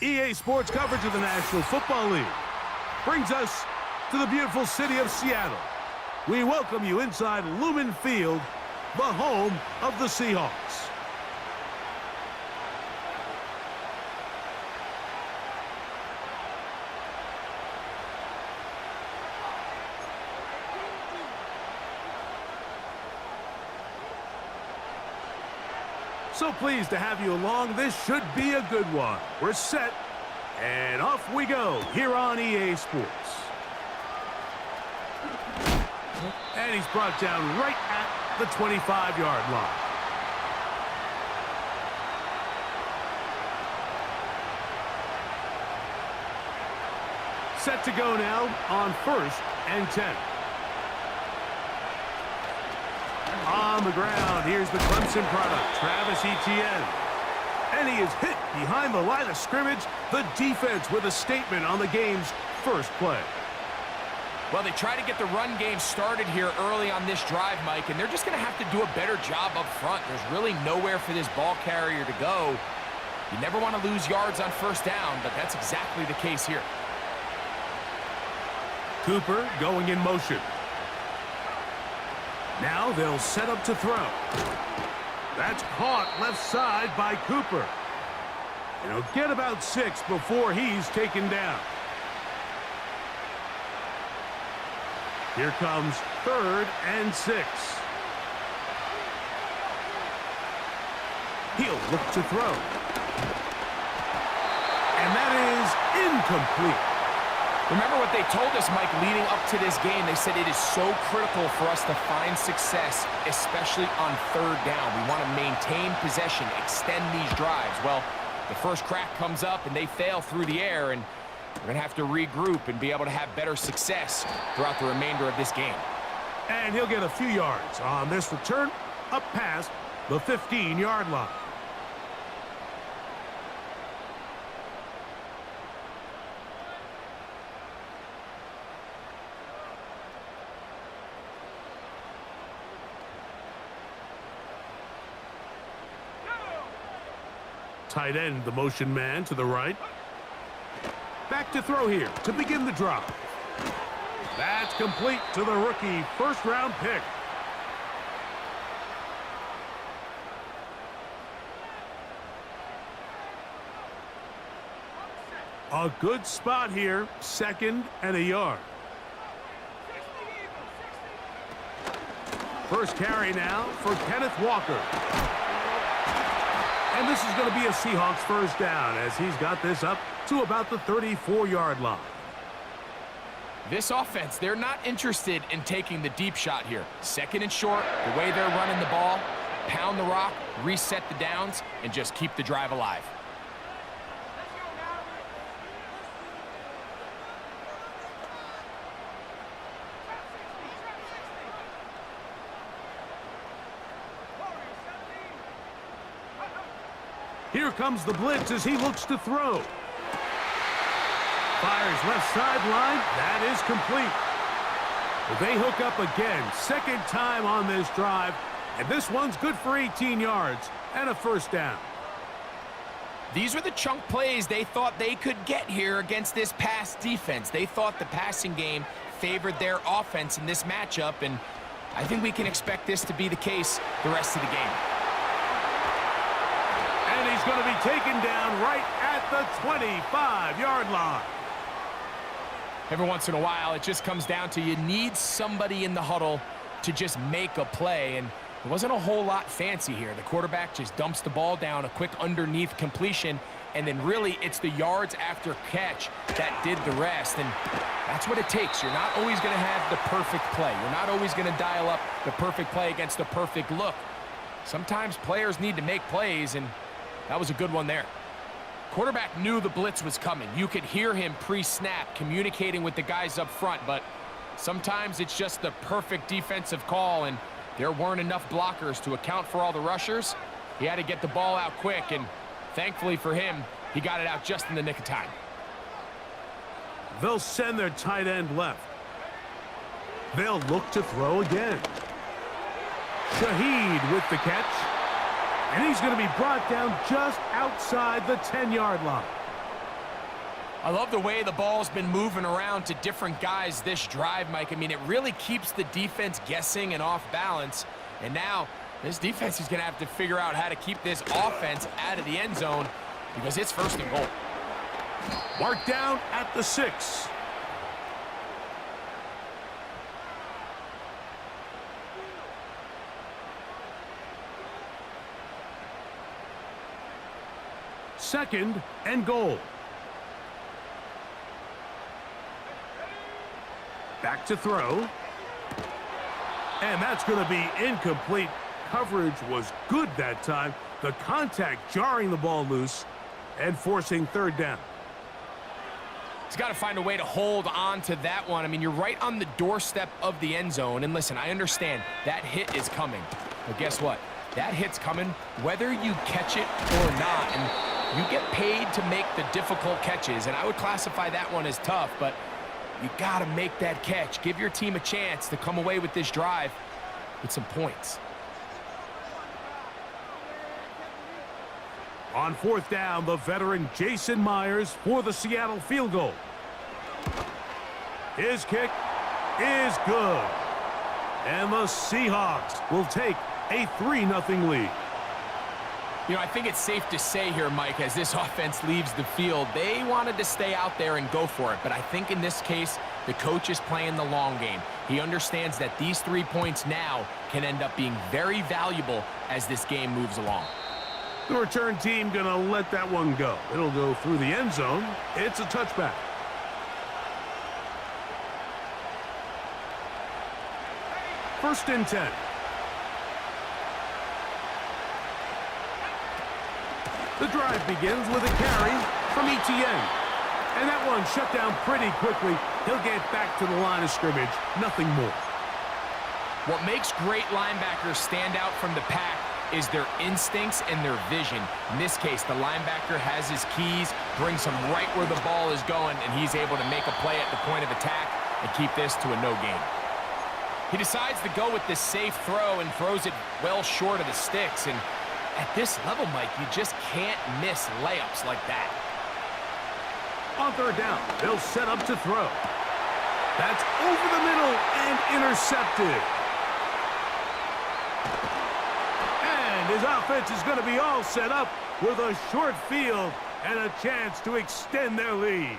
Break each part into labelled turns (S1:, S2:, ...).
S1: EA Sports coverage of the National Football League brings us to the beautiful city of Seattle. We welcome you inside Lumen Field, the home of the Seahawks. So pleased to have you along. This should be a good one. We're set, and off we go here on EA Sports. And he's brought down right at the 25-yard line. Set to go now on 1st and 10. On the ground, here's the Clemson product, Travis Etienne. And he is hit behind the line of scrimmage. The defense with a statement on the game's first play.
S2: Well, they try to get the run game started here early on this drive, Mike, and they're just going to have to do a better job up front. There's really nowhere for this ball carrier to go. You never want to lose yards on 1st down, but that's exactly the case here.
S1: Cooper going in motion. Now they'll set up to throw. That's caught left side by Cooper. And he'll get about 6 before he's taken down. Here comes 3rd and 6. He'll look to throw. And that is incomplete.
S2: Remember what they told us, Mike, leading up to this game. They said it is so critical for us to find success, especially on 3rd down. We want to maintain possession, extend these drives. Well, the first crack comes up, and they fail through the air, and we're going to have to regroup and be able to have better success throughout the remainder of this game.
S1: And he'll get a few yards on this return up past the 15-yard line. Tight end, the motion man to the right. Back to throw here to begin the drive. That's complete to the rookie first-round pick. A good spot here, 2nd and a yard. First carry now for Kenneth Walker. And this is going to be a Seahawks first down as he's got this up to about the 34-yard line.
S2: This offense, they're not interested in taking the deep shot here. 2nd and short, the way they're running the ball, pound the rock, reset the downs, and just keep the drive alive.
S1: Here comes the blitz as he looks to throw. Fires left sideline. That is complete. They hook up again. 2nd time on this drive. And this one's good for 18 yards and a first down.
S2: These were the chunk plays they thought they could get here against this pass defense. They thought the passing game favored their offense in this matchup, and I think we can expect this to be the case the rest of the game.
S1: And he's going to be taken down right at the 25-yard line.
S2: Every once in a while, it just comes down to you need somebody in the huddle to just make a play, and it wasn't a whole lot fancy here. The quarterback just dumps the ball down, a quick underneath completion, and then really it's the yards after catch that did the rest, and that's what it takes. You're not always going to have the perfect play. You're not always going to dial up the perfect play against the perfect look. Sometimes players need to make plays, and that was a good one there. Quarterback knew the blitz was coming. You could hear him pre-snap communicating with the guys up front, but sometimes it's just the perfect defensive call, and there weren't enough blockers to account for all the rushers. He had to get the ball out quick, and thankfully for him, he got it out just in the nick of time.
S1: They'll send their tight end left. They'll look to throw again. Shaheed with the catch. And he's going to be brought down just outside the 10-yard line.
S2: I love the way the ball's been moving around to different guys this drive, Mike. I mean, it really keeps the defense guessing and off balance. And now this defense is going to have to figure out how to keep this offense out of the end zone because it's 1st and goal.
S1: Marked down at the 6. Second and goal. Back to throw. And that's going to be incomplete. Coverage was good that time. The contact jarring the ball loose and forcing 3rd down.
S2: He's got to find a way to hold on to that one. I mean, you're right on the doorstep of the end zone. And listen, I understand that hit is coming. But guess what? That hit's coming whether you catch it or not. And you get paid to make the difficult catches. And I would classify that one as tough, but you got to make that catch. Give your team a chance to come away with this drive with some points.
S1: On 4th down, the veteran Jason Myers for the Seattle field goal. His kick is good. And the Seahawks will take a 3-0 lead.
S2: You know, I think it's safe to say here, Mike, as this offense leaves the field, they wanted to stay out there and go for it. But I think in this case, the coach is playing the long game. He understands that these 3 points now can end up being very valuable as this game moves along.
S1: The return team going to let that one go. It'll go through the end zone. It's a touchback. First and 10. The drive begins with a carry from Etienne. And that one shut down pretty quickly. He'll get back to the line of scrimmage. Nothing more.
S2: What makes great linebackers stand out from the pack is their instincts and their vision. In this case, the linebacker has his keys, brings him right where the ball is going, and he's able to make a play at the point of attack and keep this to a no gain. He decides to go with this safe throw and throws it well short of the sticks. And at this level, Mike, you just can't miss layups like that.
S1: On 3rd down, they'll set up to throw. That's over the middle and intercepted. And his offense is going to be all set up with a short field and a chance to extend their lead.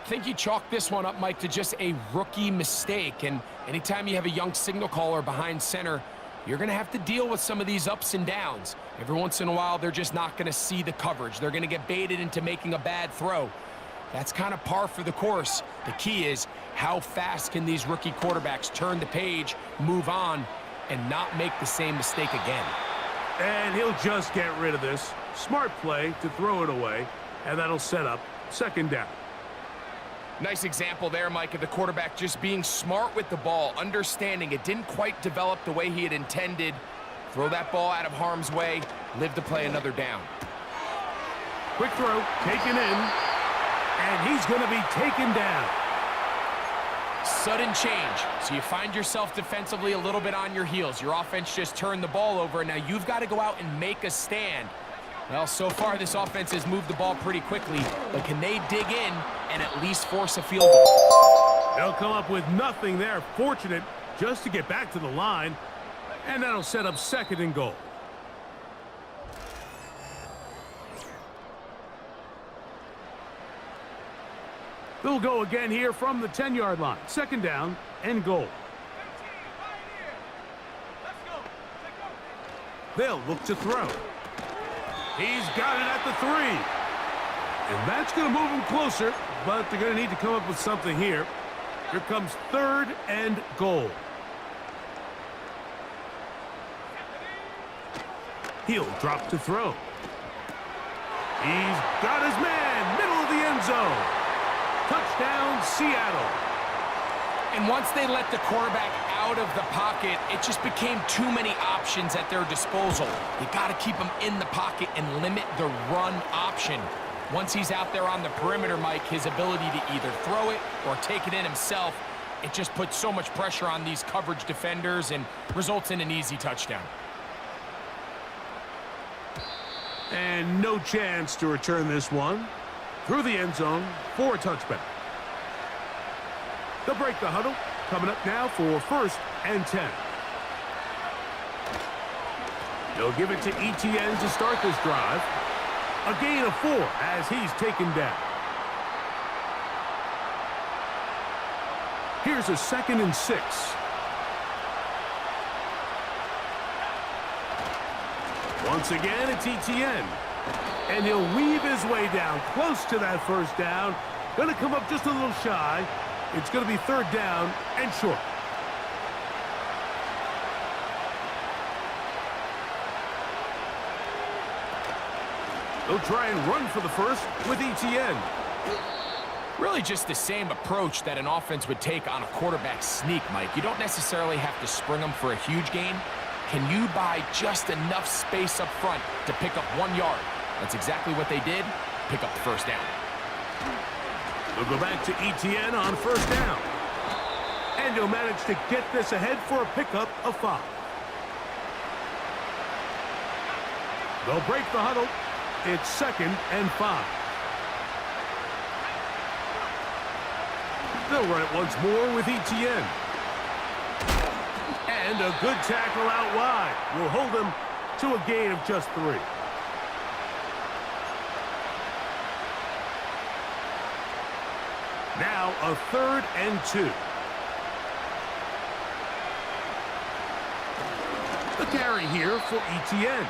S2: I think you chalk this one up, Mike, to just a rookie mistake. And anytime you have a young signal caller behind center, you're going to have to deal with some of these ups and downs. Every once in a while, they're just not going to see the coverage. They're going to get baited into making a bad throw. That's kind of par for the course. The key is how fast can these rookie quarterbacks turn the page, move on, and not make the same mistake again.
S1: And he'll just get rid of this. Smart play to throw it away, and that'll set up 2nd down.
S2: Nice example there, Mike, of the quarterback just being smart with the ball, understanding it didn't quite develop the way he had intended. Throw that ball out of harm's way, live to play another down.
S1: Quick throw, taken in, and he's going to be taken down.
S2: Sudden change, so you find yourself defensively a little bit on your heels. Your offense just turned the ball over, and now you've got to go out and make a stand. Well, so far this offense has moved the ball pretty quickly, but can they dig in and at least force a field goal?
S1: They'll come up with nothing there. Fortunate just to get back to the line, and that'll set up 2nd and goal. They'll go again here from the 10-yard line. 2nd down and goal. They'll look to throw. He's got it at the 3. And that's going to move him closer, but they're going to need to come up with something here. Here comes 3rd and goal. He'll drop to throw. He's got his man, middle of the end zone. Touchdown, Seattle.
S2: And once they let the quarterback out of the pocket, it just became too many options at their disposal. You got to keep him in the pocket and limit the run option. Once he's out there on the perimeter, Mike, his ability to either throw it or take it in himself, it just puts so much pressure on these coverage defenders and results in an easy touchdown.
S1: And no chance to return this one. through the end zone for a touchback. They'll break the huddle. Coming up now for 1st and 10. They'll give it to ETN to start this drive. A gain of 4 as he's taken down. Here's a 2nd and 6. Once again, it's ETN. And he'll weave his way down close to that 1st down. Going to come up just a little shy. It's going to be 3rd down and short. They'll try and run for the 1st with ETN.
S2: Really just the same approach that an offense would take on a quarterback sneak, Mike. You don't necessarily have to spring them for a huge gain. Can you buy just enough space up front to pick up 1 yard? That's exactly what they did. Pick up the 1st down.
S1: They'll go back to ETN on 1st down. And he'll manage to get this ahead for a pickup of 5. They'll break the huddle. It's 2nd and 5. They'll run it once more with ETN. And a good tackle out wide will hold them to a gain of just 3. Now a 3rd and 2. The carry here for ETN.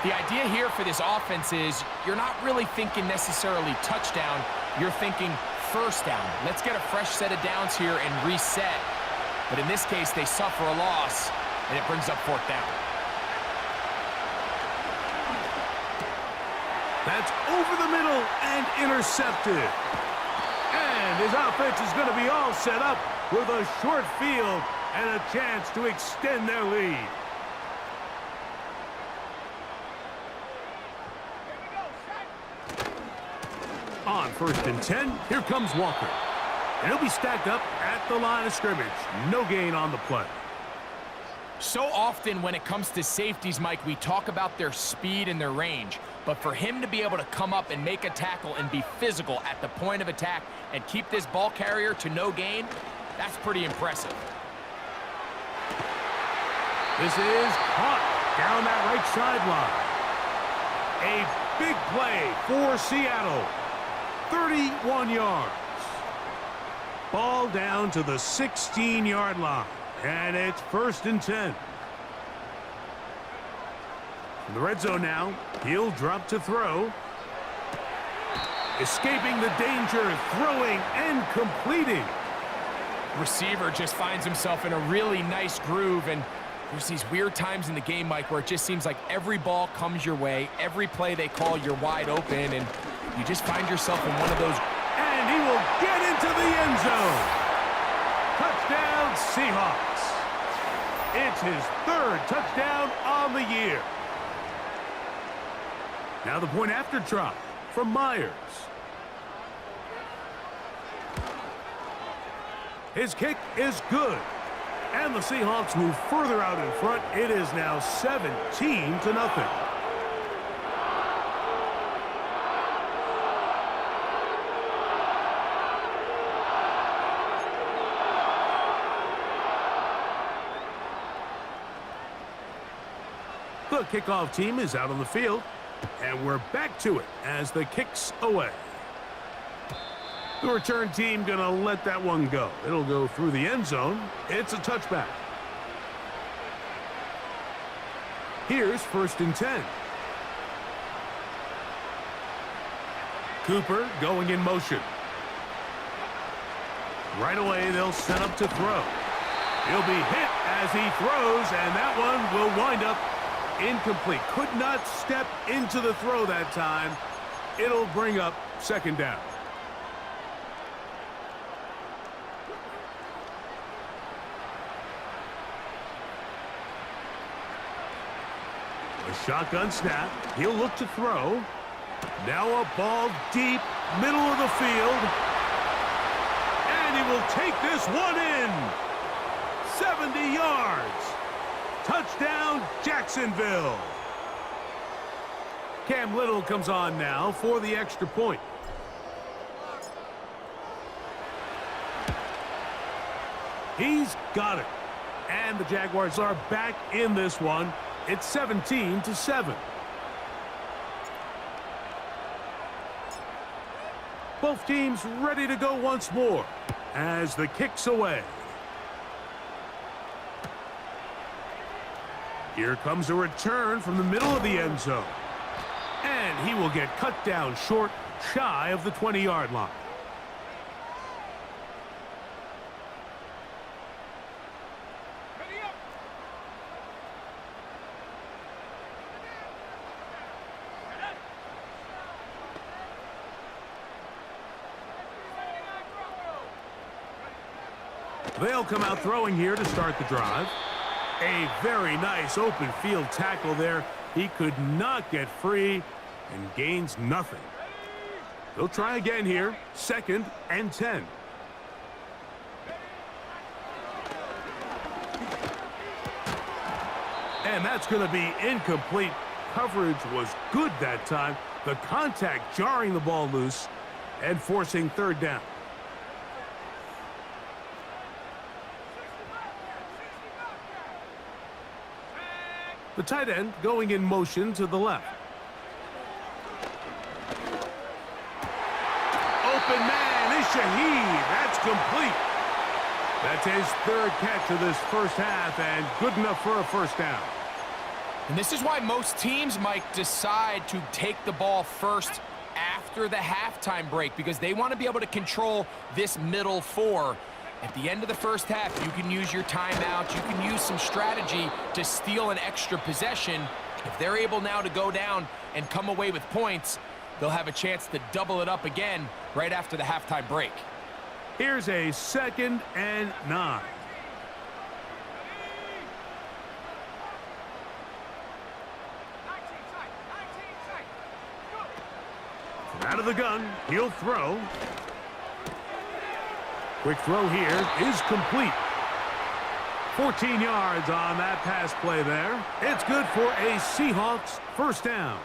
S2: The idea here for this offense is you're not really thinking necessarily touchdown. You're thinking 1st down. Let's get a fresh set of downs here and reset. But in this case, they suffer a loss, and it brings up 4th down.
S1: That's over the middle and intercepted. And his offense is going to be all set up with a short field and a chance to extend their lead. On 1st and 10, here comes Walker. And he'll be stacked up at the line of scrimmage. No gain on the play.
S2: So often when it comes to safeties, Mike, we talk about their speed and their range. But for him to be able to come up and make a tackle and be physical at the point of attack and keep this ball carrier to no gain, that's pretty impressive.
S1: This is caught down that right sideline. A big play for Seattle. 31 yards. Ball down to the 16-yard line. And it's 1st and 10. In the red zone now, he'll drop to throw. Escaping the danger, throwing and completing.
S2: Receiver just finds himself in a really nice groove, and there's these weird times in the game, Mike, where it just seems like every ball comes your way, every play they call, you're wide open, and you just find yourself in one of those.
S1: And he will get into the end zone. Touchdown, Seahawks. It's his 3rd touchdown on the year. Now the point after drop from Myers. His kick is good. And the Seahawks move further out in front. It is now 17-0. The kickoff team is out on the field, and we're back to it as the kick's away. The return team gonna let that one go. It'll go through the end zone. It's a touchback. Here's 1st and 10. Cooper going in motion. Right away, they'll set up to throw. He'll be hit as he throws, and that one will wind up incomplete. Could not step into the throw that time. It'll bring up 2nd down. A shotgun snap. He'll look to throw. Now a ball deep, middle of the field. And he will take this one in. 70 yards. Touchdown, Jacksonville. Cam Little comes on now for the extra point. He's got it. And the Jaguars are back in this one. It's 17-7. Both teams ready to go once more as the kick's away. Here comes a return from the middle of the end zone. And he will get cut down short, shy of the 20-yard line. They'll come out throwing here to start the drive. A very nice open field tackle there. He could not get free and gains nothing. They'll try again here. 2nd and 10. And that's going to be incomplete. Coverage was good that time. The contact jarring the ball loose and forcing 3rd down. The tight end going in motion to the left. Open man is Shaheed. That's complete. That's his 3rd catch of this first half and good enough for a 1st down.
S2: And this is why most teams might decide to take the ball first after the halftime break, because they want to be able to control this middle 4. At the end of the first half, you can use your timeout. You can use some strategy to steal an extra possession. If they're able now to go down and come away with points, they'll have a chance to double it up again right after the halftime break.
S1: Here's a 2nd and 9. From out of the gun, he'll throw. Quick throw here is complete. 14 yards on that pass play there. It's good for a Seahawks 1st down.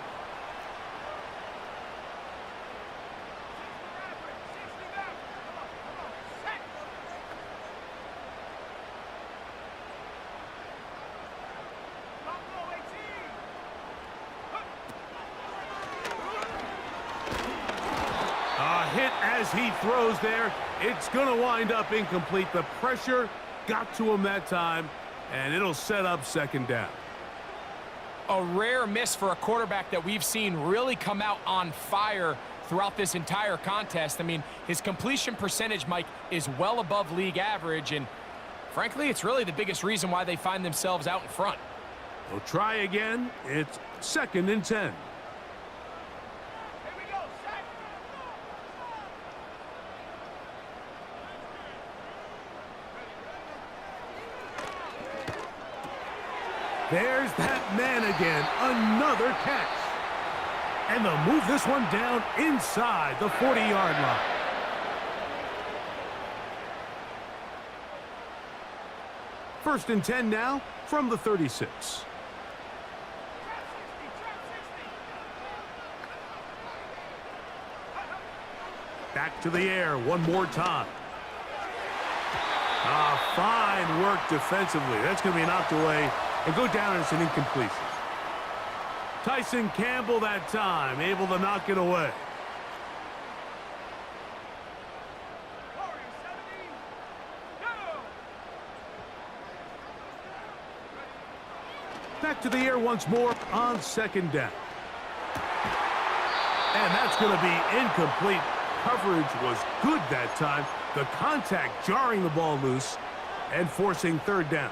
S1: Hit as he throws there. It's going to wind up incomplete. The pressure got to him that time, and it'll set up 2nd down.
S2: A rare miss for a quarterback that we've seen really come out on fire throughout this entire contest. I mean, his completion percentage, Mike, is well above league average, and frankly, it's really the biggest reason why they find themselves out in front.
S1: They'll try again. It's 2nd and 10. There's that man again. Another catch. And they'll move this one down inside the 40-yard line. First and 10 now from the 36. Back to the air one more time. Fine work defensively. That's going to be knocked away and go down as an incompletion. Tyson Campbell that time, able to knock it away. Back to the air once more on 2nd down. And that's going to be incomplete. Coverage was good that time. The contact jarring the ball loose and forcing 3rd down.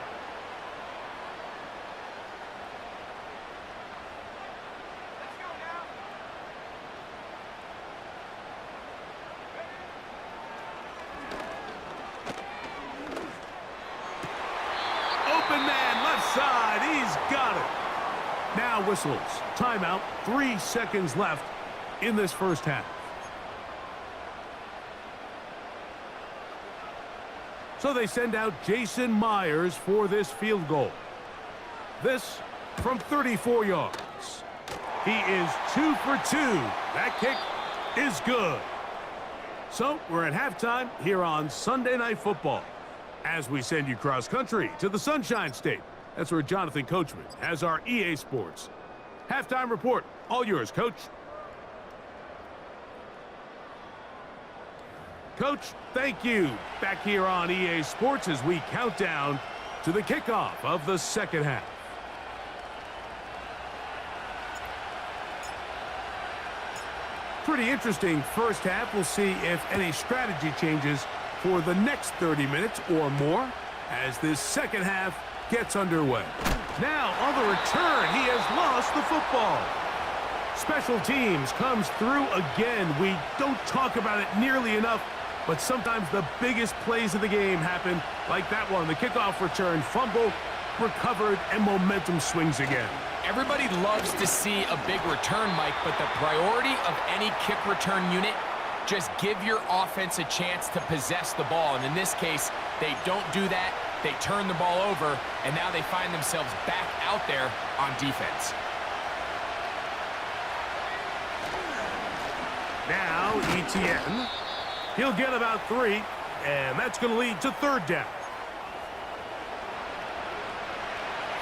S1: Open man, left side. He's got it. Now whistles. Timeout. 3 seconds left in this first half. So they send out Jason Myers for this field goal. This from 34 yards. He is 2 for 2. That kick is good. So we're at halftime here on Sunday Night Football. As we send you cross-country to the Sunshine State. That's where Jonathan Coachman has our EA Sports halftime report. All yours, Coach. Coach, thank you. Back here on EA Sports as we count down to the kickoff of the second half. Pretty interesting first half. We'll see if any strategy changes for the next 30 minutes or more as this second half gets underway. Now on the return, he has lost the football. Special teams comes through again. We don't talk about it nearly enough, but sometimes the biggest plays of the game happen like that one. The kickoff return, fumble, recovered, and momentum swings again.
S2: Everybody loves to see a big return, Mike, but the priority of any kick return unit, just give your offense a chance to possess the ball. And in this case, they don't do that. They turn the ball over, and now they find themselves back out there on defense.
S1: Now, ETN. He'll get about 3, and that's going to lead to third down.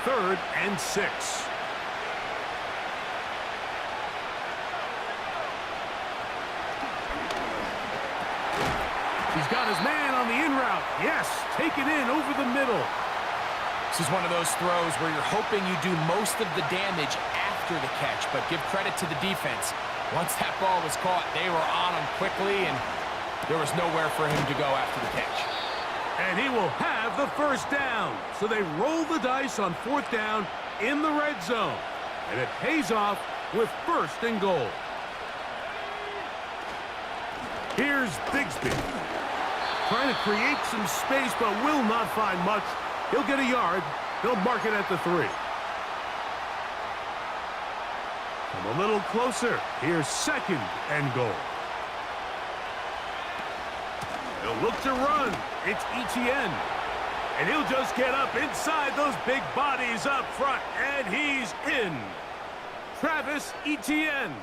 S1: 3rd and 6. He's got his man on the in route. Yes, taken in over the middle.
S2: This is one of those throws where you're hoping you do most of the damage after the catch, but give credit to the defense. Once that ball was caught, they were on him quickly, and there was nowhere for him to go after the catch.
S1: And he will have the first down. So they roll the dice on 4th down in the red zone. And it pays off with 1st and goal. Here's Bigsby. Trying to create some space, but will not find much. He'll get a yard. They'll mark it at the 3. Come a little closer. Here's 2nd and goal. He'll look to run. It's ETN. And he'll just get up inside those big bodies up front. And he's in. Travis Etienne.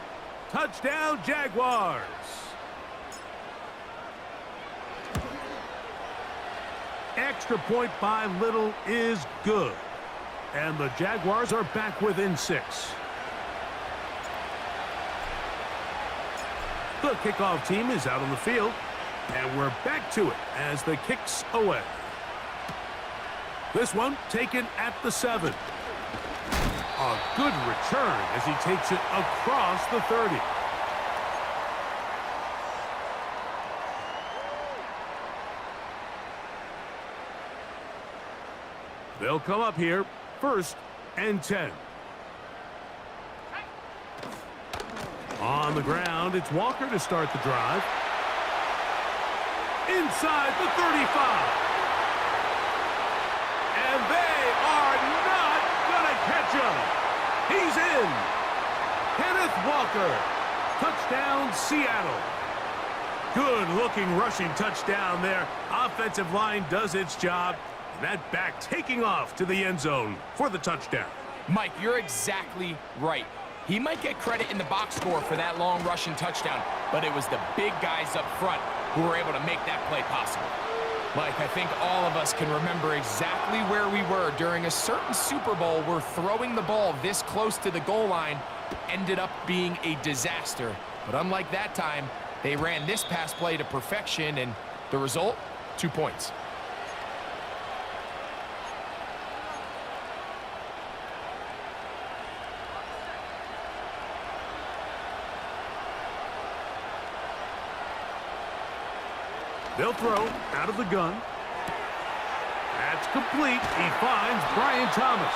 S1: Touchdown, Jaguars. Extra point by Little is good. And the Jaguars are back within 6. The kickoff team is out on the field. And we're back to it as the kick's away. This one taken at the 7. A good return as he takes it across the 30. They'll come up here, 1st and 10. On the ground, it's Walker to start the drive. Inside the 35. And they are not going to catch him. He's in. Kenneth Walker. Touchdown, Seattle. Good-looking rushing touchdown there. Offensive line does its job. That back taking off to the end zone for the touchdown.
S2: Mike, you're exactly right. He might get credit in the box score for that long rushing touchdown, but it was the big guys up front who were able to make that play possible. Mike, I think all of us can remember exactly where we were during a certain Super Bowl where throwing the ball this close to the goal line ended up being a disaster. But unlike that time, they ran this pass play to perfection, and the result, 2 points.
S1: They'll throw out of the gun. That's complete. He finds Brian Thomas.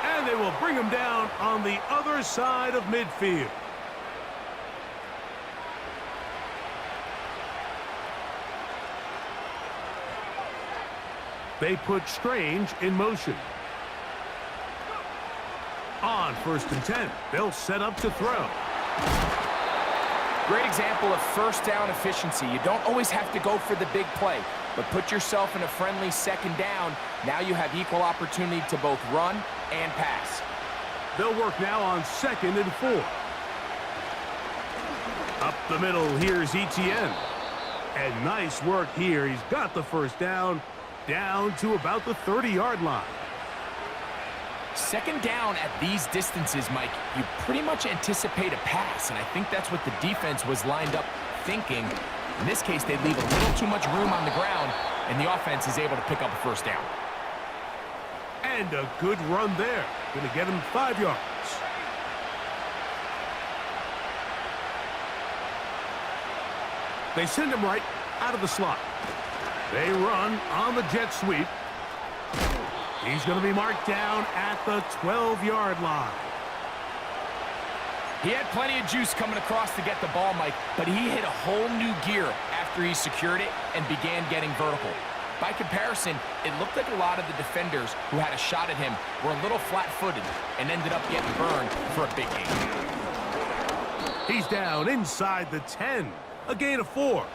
S1: And they will bring him down on the other side of midfield. They put Strange in motion. On 1st and 10, they'll set up to throw.
S2: Great example of first down efficiency. You don't always have to go for the big play, but put yourself in a friendly 2nd down. Now you have equal opportunity to both run and pass.
S1: They'll work now on 2nd and 4. Up the middle, here's ETN. And nice work here. He's got the first down, down to about the 30-yard line.
S2: Second down at these distances, Mike, you pretty much anticipate a pass, and I think that's what the defense was lined up thinking. In this case, they leave a little too much room on the ground, and the offense is able to pick up a first down.
S1: And a good run there. Going to get him 5 yards. They send him right out of the slot. They run on the jet sweep. He's going to be marked down at the 12-yard line.
S2: He had plenty of juice coming across to get the ball, Mike, but he hit a whole new gear after he secured it and began getting vertical. By comparison, it looked like a lot of the defenders who had a shot at him were a little flat-footed and ended up getting burned for a big gain.
S1: He's down inside the 10, a gain of 4.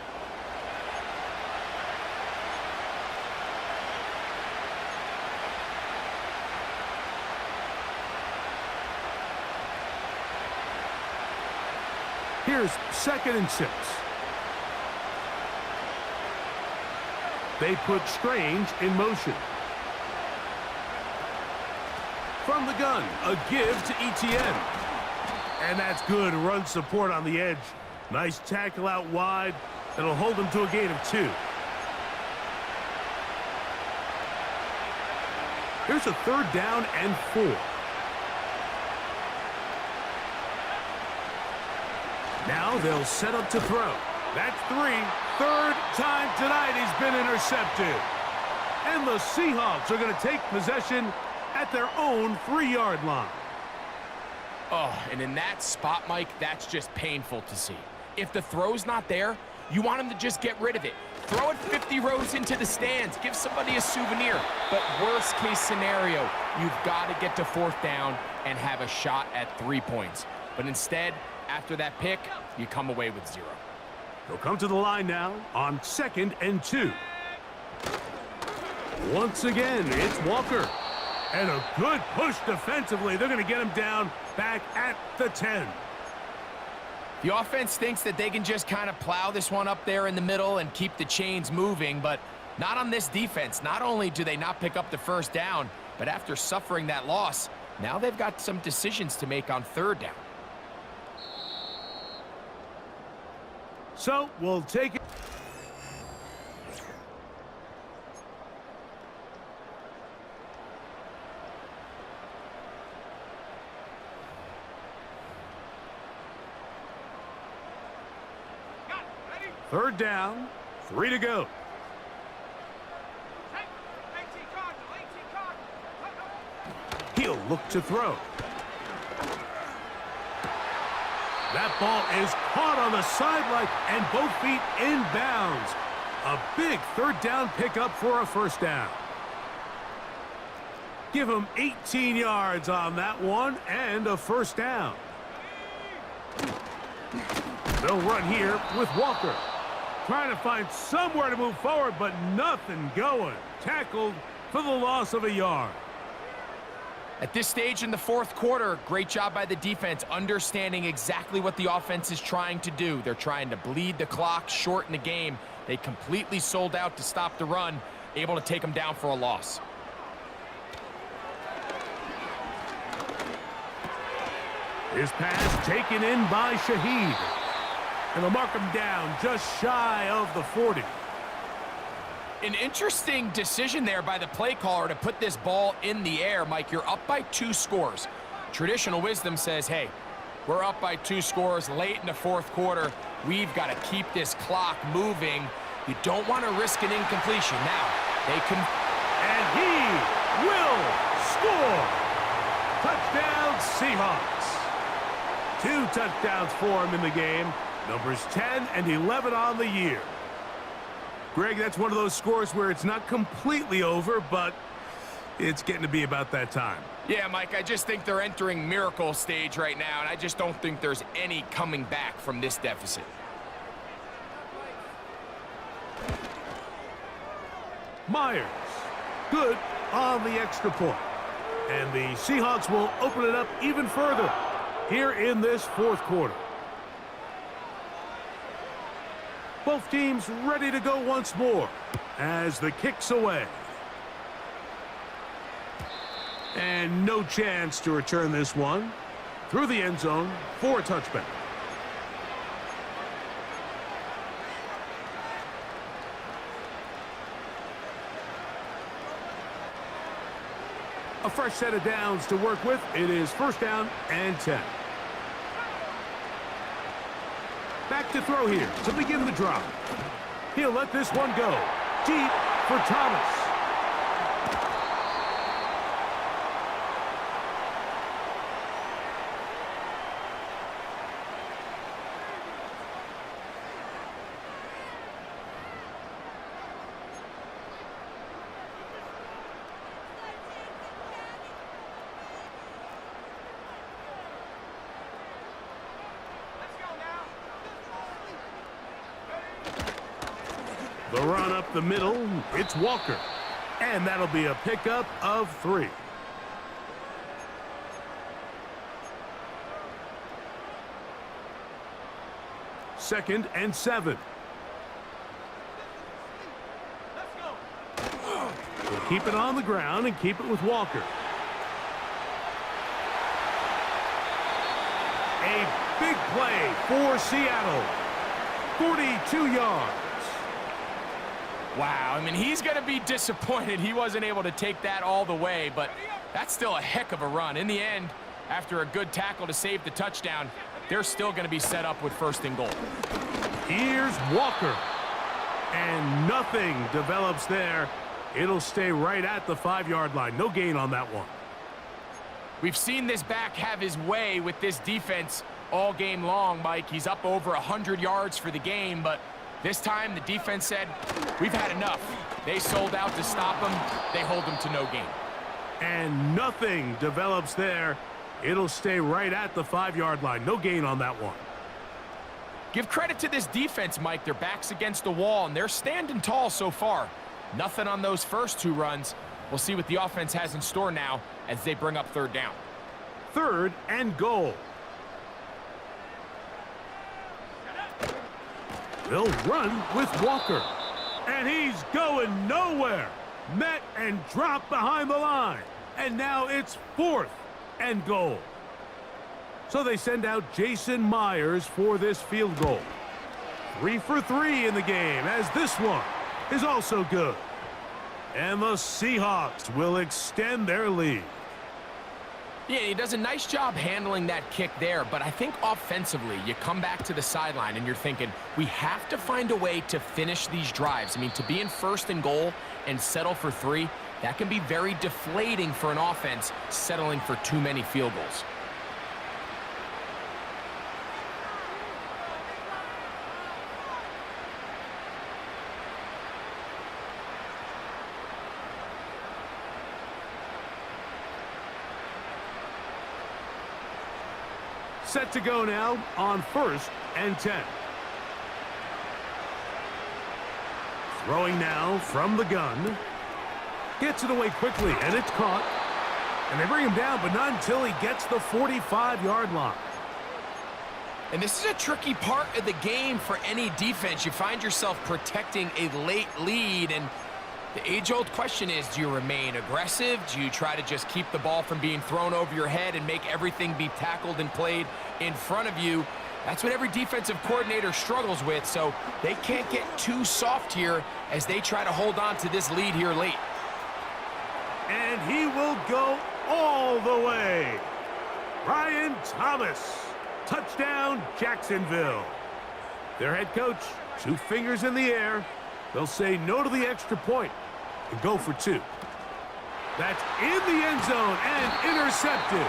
S1: Here's 2nd and 6. They put Strange in motion. From the gun, a give to Etienne. And that's good run support on the edge. Nice tackle out wide. That'll hold him to a gain of 2. Here's a 3rd down and 4. Now they'll set up to throw. That's 3. 3rd time tonight he's been intercepted. And the Seahawks are going to take possession at their own 3-yard line.
S2: Oh, and in that spot, Mike, that's just painful to see. If the throw's not there, you want him to just get rid of it. Throw it 50 rows into the stands. Give somebody a souvenir. But worst case scenario, you've got to get to 4th down and have a shot at 3 points. But instead, after that pick, you come away with 0.
S1: They'll come to the line now on 2nd and 2. Once again, it's Walker. And a good push defensively. They're going to get him down back at the 10.
S2: The offense thinks that they can just kind of plow this one up there in the middle and keep the chains moving, but not on this defense. Not only do they not pick up the 1st down, but after suffering that loss, now they've got some decisions to make on 3rd down.
S1: So we'll take it. Third down, 3 to go. He'll look to throw. That ball is caught on the sideline and both feet inbounds. A big 3rd down pickup for a 1st down. Give him 18 yards on that one and a 1st down. They'll run here with Walker. Trying to find somewhere to move forward, but nothing going. Tackled for the loss of a yard.
S2: At this stage in the 4th quarter, great job by the defense understanding exactly what the offense is trying to do. They're trying to bleed the clock, shorten the game. They completely sold out to stop the run, able to take them down for a loss.
S1: His pass taken in by Shaheed. And they'll mark him down just shy of the 40.
S2: An interesting decision there by the play caller to put this ball in the air. Mike, you're up by 2 scores. Traditional wisdom says, hey, we're up by 2 scores late in the 4th quarter. We've got to keep this clock moving. You don't want to risk an incompletion. Now, they can...
S1: And he will score! Touchdown, Seahawks. 2 touchdowns for him in the game. Numbers 10 and 11 on the year. Greg, that's one of those scores where it's not completely over, but it's getting to be about that time.
S2: Yeah, Mike, I just think they're entering miracle stage right now, and I just don't think there's any coming back from this deficit.
S1: Myers, good on the extra point. And the Seahawks will open it up even further here in this 4th quarter. Both teams ready to go once more as the kick's away. And no chance to return this one through the end zone for a touchback. A fresh set of downs to work with. It is first down and 10. Back to throw here to begin the drive. He'll let this one go deep for Thomas. The run up the middle, it's Walker. And that'll be a pickup of 3. Second and 7. We'll keep it on the ground and keep it with Walker. A big play for Seattle. 42 yards.
S2: Wow, I mean, he's going to be disappointed he wasn't able to take that all the way, but that's still a heck of a run. In the end, after a good tackle to save the touchdown, they're still going to be set up with first and goal.
S1: Here's Walker. And nothing develops there. It'll stay right at the 5-yard line. No gain on that one.
S2: We've seen this back have his way with this defense all game long, Mike. He's up over 100 yards for the game, but this time, the defense said, we've had enough. They sold out to stop him. They hold him to no gain.
S1: And nothing develops there. It'll stay right at the 5-yard line. No gain on that one.
S2: Give credit to this defense, Mike. Their back's against the wall, and they're standing tall so far. Nothing on those first 2 runs. We'll see what the offense has in store now as they bring up third down.
S1: Third and goal. They'll run with Walker. And he's going nowhere. Met and dropped behind the line. And now it's 4th and goal. So they send out Jason Myers for this field goal. 3 for 3 in the game, as this one is also good. And the Seahawks will extend their lead.
S2: Yeah, he does a nice job handling that kick there, but I think offensively, you come back to the sideline and you're thinking, we have to find a way to finish these drives. I mean, to be in first and goal and settle for 3, that can be very deflating for an offense settling for too many field goals.
S1: Set to go now on first and 10. Throwing now from the gun. Gets it away quickly, and it's caught. And they bring him down, but not until he gets the 45-yard line.
S2: And this is a tricky part of the game for any defense. You find yourself protecting a late lead, and the age-old question is, do you remain aggressive? Do you try to just keep the ball from being thrown over your head and make everything be tackled and played in front of you? That's what every defensive coordinator struggles with, so they can't get too soft here as they try to hold on to this lead here late.
S1: And he will go all the way. Brian Thomas. Touchdown, Jacksonville. Their head coach, 2 fingers in the air. They'll say no to the extra point and go for 2. That's in the end zone and intercepted.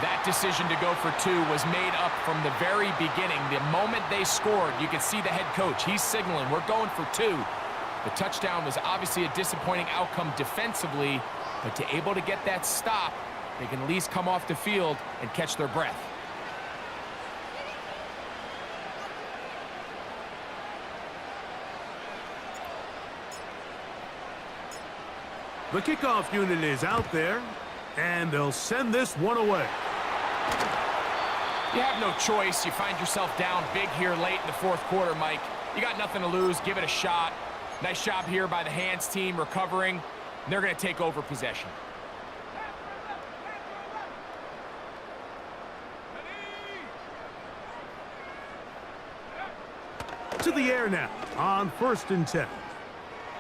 S2: That decision to go for 2 was made up from the very beginning. The moment they scored, you could see the head coach. He's signaling, we're going for 2. The touchdown was obviously a disappointing outcome defensively, but to able to get that stop, they can at least come off the field and catch their breath.
S1: The kickoff unit is out there, and they'll send this one away.
S2: You have no choice. You find yourself down big here late in the fourth quarter, Mike. You got nothing to lose. Give it a shot. Nice job here by the hands team recovering. They're going to take over possession.
S1: To the air now on 1st and 10.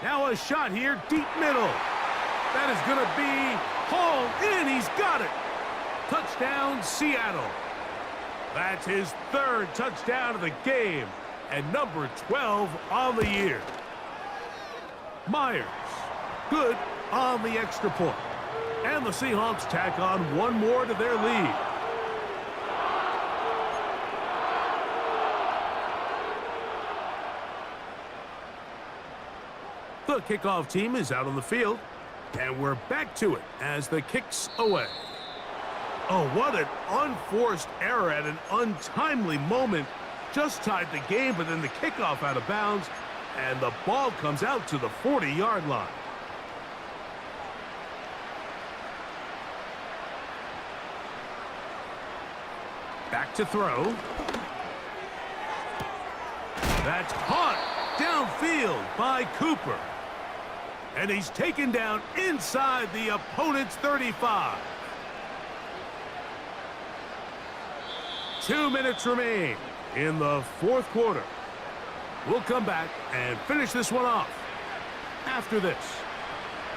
S1: Now a shot here, deep middle. That is going to be hauled in. He's got it. Touchdown, Seattle. That's his 3rd touchdown of the game and number 12 on the year. Myers, good on the extra point. And the Seahawks tack on one more to their lead. The kickoff team is out on the field, and we're back to it as the kick's away. Oh, what an unforced error at an untimely moment. Just tied the game, but then the kickoff out of bounds, and the ball comes out to the 40-yard line. Back to throw. That's caught downfield by Cooper. And he's taken down inside the opponent's 35. 2 minutes remain in the fourth quarter. We'll come back and finish this one off after this.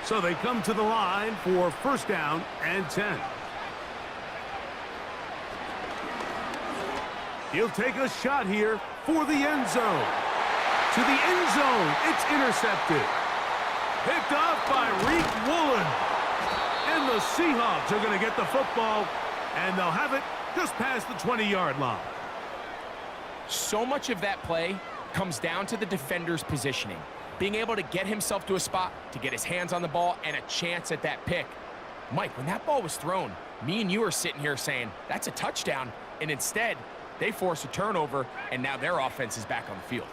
S1: So they come to the line for 1st down and 10. He'll take a shot here for the end zone. To the end zone, it's intercepted. Picked off by Reek Woolen. And the Seahawks are going to get the football, and they'll have it just past the 20-yard line.
S2: So much of that play comes down to the defender's positioning. Being able to get himself to a spot, to get his hands on the ball, and a chance at that pick. Mike, when that ball was thrown, me and you are sitting here saying, that's a touchdown, and instead, they force a turnover, and now their offense is back on the field.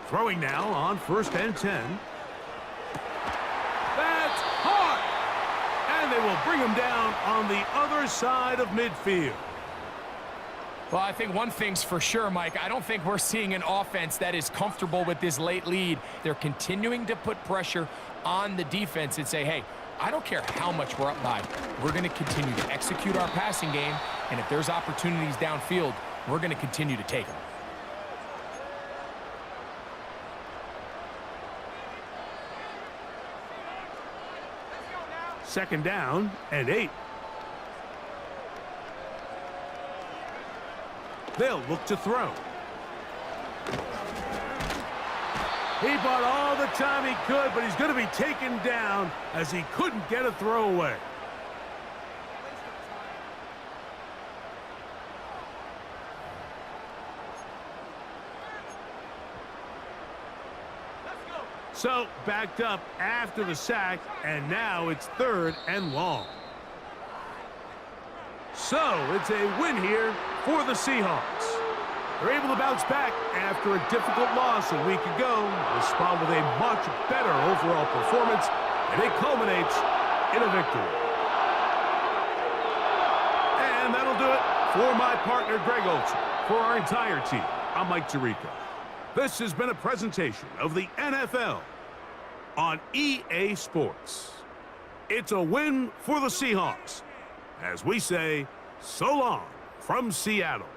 S1: Throwing now on 1st and 10. That's hard! And they will bring him down on the other side of midfield.
S2: Well, I think one thing's for sure, Mike. I don't think we're seeing an offense that is comfortable with this late lead. They're continuing to put pressure on the defense and say, hey, I don't care how much we're up by. We're going to continue to execute our passing game, and if there's opportunities downfield, we're going to continue to take them.
S1: Second down and 8. They'll look to throw. He bought all the time he could, but he's going to be taken down as he couldn't get a throw away. So, backed up after the sack, and now it's 3rd and long. So, it's a win here for the Seahawks. They're able to bounce back after a difficult loss a week ago, respond with a much better overall performance, and it culminates in a victory. And that'll do it for my partner, Greg Olson. For our entire team, I'm Mike Tirico. This has been a presentation of the NFL on EA Sports. It's a win for the Seahawks, as we say, so long from Seattle.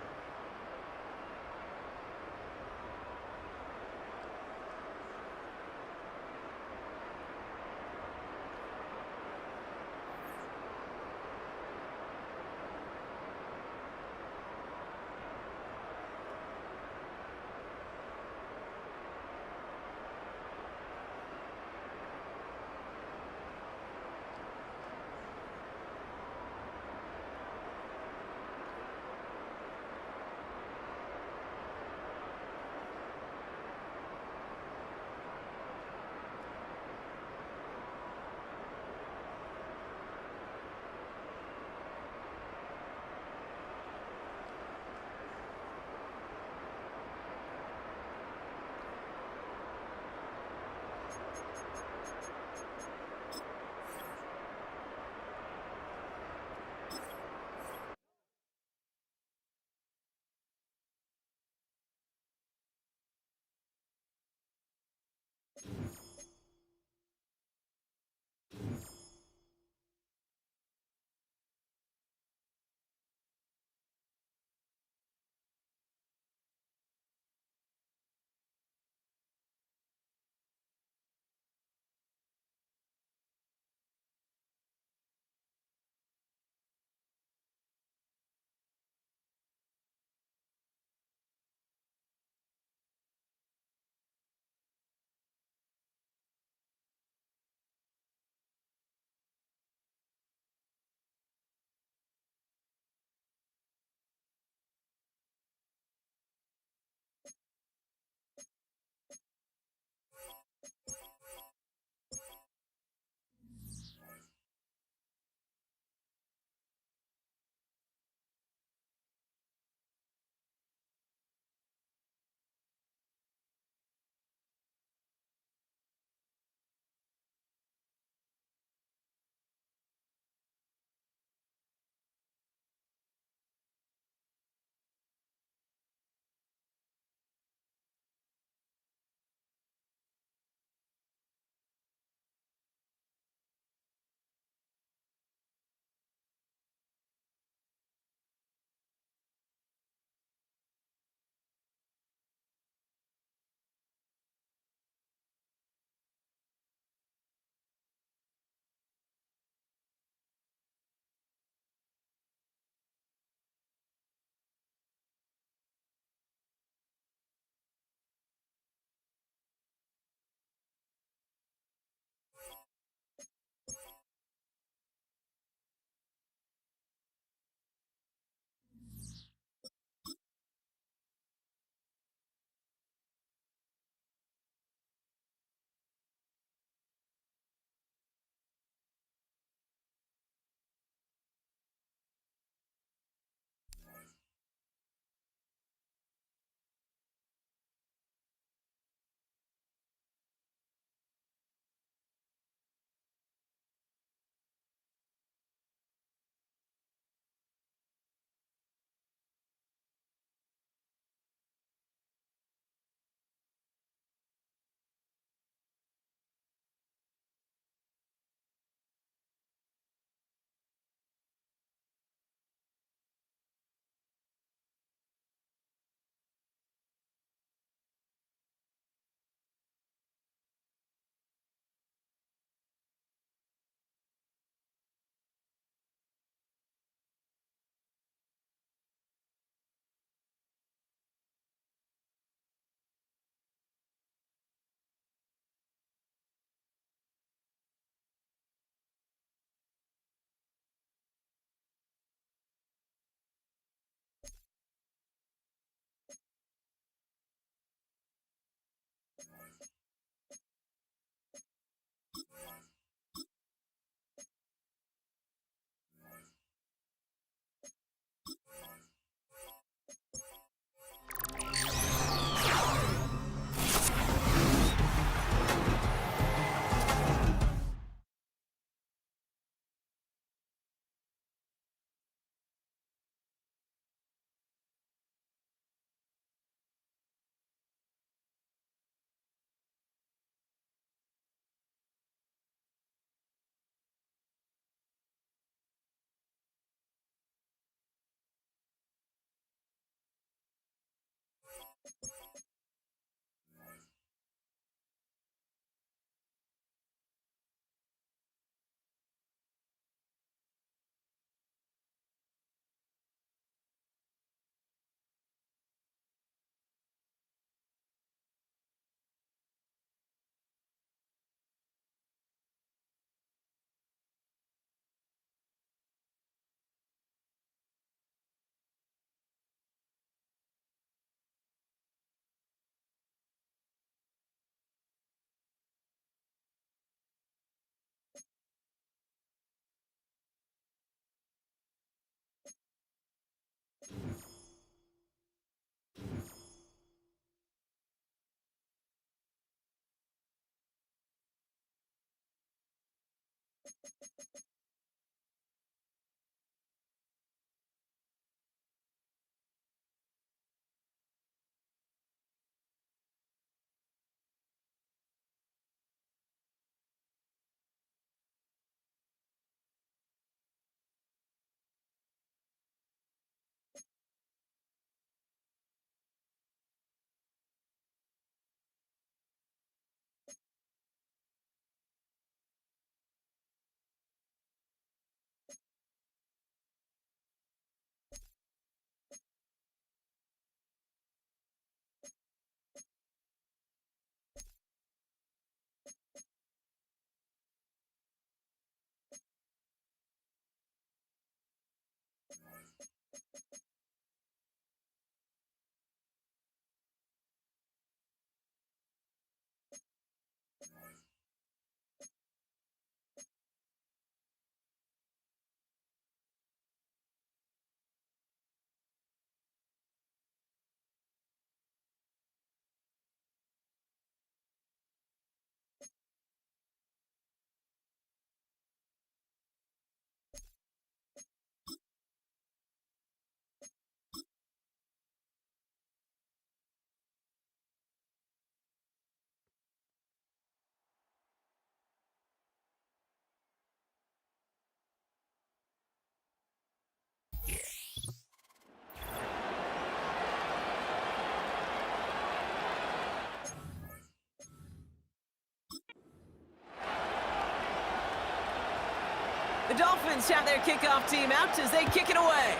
S3: The Dolphins have their kickoff team out as they kick it away.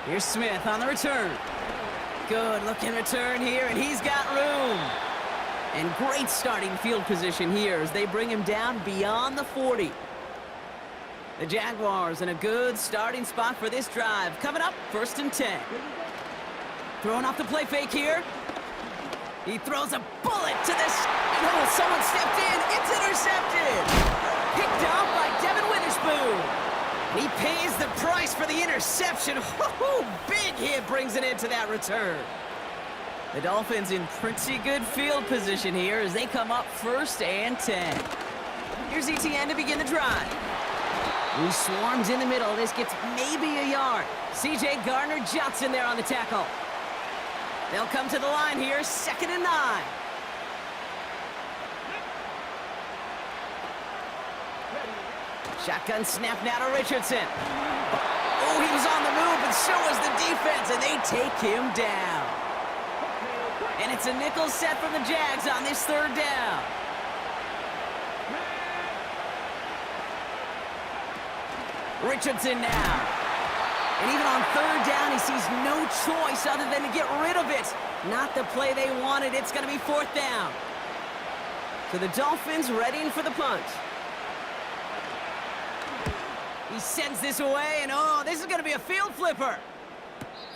S3: Here's Smith on the return. Good looking return here, and he's got room. And great starting field position here as they bring him down beyond the 40. The Jaguars in a good starting spot for this drive. Coming up, 1st and 10. Throwing off the play fake here. He throws a bullet to this. Oh, someone stepped in. It's intercepted. Picked off by Devin Witherspoon. He pays the price for the interception. Woo-hoo, big hit brings it into that return. The Dolphins in pretty good field position here as they come up 1st and 10. Here's ETN to begin the drive. He swarms in the middle. This gets maybe a yard. C.J. Gardner-Johnson there on the tackle. They'll come to the line here, 2nd and 9. Shotgun snap now to Richardson. Oh, he was on the move, but so was the defense, and they take him down. And it's a nickel set from the Jags on this 3rd down. Richardson now. And even on 3rd down, he sees no choice other than to get rid of it. Not the play they wanted. It's going to be 4th down. So the Dolphins readying for the punt. He sends this away, and oh, this is going to be a field flipper.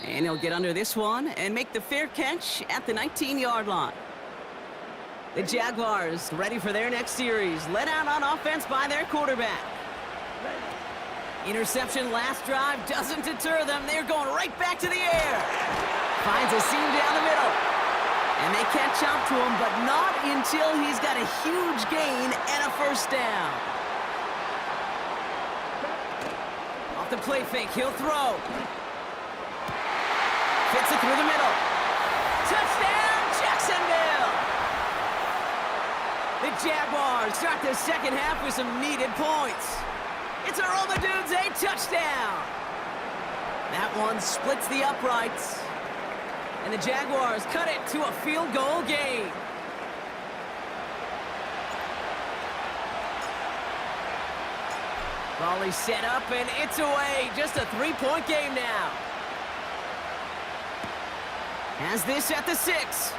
S3: And he'll get under this one and make the fair catch at the 19-yard line. The Jaguars ready for their next series, led out on offense by their quarterback. Interception last drive doesn't deter them. They're going right back to the air. Finds a seam down the middle. And they catch up to him, but not until he's got a huge gain and a 1st down. Off the play fake, he'll throw. Fits it through the middle. Touchdown, Jacksonville! The Jaguars start the 2nd half with some needed points. It's a Roll the Dudes a touchdown. That one splits the uprights. And the Jaguars cut it to a field goal game. Volley set up, and it's away. Just a 3-point game now. Has this at the 6.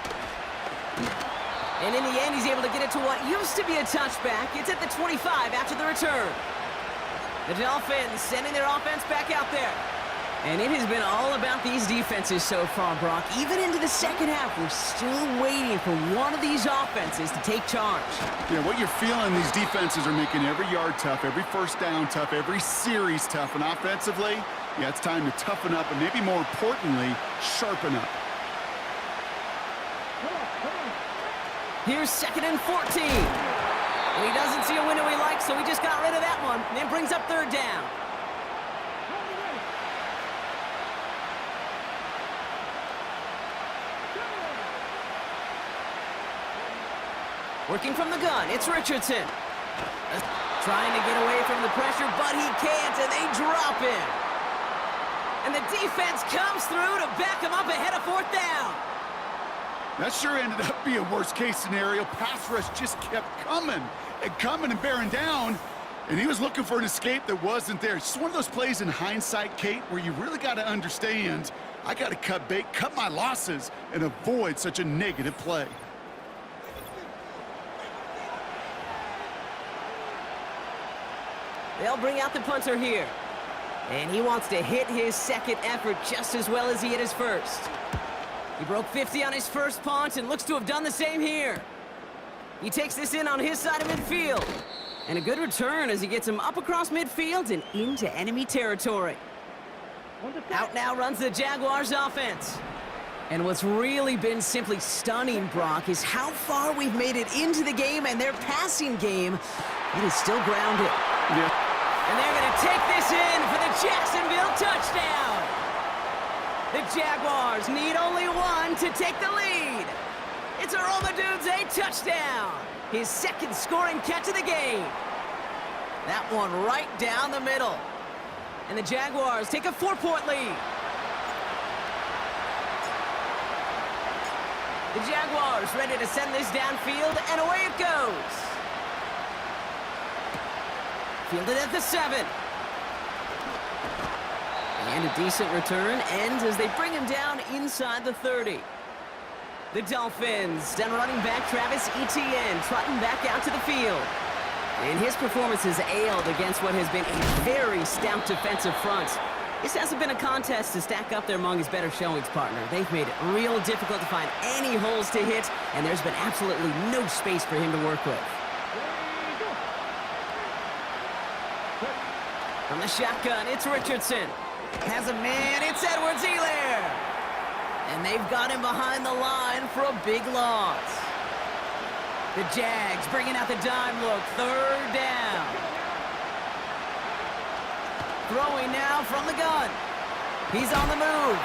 S3: And in the end, he's able to get it to what used to be a touchback. It's at the 25 after the return. The Dolphins sending their offense back out there. And it has been all about these defenses so far, Brock. Even into the second half, we're still waiting for one of these offenses to take charge.
S4: Yeah, what you're feeling, these defenses are making every yard tough, every first down tough, every series tough. And offensively, yeah, it's time to toughen up and maybe more importantly, sharpen up.
S3: Here's 2nd and 14. And he doesn't see a window he likes, so he just got rid of that one. And then brings up 3rd down. Working from the gun, it's Richardson. Trying to get away from the pressure, but he can't, and they drop him. And the defense comes through to back him up ahead of 4th down.
S4: That sure ended up being a worst-case scenario. Pass rush just kept coming and bearing down, and he was looking for an escape that wasn't there. It's just one of those plays in hindsight, Kate, where you really got to understand, I got to cut bait, cut my losses, and avoid such a negative play.
S3: They'll bring out the punter here. And he wants to hit his 2nd effort just as well as he hit his 1st. He broke 50 on his 1st punt and looks to have done the same here. He takes this in on his side of midfield. And a good return as he gets him up across midfield and into enemy territory. Out now runs the Jaguars offense. And what's really been simply stunning, Brock, is how far we've made it into the game, and their passing game, it is still grounded.
S4: Yeah.
S3: And they're going to take this in for the Jacksonville touchdown. The Jaguars need only one to take the lead. It's a Romadude's touchdown. His 2nd scoring catch of the game. That one right down the middle. And the Jaguars take a 4-point lead. The Jaguars ready to send this downfield, and away it goes. Fielded at the 7. And a decent return ends as they bring him down inside the 30. The Dolphins, down running back Travis Etienne, trotting back out to the field. And his performance has ailed against what has been a very stout defensive front. This hasn't been a contest to stack up there among his better showings, partner. They've made it real difficult to find any holes to hit, and there's been absolutely no space for him to work with. From the shotgun, it's Richardson. Has a man, it's Edwards-Helaire. And they've got him behind the line for a big loss. The Jags bringing out the dime look, 3rd down. Throwing now from the gun. He's on the move.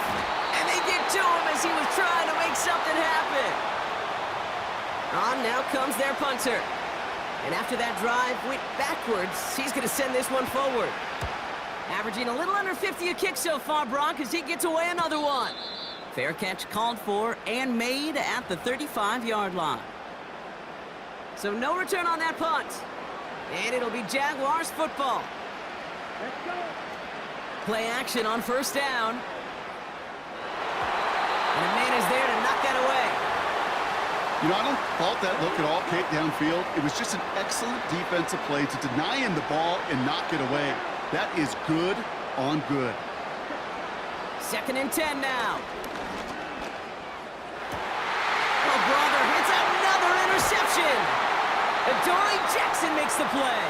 S3: And they get to him as he was trying to make something happen. On now comes their punter. And after that drive went backwards, he's going to send this one forward. Averaging a little under 50 a kick so far, Brock, as he gets away another one. Fair catch called for and made at the 35-yard line. So no return on that punt. And it'll be Jaguars football. Let's go. Play action on 1st down. And a man is there to knock that away.
S4: You know, I don't fault that look at all, Kate, downfield. It was just an excellent defensive play to deny him the ball and knock it away. That is good on good.
S3: 2nd and 10 now. Oh, brother, hits another interception. Adoree Jackson makes the play.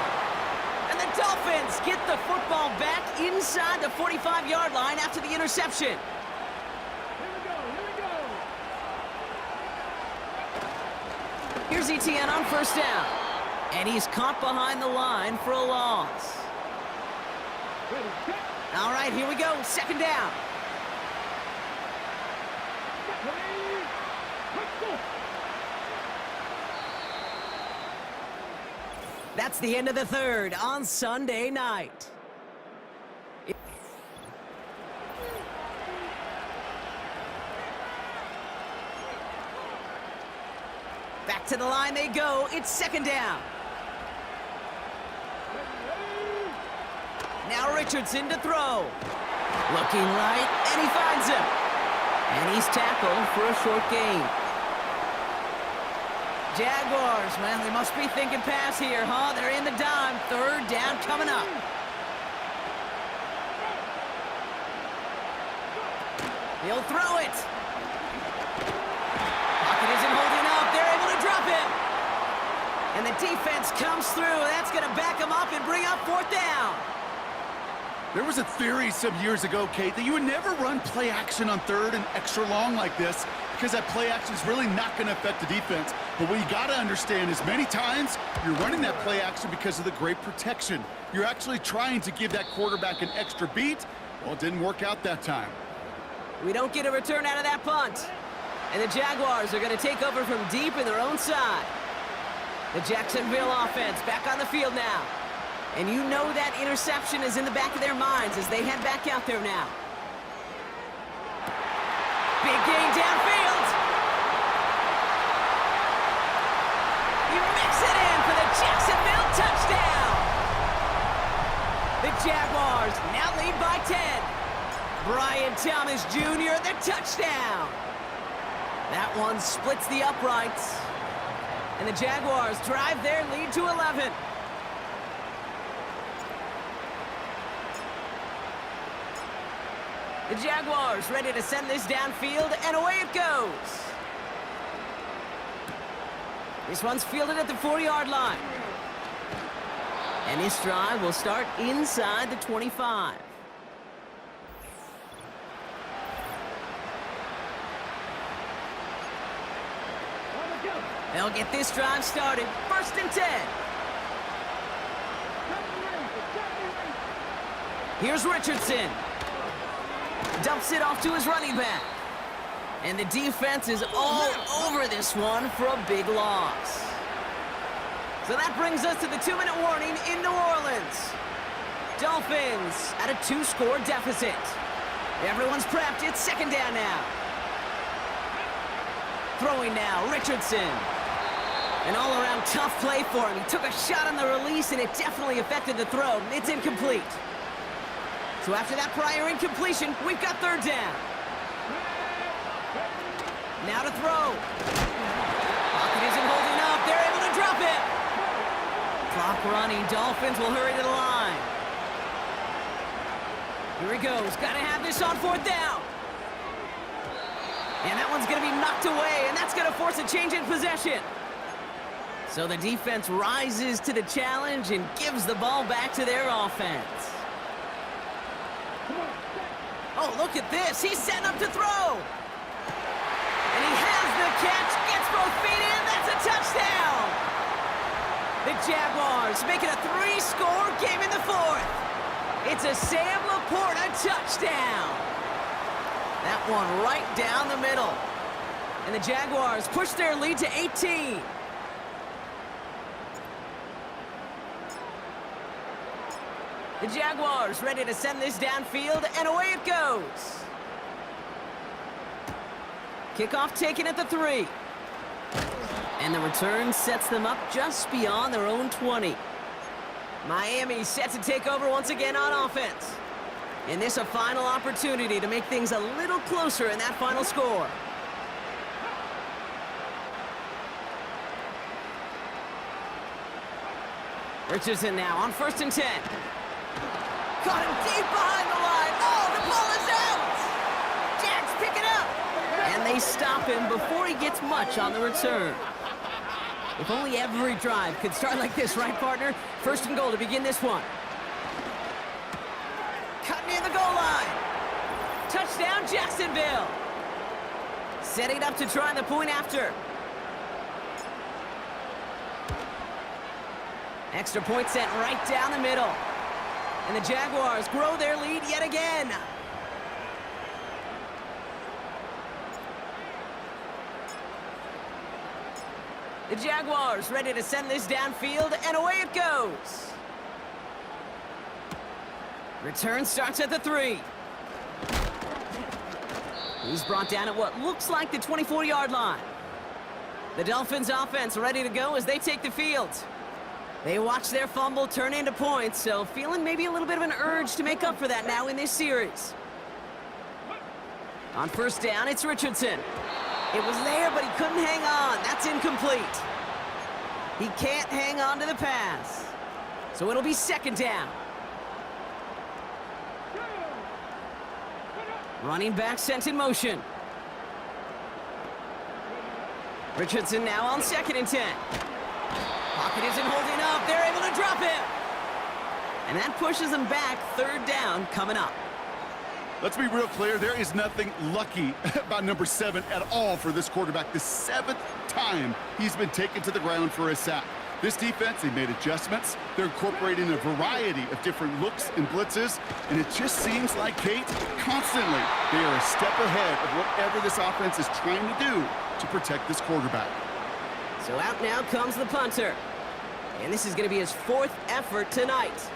S3: And the Dolphins get the football back inside the 45-yard line after the interception. Here's Etienne on 1st down. And he's caught behind the line for a loss. All right, here we go. 2nd down. That's the end of the 3rd on Sunday night. To the line they go. It's second down. Now Richardson to throw. Looking right, and he finds him. And he's tackled for a short gain. Jaguars, well, they must be thinking pass here, huh? They're in the dime. Third down coming up. He'll throw it. Pocket isn't holding up. They're able to drop him. And the defense comes through. That's going to back him up and bring up fourth down.
S4: There was a theory some years ago, Kate, that you would never run play action on third and extra long like this because that play action is really not going to affect the defense. But what you got to understand is many times you're running that play action because of the great protection. You're actually trying to give that quarterback an extra beat. Well, it didn't work out that time.
S3: We don't get a return out of that punt. And the Jaguars are going to take over from deep in their own side. The Jacksonville offense back on the field now. And you know that interception is in the back of their minds as they head back out there now. Big gain downfield. He mix it in for the Jacksonville touchdown. The Jaguars now lead by 10. Brian Thomas Jr., the touchdown. That one splits the uprights. And the Jaguars drive their lead to 11. The Jaguars ready to send this downfield, and away it goes. This one's fielded at the 4-yard line. And this drive will start inside the 25. They'll get this drive started. First and 10. Here's Richardson. Dumps it off to his running back. And the defense is all over this one for a big loss. So that brings us to the 2-minute warning in New Orleans. Dolphins at a 2-score deficit. Everyone's prepped. It's second down now. Throwing now, Richardson. An all-around tough play for him. He took a shot on the release, and it definitely affected the throw. It's incomplete. So after that prior incompletion, we've got third down. Now to throw. Pocket isn't holding up. They're able to drop it. Clock running. Dolphins will hurry to the line. Here he goes. Got to have this on fourth down. And that one's going to be knocked away, and that's going to force a change in possession. So the defense rises to the challenge and gives the ball back to their offense. Oh, look at this. He's setting up to throw. And he has the catch, gets both feet in. That's a touchdown. The Jaguars making a 3-score game in the fourth. It's a Sam Laporta touchdown. That one right down the middle. And the Jaguars push their lead to 18. The Jaguars ready to send this downfield, and away it goes. Kickoff taken at the 3. And the return sets them up just beyond their own 20. Miami set to take over once again on offense. And this a final opportunity to make things a little closer in that final score. Richardson now on 1st and 10. Caught him deep behind the line. Oh, the ball is out! Jags pick it up! And they stop him before he gets much on the return. If only every drive could start like this, right, partner? 1st and goal to begin this one. Cut near the goal line. Touchdown, Jacksonville. Setting up to try the point after. Extra point sent right down the middle. And the Jaguars grow their lead yet again. The Jaguars ready to send this downfield, and away it goes. Return starts at the 3. He's brought down at what looks like the 24-yard line. The Dolphins offense ready to go as they take the field. They watch their fumble turn into points, so feeling maybe a little bit of an urge to make up for that now in this series. On first down, it's Richardson. It was there, but he couldn't hang on. That's incomplete. He can't hang on to the pass. So it'll be second down. Running back sent in motion. Richardson now on 2nd and 10. Pocket isn't holding up. They're able to drop him. And that pushes them back. 3rd down coming up.
S4: Let's be real clear. There is nothing lucky about number 7 at all for this quarterback. The 7th time he's been taken to the ground for a sack. This defense, they made adjustments. They're incorporating a variety of different looks and blitzes, and it just seems like, Kate, constantly they are a step ahead of whatever this offense is trying to do to protect this quarterback.
S3: So out now comes the punter. And this is going to be his 4th effort tonight.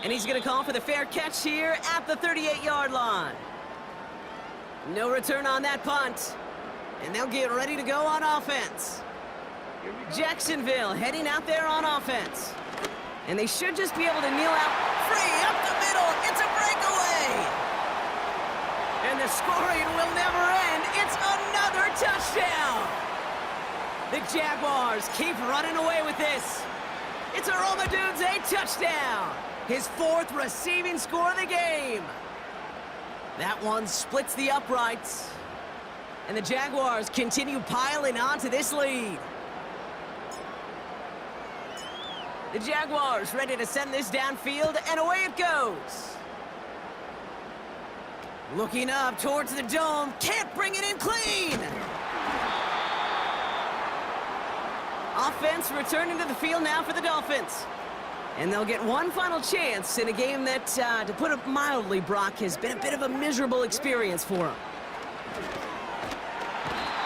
S3: And he's going to call for the fair catch here at the 38-yard line. No return on that punt. And they'll get ready to go on offense. Jacksonville heading out there on offense. And they should just be able to kneel out free up the middle. It's a breakaway. And the scoring will never end. It's another touchdown. The Jaguars keep running away with this. It's a Romadunze touchdown. His 4th receiving score of the game. That one splits the uprights. And the Jaguars continue piling onto this lead. The Jaguars ready to send this downfield, and away it goes. Looking up towards the dome, can't bring it in clean. Offense returning to the field now for the Dolphins. And they'll get one final chance in a game that, to put it mildly, Brock, has been a bit of a miserable experience for them.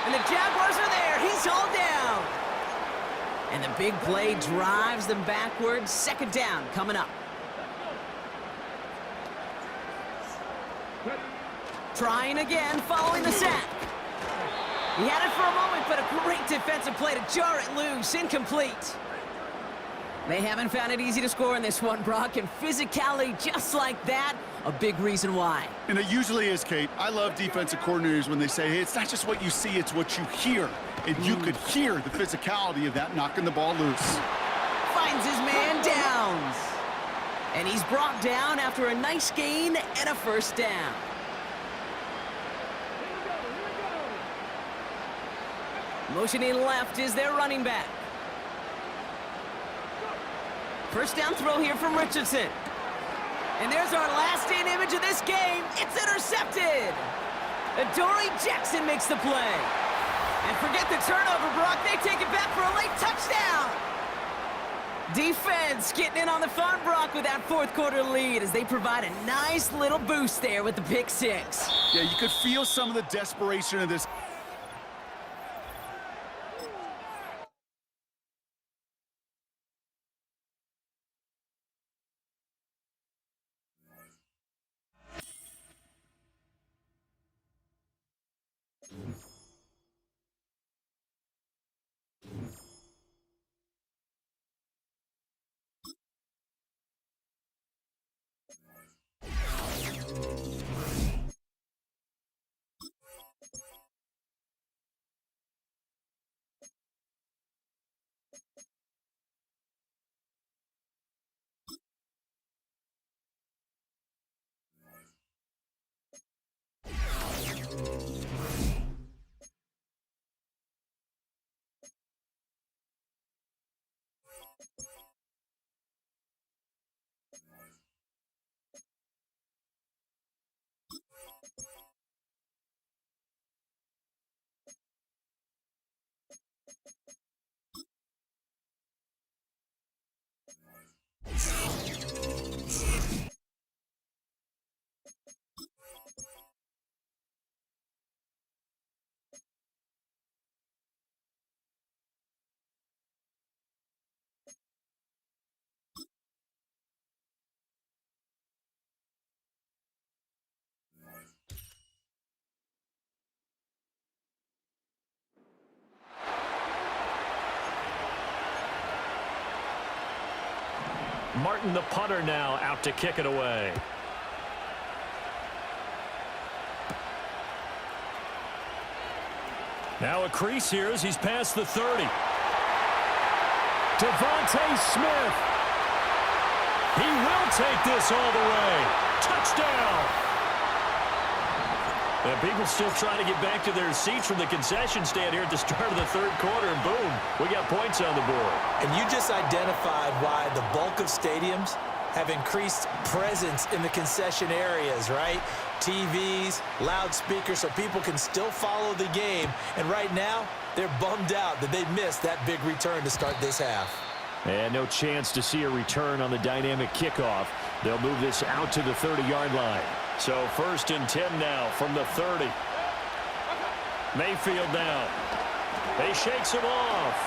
S3: And the Jaguars are there. He's hauled down. And the big play drives them backwards. 2nd down coming up. Trying again following the sack. He had it for a moment, but a great defensive play to jar it loose. Incomplete. They haven't found it easy to score in this one, Brock, and physicality just like that, a big reason why.
S4: And it usually is, Kate. I love defensive coordinators when they say, hey, it's not just what you see, it's what you hear. And you could hear the physicality of that knocking the ball loose.
S3: Finds his man downs. And he's brought down after a nice gain and a 1st down. Motioning left is their running back. 1st down throw here from Richardson. And there's our last-in image of this game. It's intercepted. Adoree Jackson makes the play. And forget the turnover, Brock. They take it back for a late touchdown. Defense getting in on the fun, Brock, with that 4th quarter lead as they provide a nice little boost there with the pick 6.
S4: Yeah, you could feel some of the desperation of this.
S5: Martin, the punter, now out to kick it away. Now a crease here as he's past the 30. Devontae Smith. He will take this all the way. Touchdown. And people still trying to get back to their seats from the concession stand here at the start of the third quarter, and boom, we got points on the board.
S6: And you just identified why the bulk of stadiums have increased presence in the concession areas, right? TVs, loudspeakers, so people can still follow the game. And right now, they're bummed out that they missed that big return to start this half.
S5: And no chance to see a return on the dynamic kickoff. They'll move this out to the 30-yard line. So 1st and 10 now from the 30. Mayfield now. He shakes him off.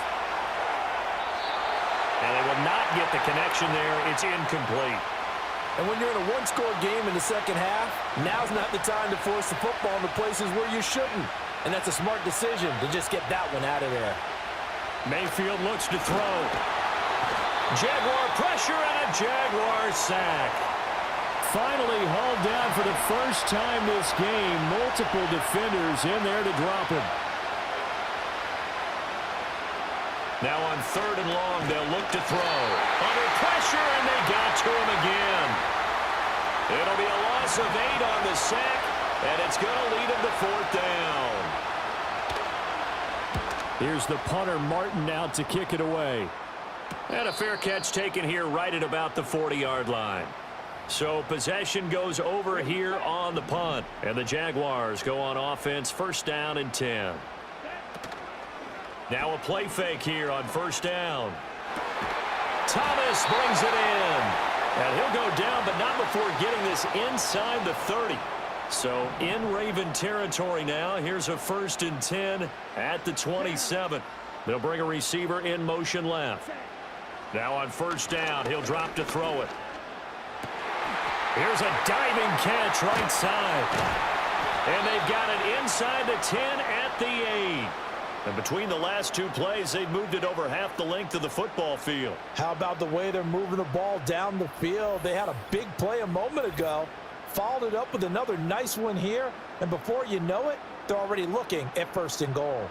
S5: And they will not get the connection there. It's incomplete.
S6: And when you're in a one-score game in the second half, now's not the time to force the football into places where you shouldn't. And that's a smart decision to just get that one out of there.
S5: Mayfield looks to throw. Jaguar pressure and a Jaguar sack. Finally hauled down for the first time this game. Multiple defenders in there to drop him. Now on 3rd and long, they'll look to throw. Under pressure, and they got to him again. It'll be a loss of 8 on the sack, and it's going to lead him to 4th down. Here's the punter, Martin, now to kick it away. And a fair catch taken here right at about the 40-yard line. So possession goes over here on the punt. And the Jaguars go on offense, 1st down and 10. Now a play fake here on 1st down. Thomas brings it in. And he'll go down, but not before getting this inside the 30. So in Raven territory now. Here's a 1st and 10 at the 27. They'll bring a receiver in motion left. Now on 1st down, he'll drop to throw it. Here's a diving catch right side. And they've got it inside the 10 at the 8. And between the last 2 plays, they've moved it over half the length of the football field.
S6: How about the way they're moving the ball down the field? They had a big play a moment ago, followed it up with another nice one here, and before you know it, they're already looking at 1st and goal.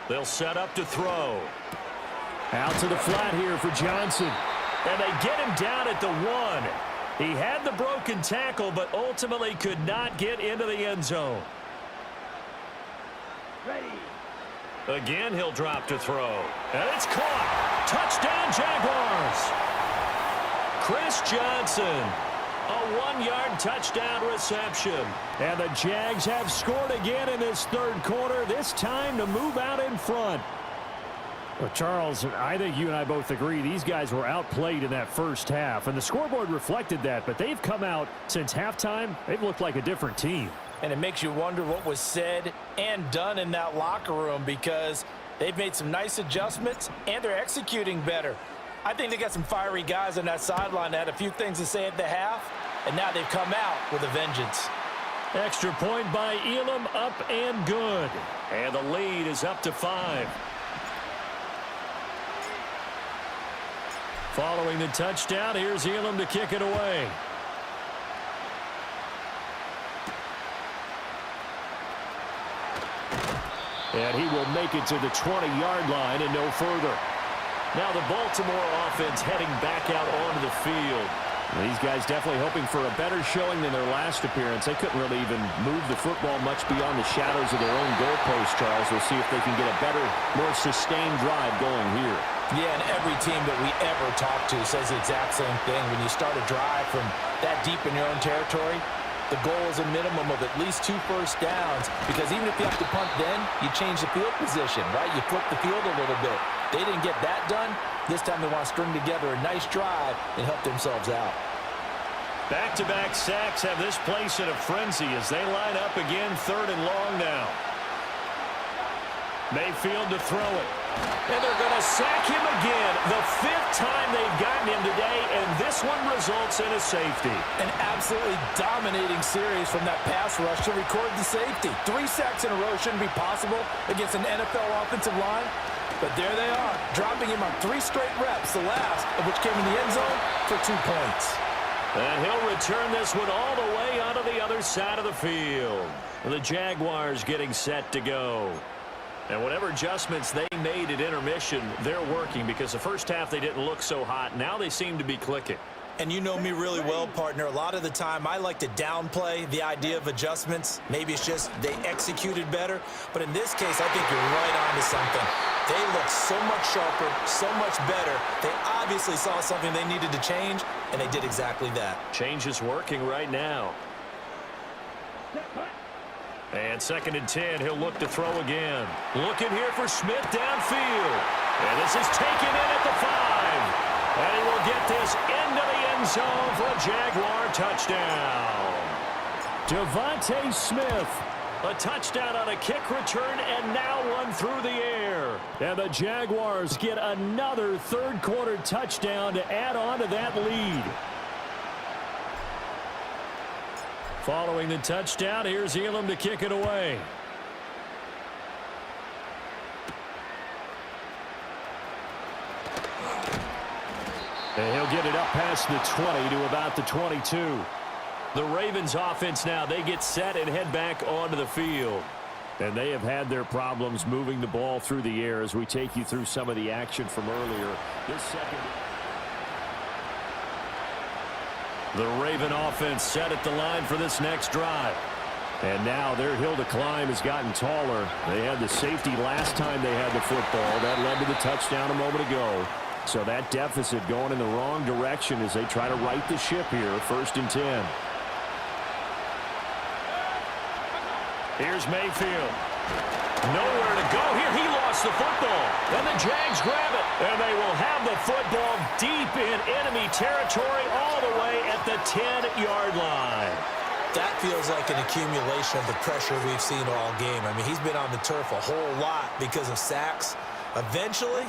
S5: They'll set up to throw. Out to the flat here for Johnson. And they get him down at the 1. He had the broken tackle, but ultimately could not get into the end zone. Again, he'll drop to throw. And it's caught. Touchdown, Jaguars. Chris Johnson. A 1-yard touchdown reception. And the Jags have scored again in this 3rd quarter, this time to move out in front. Well, Charles, I think you and I both agree these guys were outplayed in that 1st half, and the scoreboard reflected that, but they've come out since halftime. They've looked like a different team.
S6: And it makes you wonder what was said and done in that locker room, because they've made some nice adjustments and they're executing better. I think they got some fiery guys on that sideline that had a few things to say at the half, and now they've come out with a vengeance.
S5: Extra point by Elam, up and good. And the lead is up to 5. Following the touchdown, here's Elam to kick it away. And he will make it to the 20-yard line and no further. Now the Baltimore offense heading back out onto the field. These guys definitely hoping for a better showing than their last appearance. They couldn't really even move the football much beyond the shadows of their own goalpost, Charles. We'll see if they can get a better, more sustained drive going here.
S6: Yeah, and every team that we ever talk to says the exact same thing. When you start a drive from that deep in your own territory, the goal is a minimum of at least 2 first downs, because even if you have to punt then, you change the field position, right? You flip the field a little bit. They didn't get that done. This time they want to string together a nice drive and help themselves out.
S5: Back-to-back sacks have this place in a frenzy as they line up again, 3rd and long now. Mayfield to throw it. And they're going to sack him again. The 5th time they've gotten him today, and this one results in a safety.
S6: An absolutely dominating series from that pass rush to record the safety. 3 sacks in a row shouldn't be possible against an NFL offensive line. But there they are, dropping him on 3 straight reps, the last of which came in the end zone for 2 points.
S5: And he'll return this one all the way onto the other side of the field. The Jaguars getting set to go. And whatever adjustments they made at intermission, they're working because the first half they didn't look so hot. Now they seem to be clicking.
S6: And you know me really well, partner. A lot of the time, I like to downplay the idea of adjustments. Maybe it's just they executed better. But in this case, I think you're right on to something. They look so much sharper, so much better. They obviously saw something they needed to change, and they did exactly that.
S5: Change is working right now. And 2nd and 10, he'll look to throw again. Looking here for Smith downfield. And this is taken in at the 5. And he will get this into the end zone for a Jaguar touchdown. Devontae Smith, a touchdown on a kick return, and now one through the air. And the Jaguars get another 3rd quarter touchdown to add on to that lead. Following the touchdown, here's Elam to kick it away. And he'll get it up past the 20 to about the 22. The Ravens offense now, they get set and head back onto the field. And they have had their problems moving the ball through the air as we take you through some of the action from earlier. This second. The Raven offense set at the line for this next drive. And now their hill to climb has gotten taller. They had the safety last time they had the football. That led to the touchdown a moment ago. So that deficit going in the wrong direction as they try to right the ship here. 1st and 10. Here's Mayfield. Nowhere to go here. He lost the football. And the Jags grab it. And they will have the football deep in enemy territory all the way at the 10-yard line.
S6: That feels like an accumulation of the pressure we've seen all game. I mean, he's been on the turf a whole lot because of sacks. Eventually,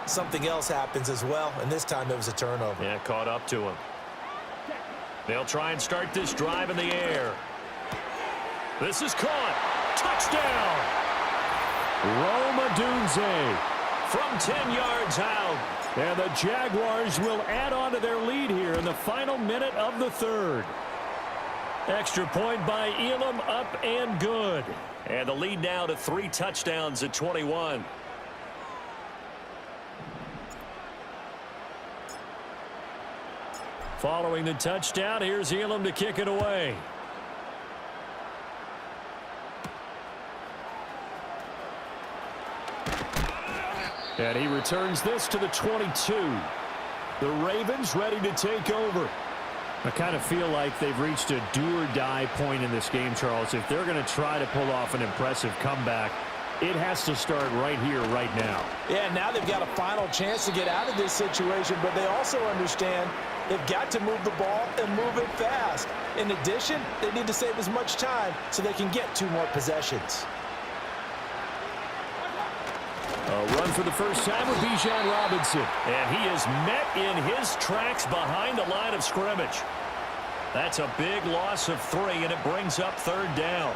S6: something else happens as well, and this time it was a turnover.
S5: Yeah, caught up to him. They'll try and start this drive in the air. This is caught. Touchdown! Rome Odunze from 10 yards out. And the Jaguars will add on to their lead here in the final minute of the 3rd. Extra point by Elam, up and good. And the lead now to 3 touchdowns at 21. Following the touchdown, here's Elam to kick it away. And he returns this to the 22. The Ravens ready to take over. I kind of feel like they've reached a do-or-die point in this game, Charles. If they're going to try to pull off an impressive comeback, it has to start right here, right now.
S6: Yeah, now they've got a final chance to get out of this situation, but they also understand they've got to move the ball and move it fast. In addition, they need to save as much time so they can get 2 more possessions.
S5: A run for the first time with Bijan Robinson. And he is met in his tracks behind the line of scrimmage. That's a big loss of 3, and it brings up 3rd down.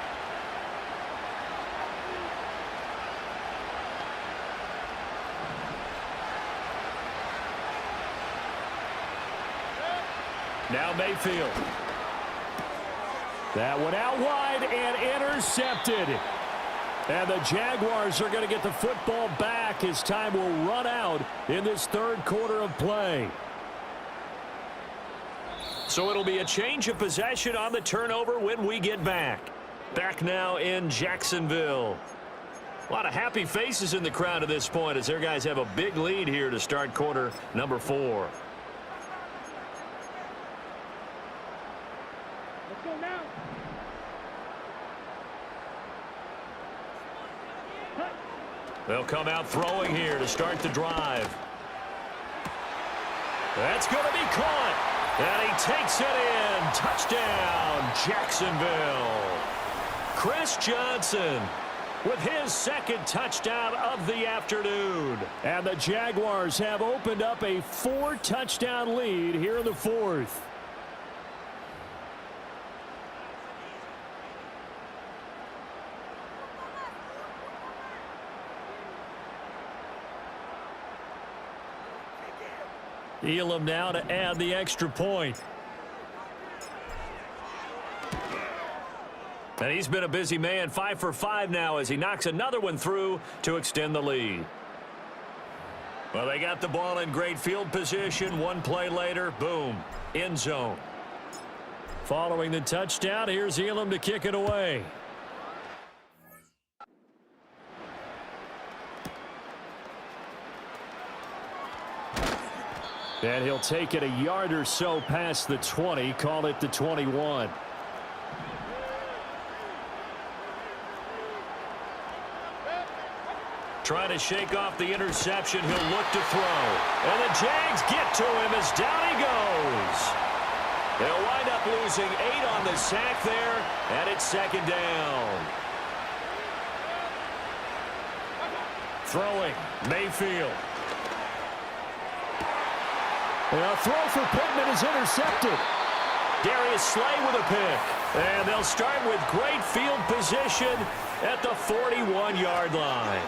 S5: Now Mayfield. That one out wide and intercepted. And the Jaguars are going to get the football back as time will run out in this 3rd quarter of play. So it'll be a change of possession on the turnover when we get back. Back now in Jacksonville. A lot of happy faces in the crowd at this point as their guys have a big lead here to start quarter number 4.
S7: Let's go now.
S5: They'll come out throwing here to start the drive. That's going to be caught. And he takes it in. Touchdown, Jacksonville. Chris Johnson with his second touchdown of the afternoon. And the Jaguars have opened up a 4-touchdown lead here in the fourth. Elam now to add the extra point. And he's been a busy man, 5 for 5 now as he knocks another one through to extend the lead. Well, they got the ball in great field position. One play later, boom, end zone. Following the touchdown, here's Elam to kick it away. And he'll take it a yard or so past the 20, call it the 21. Trying to shake off the interception. He'll look to throw. And the Jags get to him as down he goes. They'll wind up losing 8 on the sack there, and it's second down. Throwing, Mayfield. And a throw for Pittman is intercepted. Darius Slay with a pick. And they'll start with great field position at the 41-yard line.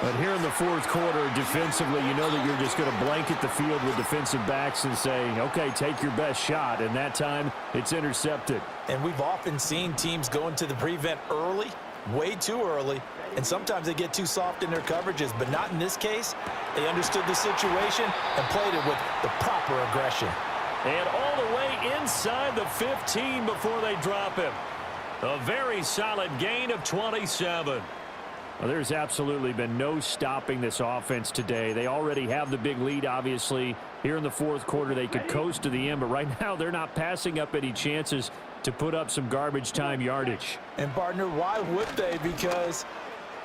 S5: But here in the fourth quarter, defensively, you know that you're just going to blanket the field with defensive backs and say, okay, take your best shot. And that time, it's intercepted.
S6: And we've often seen teams go into the prevent early, way too early, and sometimes they get too soft in their coverages, but not in this case. They understood the situation and played it with the proper aggression.
S5: And all the way inside the 15 before they drop him. A very solid gain of 27. Well, there's absolutely been no stopping this offense today. They already have the big lead, obviously. Here in the fourth quarter, they could coast to the end, but right now they're not passing up any chances to put up some garbage time yardage.
S6: And, partner, why would they? Because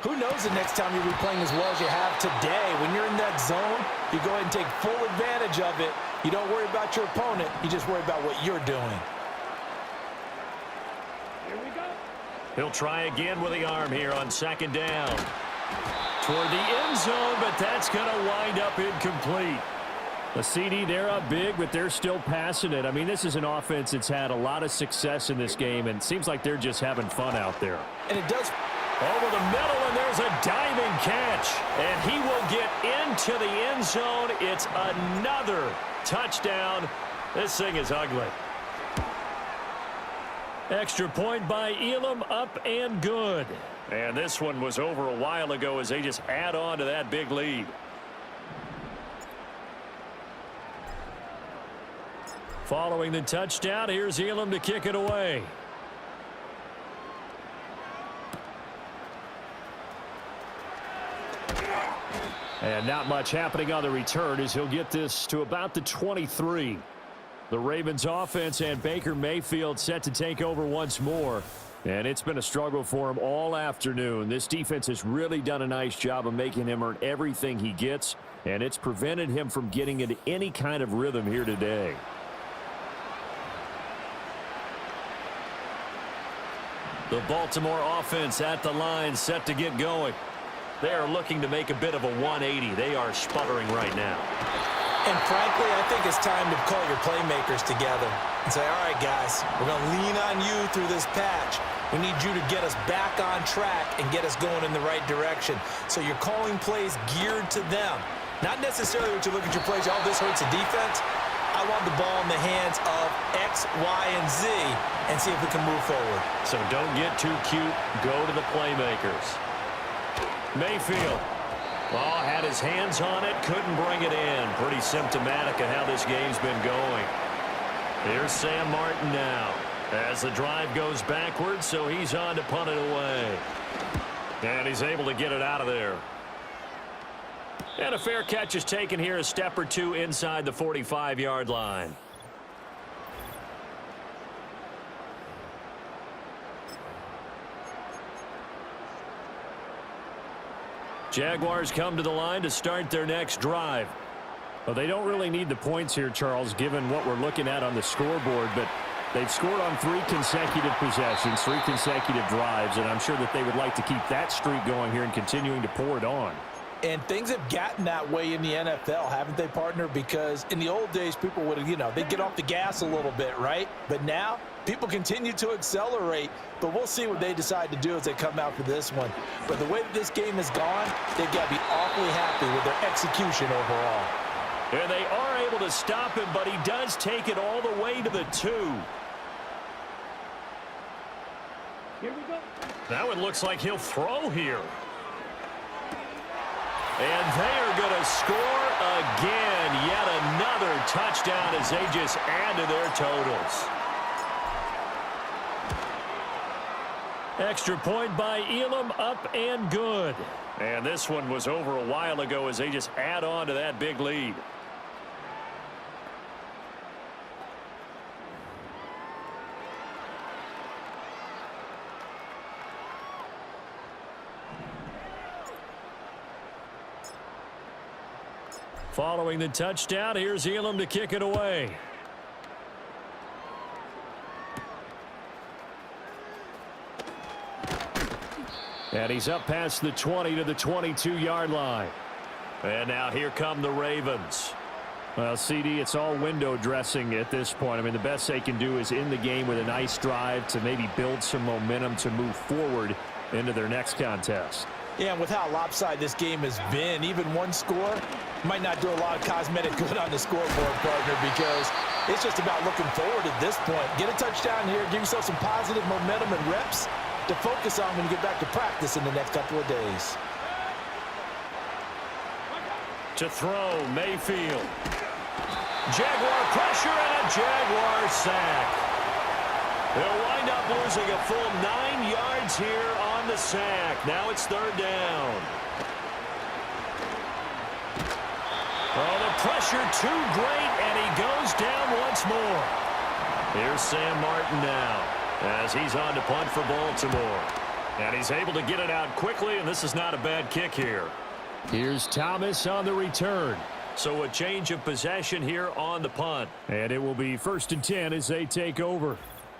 S6: who knows the next time you'll be playing as well as you have today. When you're in that zone, you go ahead and take full advantage of it. You don't worry about your opponent. You just worry about what you're doing.
S5: He'll try again with the arm here on second down. Toward the end zone, but that's going to wind up incomplete. The CD, they're up big, but they're still passing it. I mean, this is an offense that's had a lot of success in this game, and it seems like they're just having fun out there.
S6: And it does.
S5: Over the middle, and there's a diving catch. And he will get into the end zone. It's another touchdown. This thing is ugly. Extra point by Elam, up and good. And this one was over a while ago as they just add on to that big lead. Following the touchdown, here's Elam to kick it away. And not much happening on the return as he'll get this to about the 23. The Ravens offense and Baker Mayfield set to take over once more. And it's been a struggle for him all afternoon. This defense has really done a nice job of making him earn everything he gets. And it's prevented him from getting into any kind of rhythm here today. The Baltimore offense at the line set to get going. They are looking to make a bit of a 180. They are sputtering right now.
S6: And frankly, I think it's time to call your playmakers together and say, all right, guys, we're going to lean on you through this patch. We need you to get us back on track and get us going in the right direction. So you're calling plays geared to them. Not necessarily what you look at your plays, oh, this hurts the defense. I want the ball in the hands of X, Y, and Z and see if we can move forward.
S5: So don't get too cute. Go to the playmakers. Mayfield. Oh, had his hands on it, couldn't bring it in. Pretty symptomatic of how this game's been going. Here's Sam Martin now as the drive goes backwards, so he's on to punt it away. And he's able to get it out of there. And a fair catch is taken here, a step or two inside the 45-yard line. Jaguars come to the line to start their next drive. Well, they don't really need the points here, Charles, given what we're looking at on the scoreboard, but They've scored on 3 consecutive possessions, 3 consecutive drives, and I'm sure that they would like to keep that streak going here and continuing to pour it on.
S6: And things have gotten that way in the NFL, haven't they, partner? Because in the old days, people would, they'd get off the gas a little bit, right? But now, people continue to accelerate. But we'll see what they decide to do as they come out for this one. But the way that this game has gone, they've got to be awfully happy with their execution overall.
S5: And they are able to stop him, but he does take it all the way to the 2. Here we go. Now it looks like he'll throw here. And they are going to score again. Yet another touchdown as they just add to their totals. Extra point by Elam, up and good. And this one was over a while ago as they just add on to that big lead. Following the touchdown, here's Elam to kick it away. And he's up past the 20 to the 22-yard line. And now here come the Ravens. Well, CD, it's all window dressing at this point. I mean, the best they can do is in the game with a nice drive to maybe build some momentum to move forward into their next contest.
S6: Yeah, and with how lopsided this game has been, even one score might not do a lot of cosmetic good on the scoreboard, partner, because it's just about looking forward at this point. Get a touchdown here, give yourself some positive momentum and reps to focus on when you get back to practice in the next couple of days.
S5: To throw, Mayfield. Jaguar pressure and a Jaguar sack. They'll wind up losing a full 9 yards here on the sack. Now it's 3rd down. Oh, the pressure too great, and he goes down once more. Here's Sam Martin now as he's on to punt for Baltimore. And he's able to get it out quickly, and this is not a bad kick here. Here's Thomas on the return. So a change of possession here on the punt. And it will be 1st and 10 as they take over.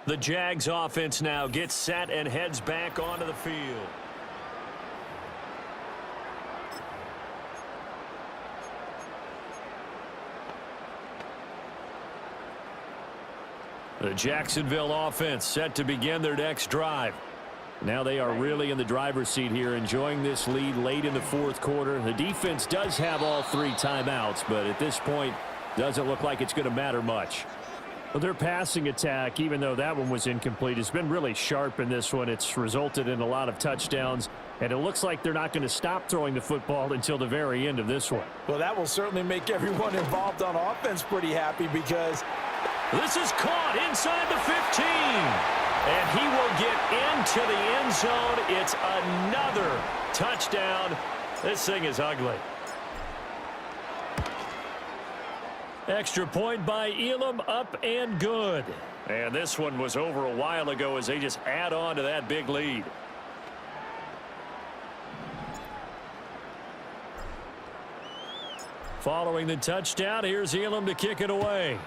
S5: The Jags offense now gets set and heads back onto the field. The Jacksonville offense set to begin their next drive. Now they are really in the driver's seat here, enjoying this lead late in the 4th quarter. The defense does have all 3 timeouts, but at this point, doesn't look like it's going to matter much. Well, their passing attack, even though that one was incomplete, has been really sharp in this one. It's resulted in a lot of touchdowns, and it looks like they're not going to stop throwing the football until the very end of this one.
S6: Well, that will certainly make everyone involved on offense pretty happy, because
S5: this is caught inside the 15. And he will get into the end zone. It's another touchdown. This thing is ugly. Extra point by Elam, up and good. And this one was over a while ago as they just add on to that big lead. Following the touchdown, here's Elam to kick it away.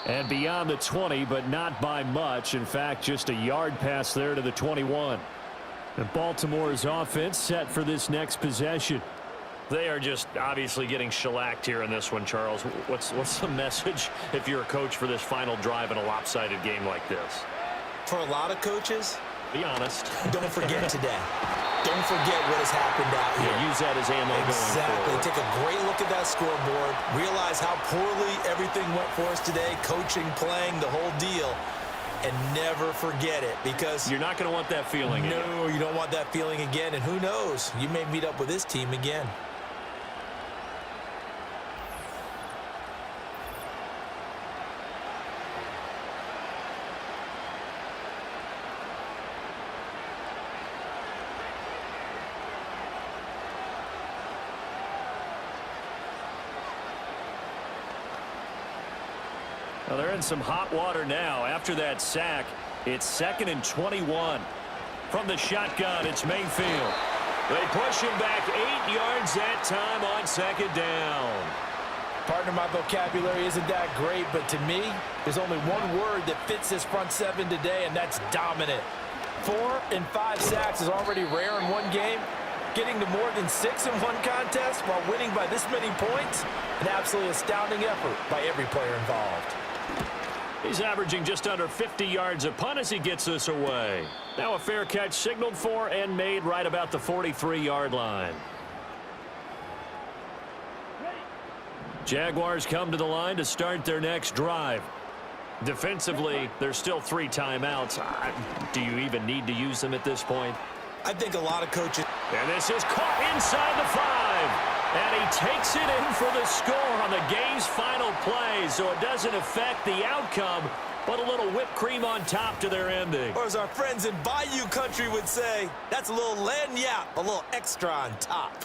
S5: And beyond the 20, but not by much. In fact, just a yard pass there to the 21. And Baltimore's offense set for this next possession. They are just obviously getting shellacked here in this one, Charles. What's the message if you're a coach for this final drive in a lopsided game like this?
S6: for a lot of coaches,
S5: be honest,
S6: don't forget today. Don't forget what has happened out here.
S5: Yeah, use that as ammo
S6: exactly.
S5: going forward.
S6: Take a great look at that scoreboard. Realize how poorly everything went for us today. Coaching, playing, the whole deal. And never forget it, because
S5: you're not going to want that feeling again.
S6: No, you don't want that feeling again. And who knows? You may meet up with this team again.
S5: Well, they're in some hot water now. After that sack, it's 2nd and 21. From the shotgun, it's Mayfield. They push him back 8 yards that time on second down.
S6: Partner, my vocabulary isn't that great, but to me, there's only one word that fits this front seven today, and that's dominant. 4 and 5 sacks is already rare in one game. Getting to more than 6 in one contest while winning by this many points, an absolutely astounding effort by every player involved.
S5: He's averaging just under 50 yards a punt as he gets this away. Now a fair catch signaled for and made right about the 43-yard line. Jaguars come to the line to start their next drive. Defensively, there's still 3 timeouts. Do you even need to use them at this point?
S6: I think a lot of coaches...
S5: And this is caught inside the 5. And he takes it in for the score on the game's final play. So it doesn't affect the outcome, but a little whipped cream on top to their ending.
S6: Or as our friends in Bayou Country would say, that's a little lagniappe, a little extra on top.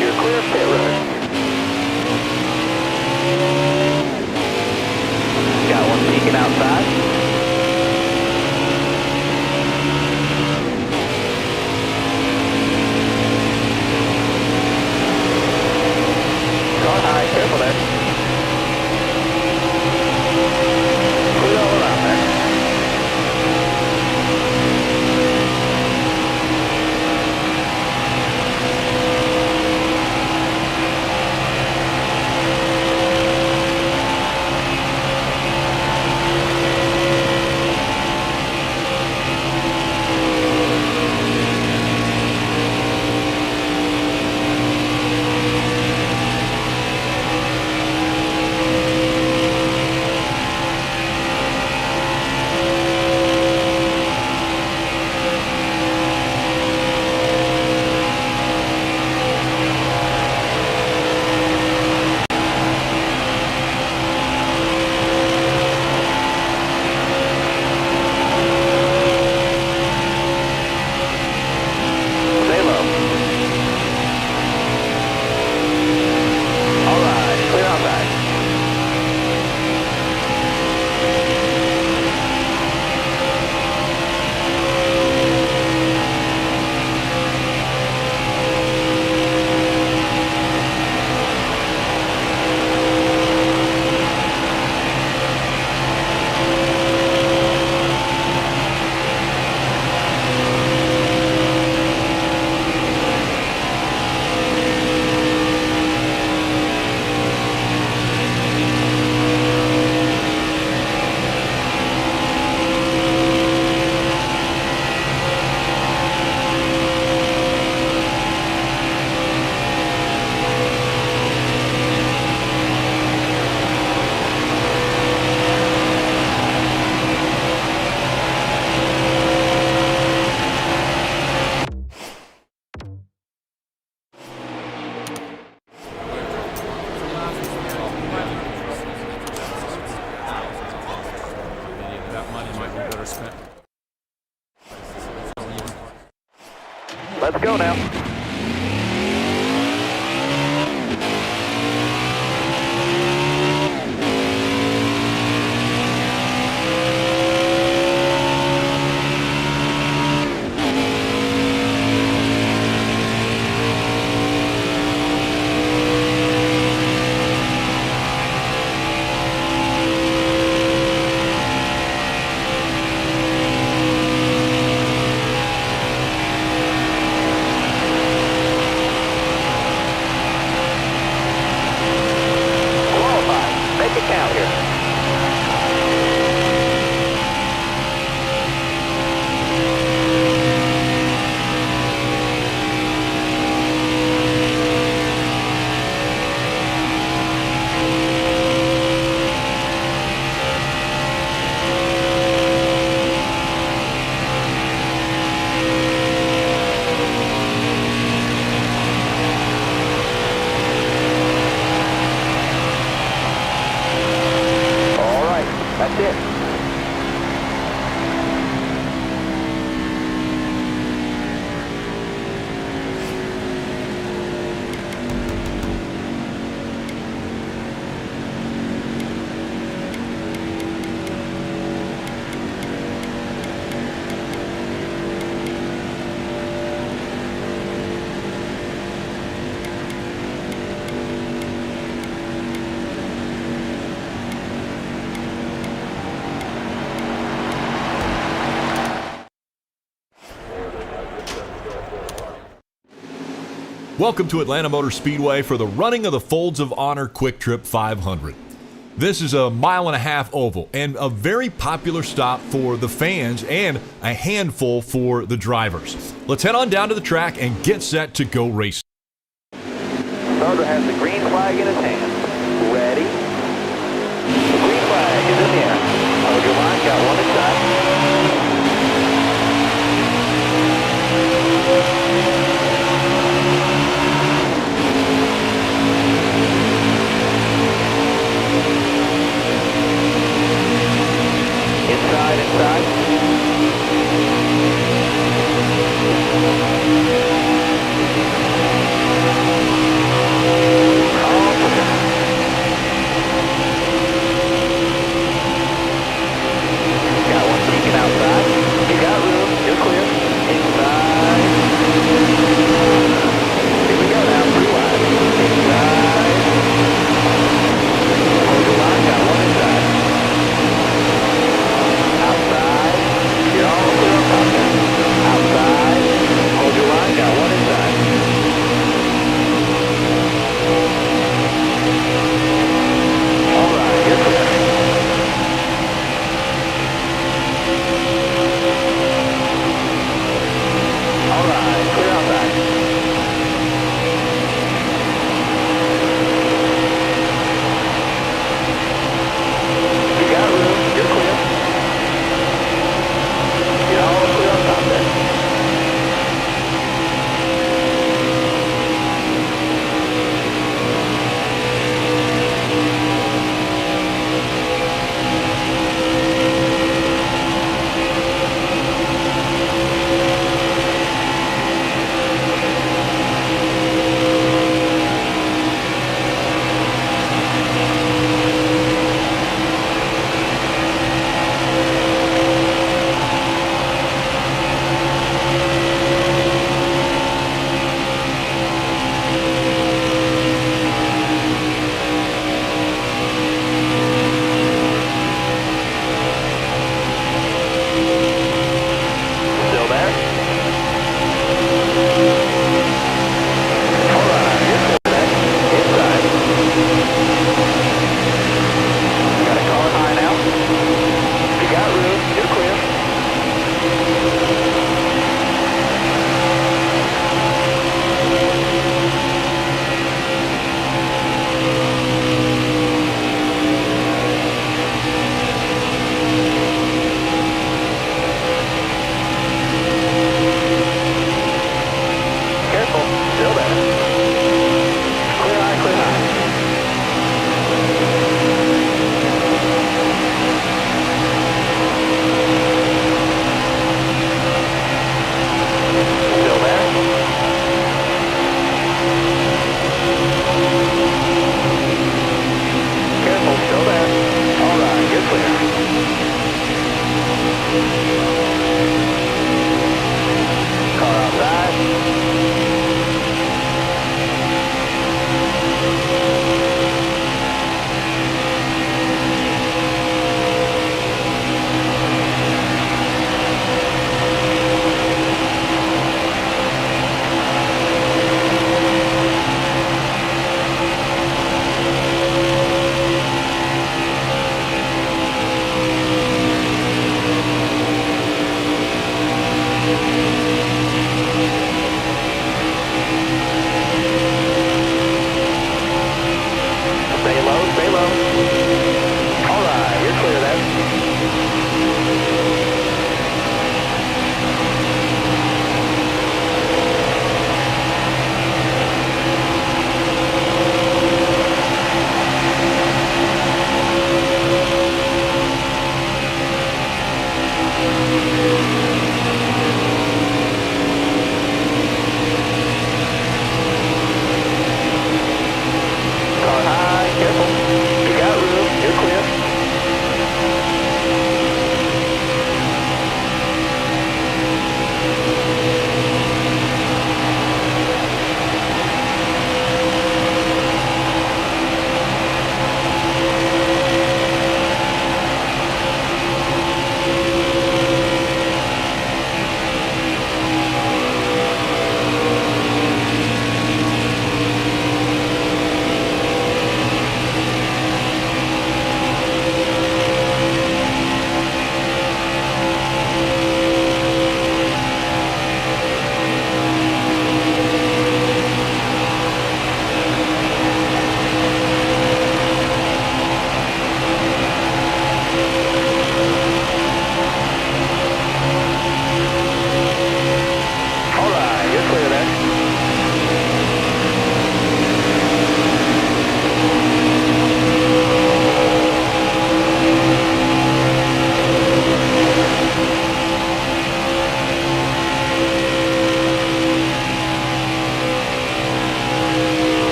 S7: You're clear of pit road. Got one peeking outside. Going high, careful there. Clear all around there. Stay low. All right, clear outside.
S8: That money might be better spent.
S7: Let's go now. Qualify. Make it count here. All right, that's it.
S9: Welcome to Atlanta Motor Speedway for the running of the Folds of Honor Quick Trip 500. This is a 1.5-mile oval and a very popular stop for the fans and a handful for the drivers. Let's head on down to the track and get set to go racing.
S7: Starter has the green flag in his hand. Ready? The green flag is in the air. Hold your line, got one inside. Inside.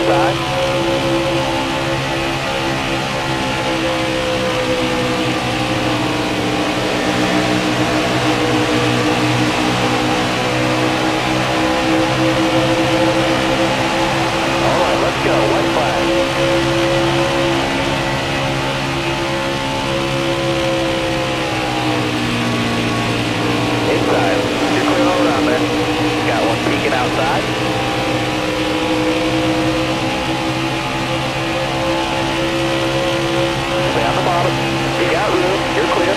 S7: outside. All right, let's go. White flag. Inside. You're clear all around there. Got one peeking outside. Stay on the bottom. You got room. You're clear.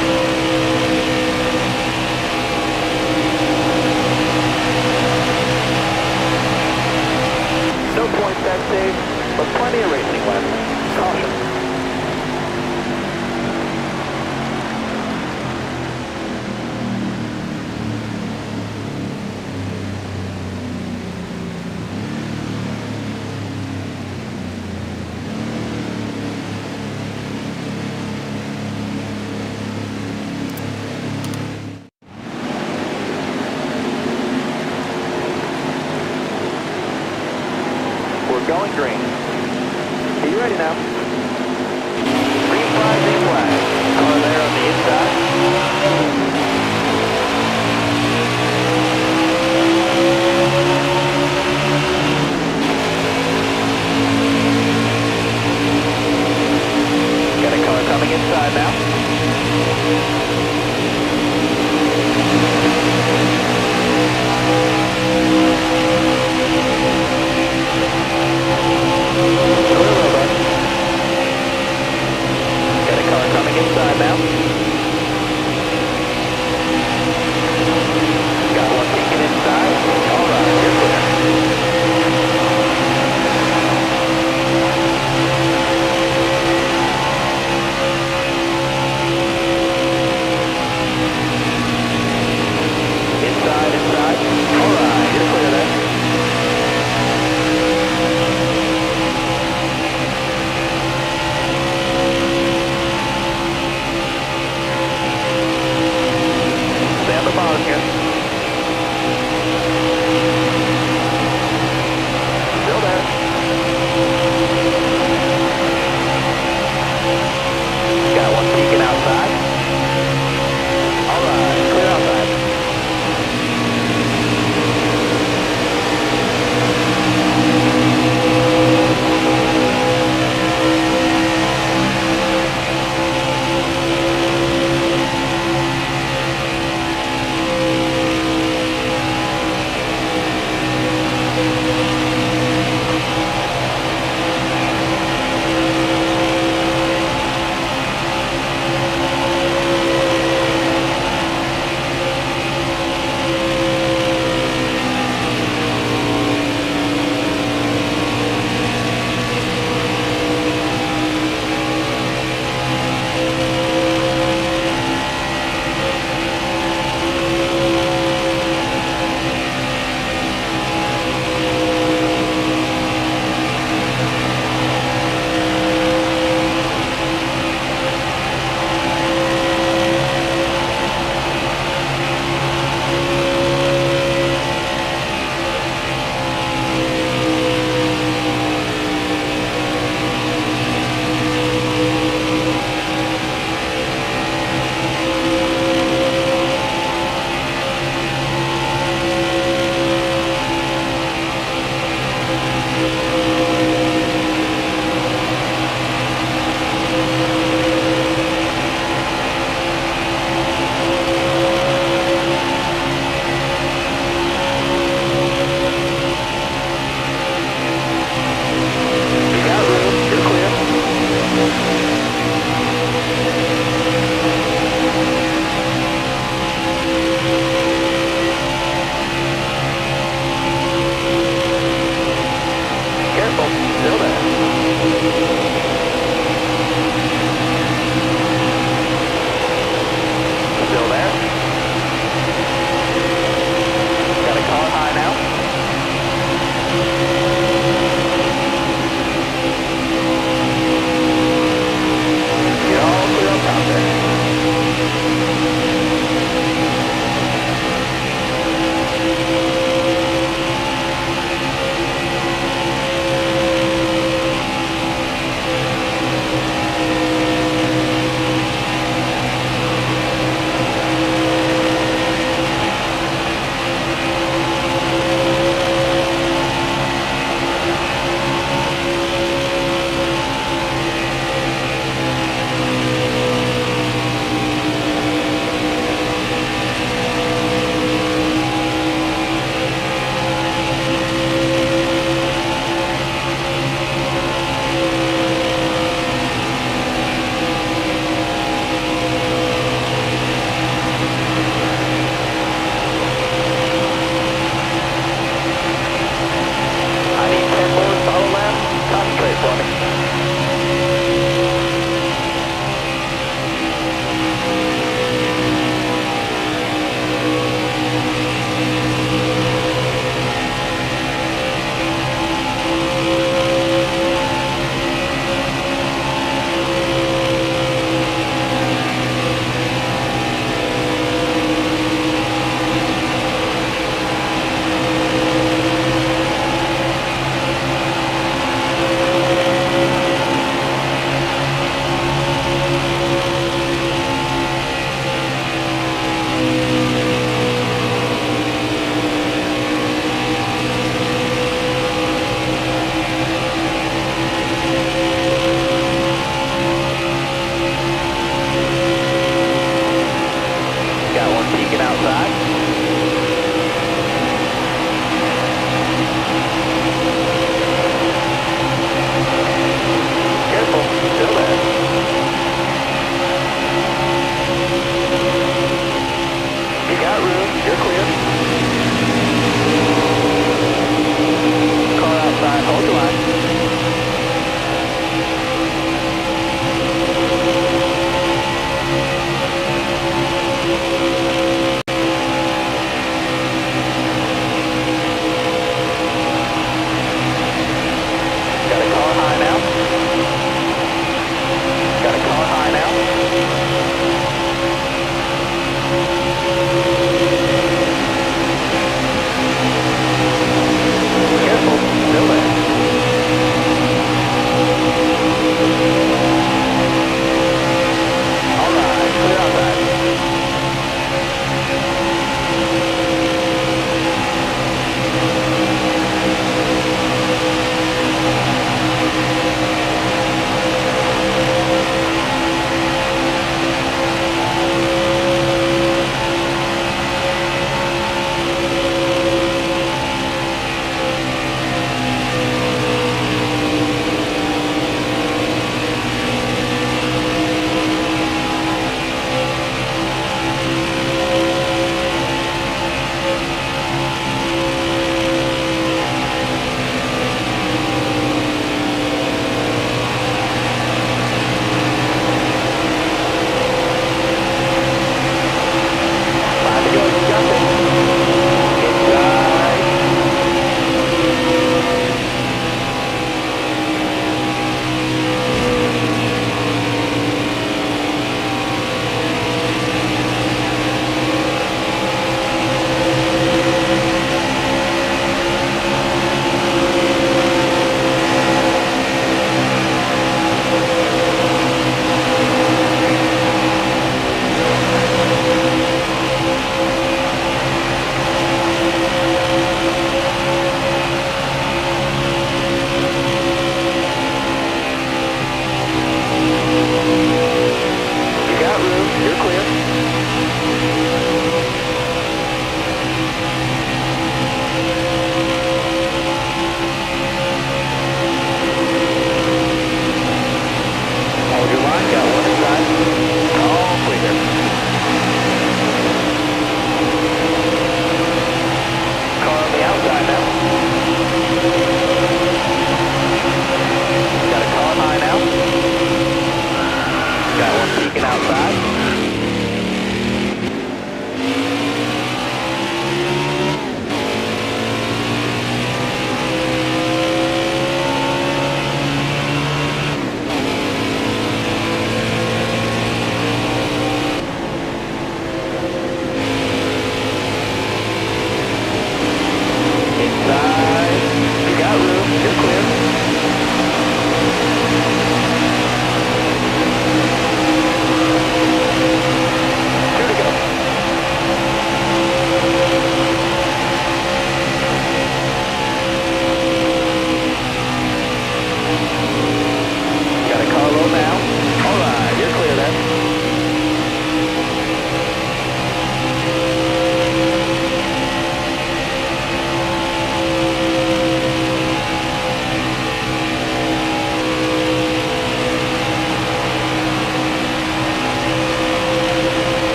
S7: No points that stage, but plenty of racing left. Caution. We're going green. Are you ready now? Green flag, green flag. Car there on the inside. Got a car coming inside now. Got a car coming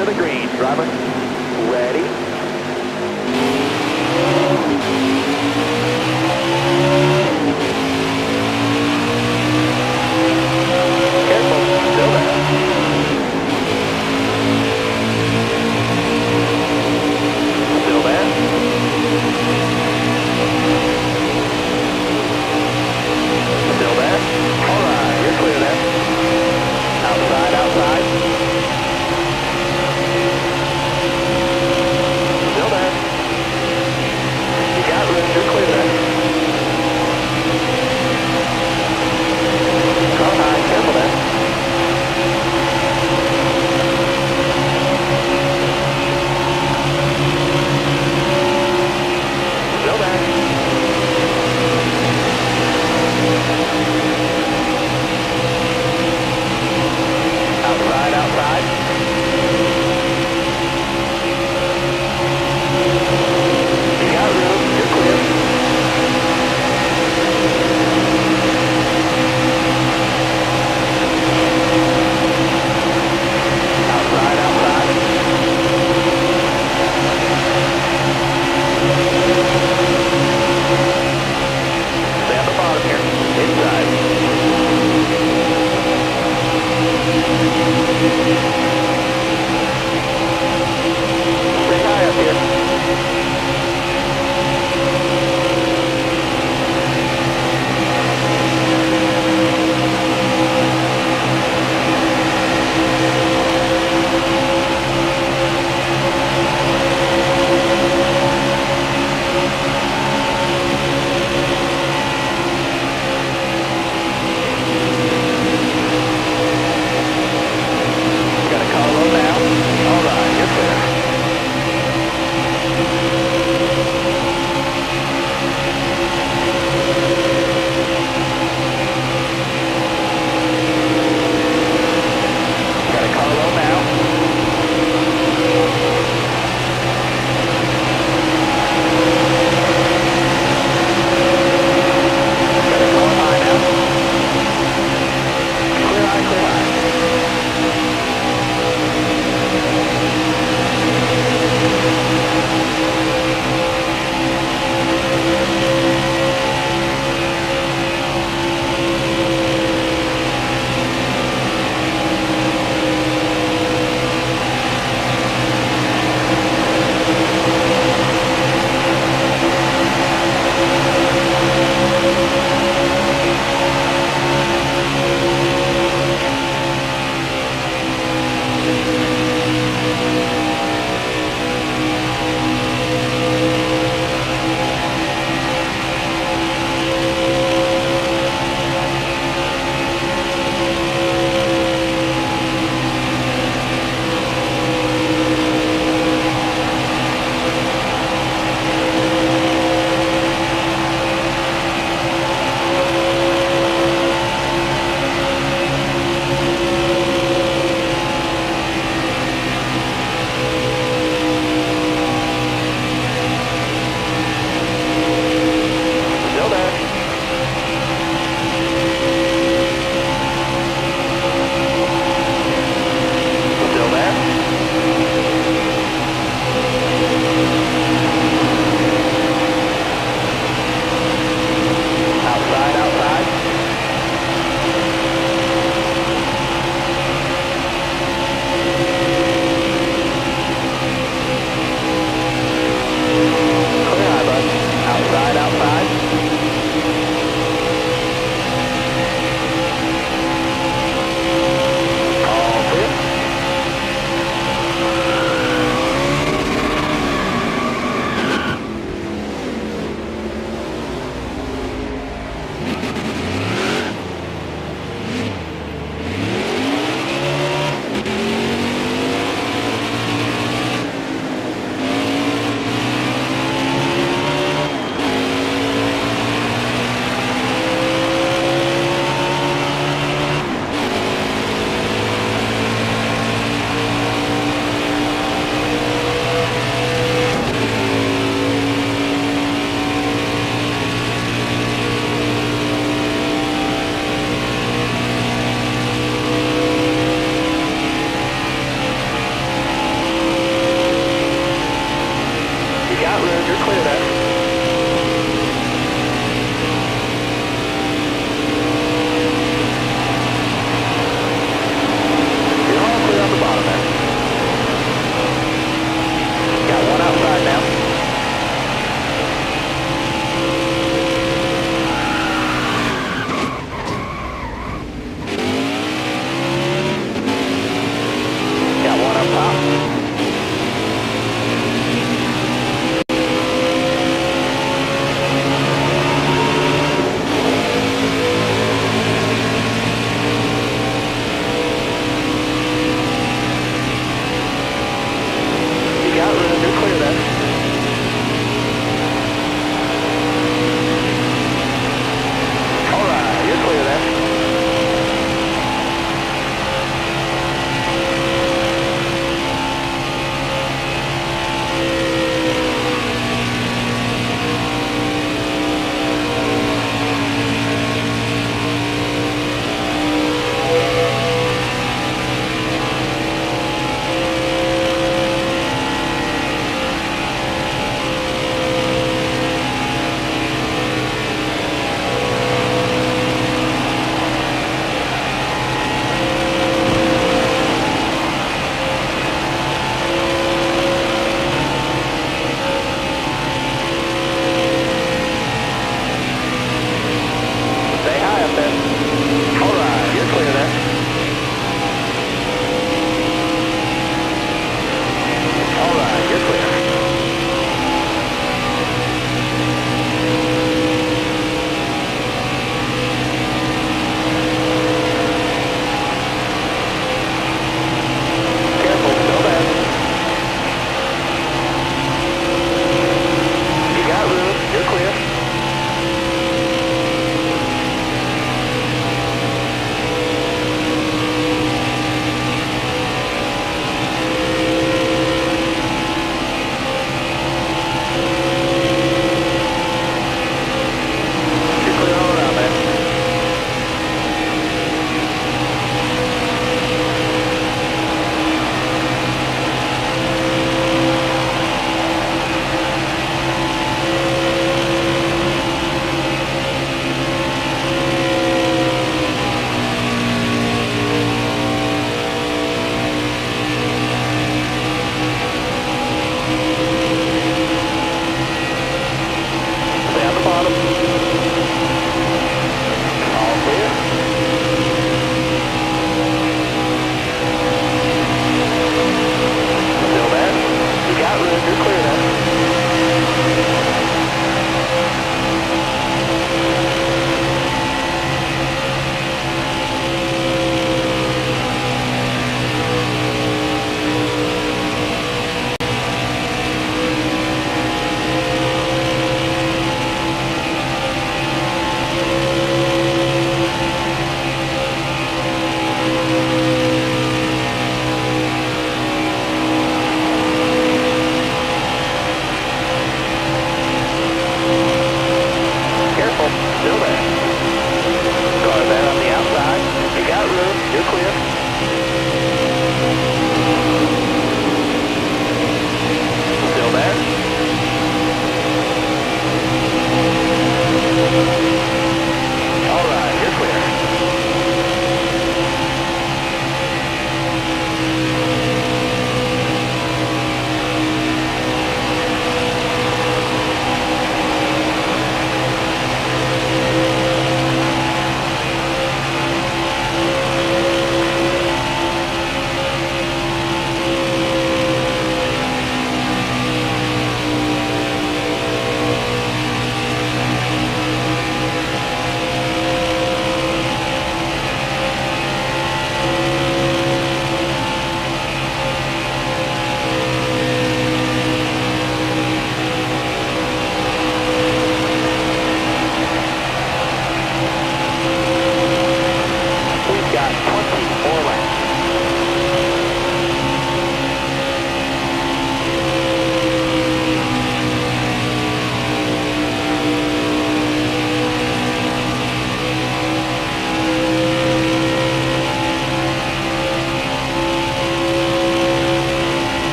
S7: to the green. Driver, ready. Careful, still there. Still there. Still there. All right, you're clear there. Outside, outside.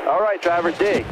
S7: All right, drivers, dig.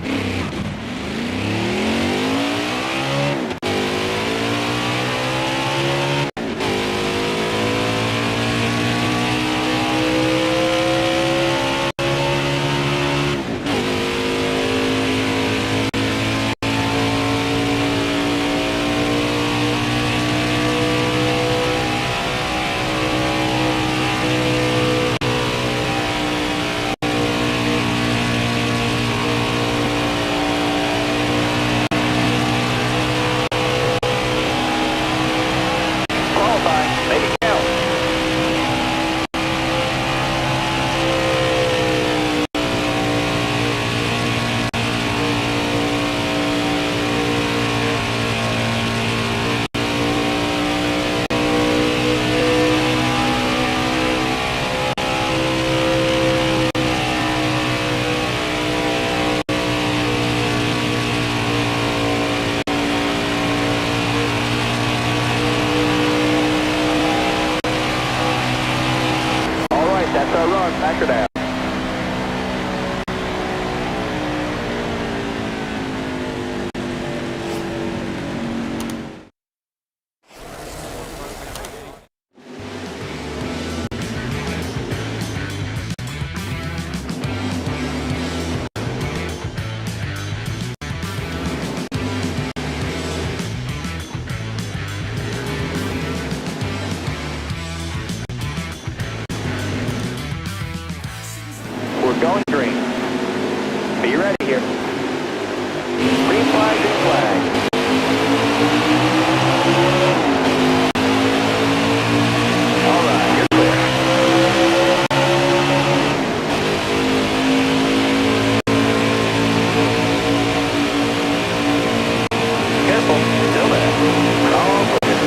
S7: Back or down. Going green. Be ready here. Green flag, green flag. All right, you're clear. Careful, still there. All clear.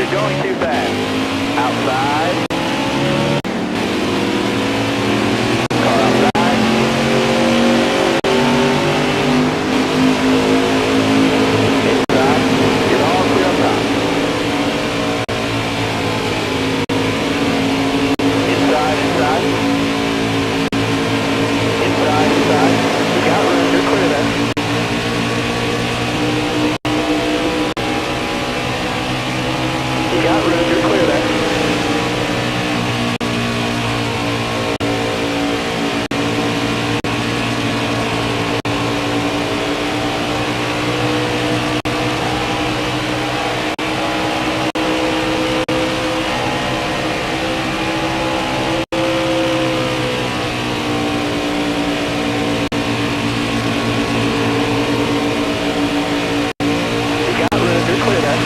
S7: You're going too fast. Outside. Car outside. Inside. You're all clear up top. Inside, inside. Inside, inside. You got room. You're clear there. You got room. You're clear there. You got room. You're clear there.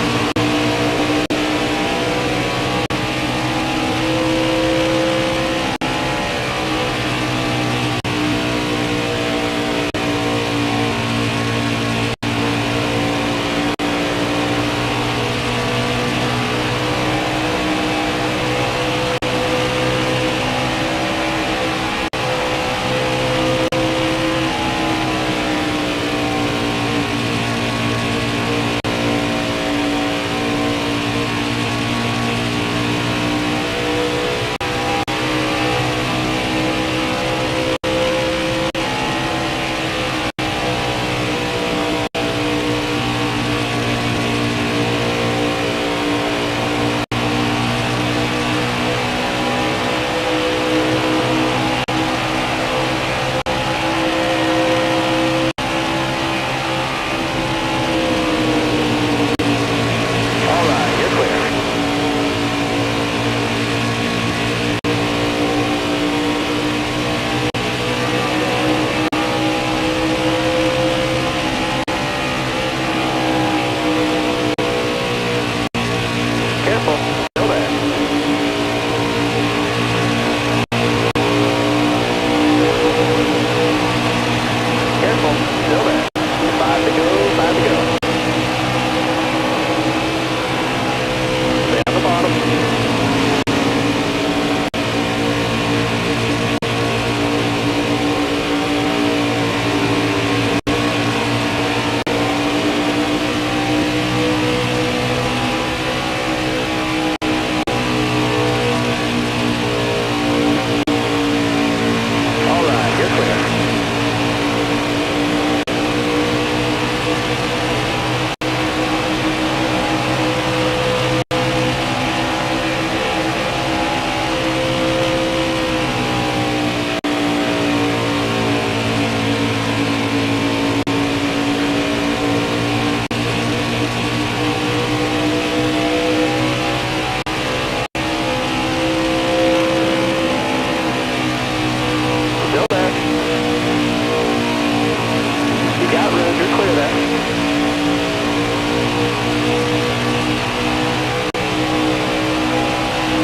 S7: All right, you're clear. Careful, still there. Careful, still there. 5 to go, 5 to go. Stay on the bottom. All right, you're clear. Still there. You got room. You're clear there.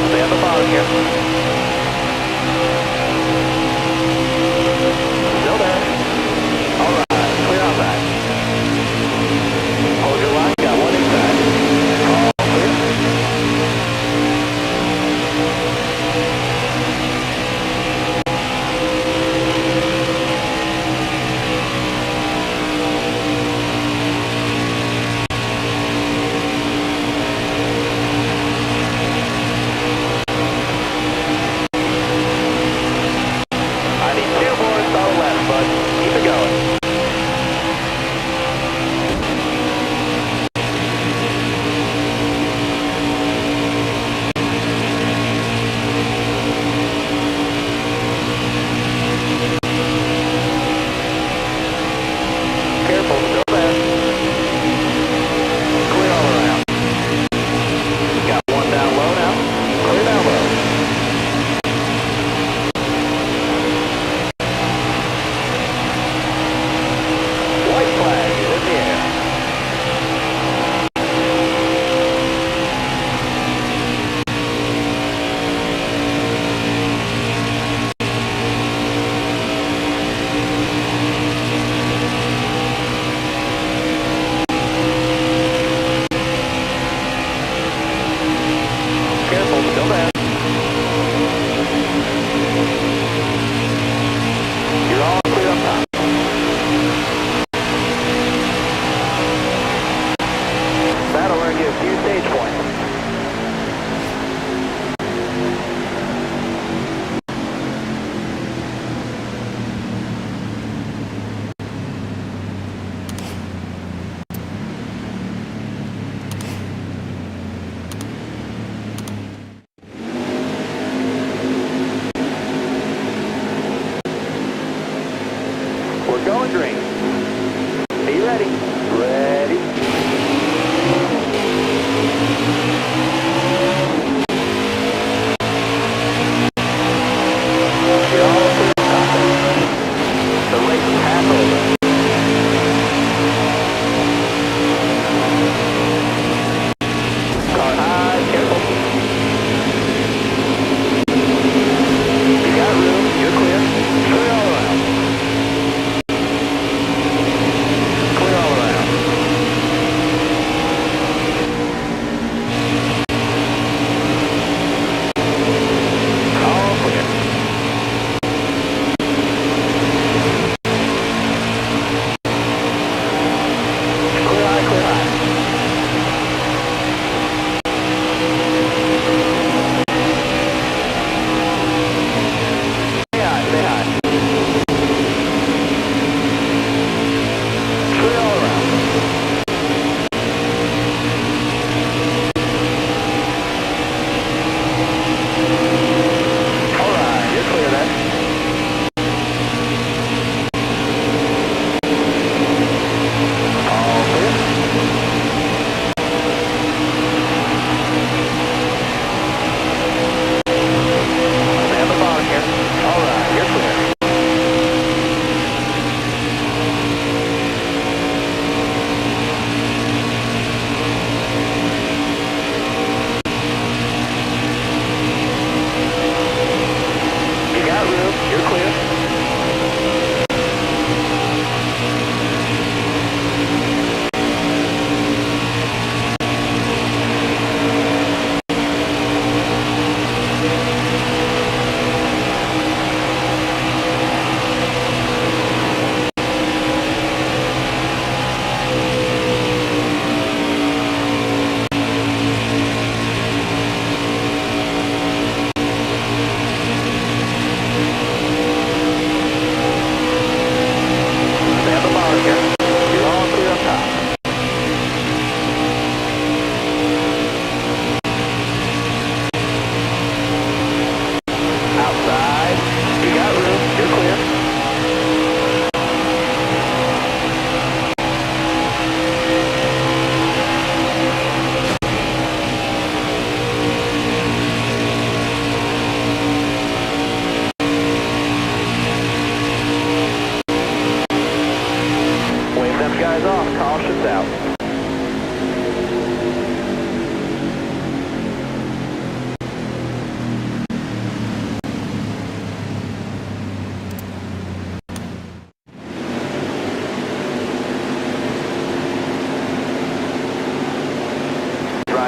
S7: Stay on the bottom here. Still there. All right. Clear outside. Hold your line. Got one inside. All clear.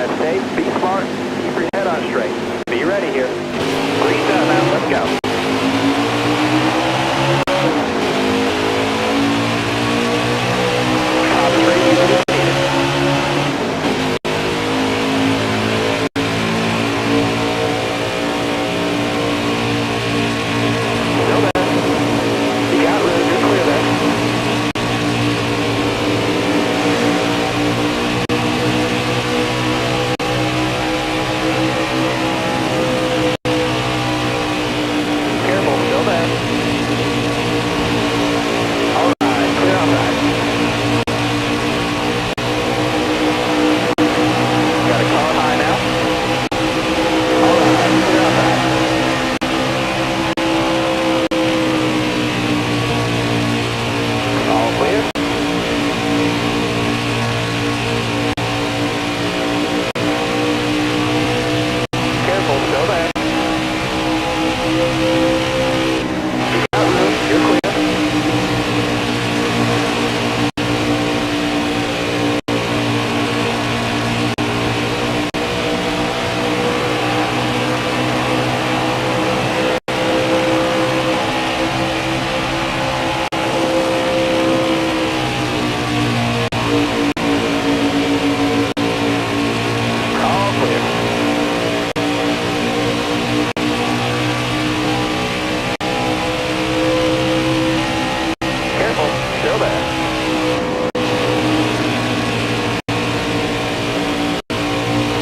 S7: Drive safe, be smart, keep your head on straight. Be ready here. Green's out now, let's go. Top 3 units needed. Still there. You got room, you're clear there. Careful, still there. All right, clear outside. Got a car high now. All right, clear outside. All clear. Careful, still there. You got room, you're clear. All clear. Careful, still there.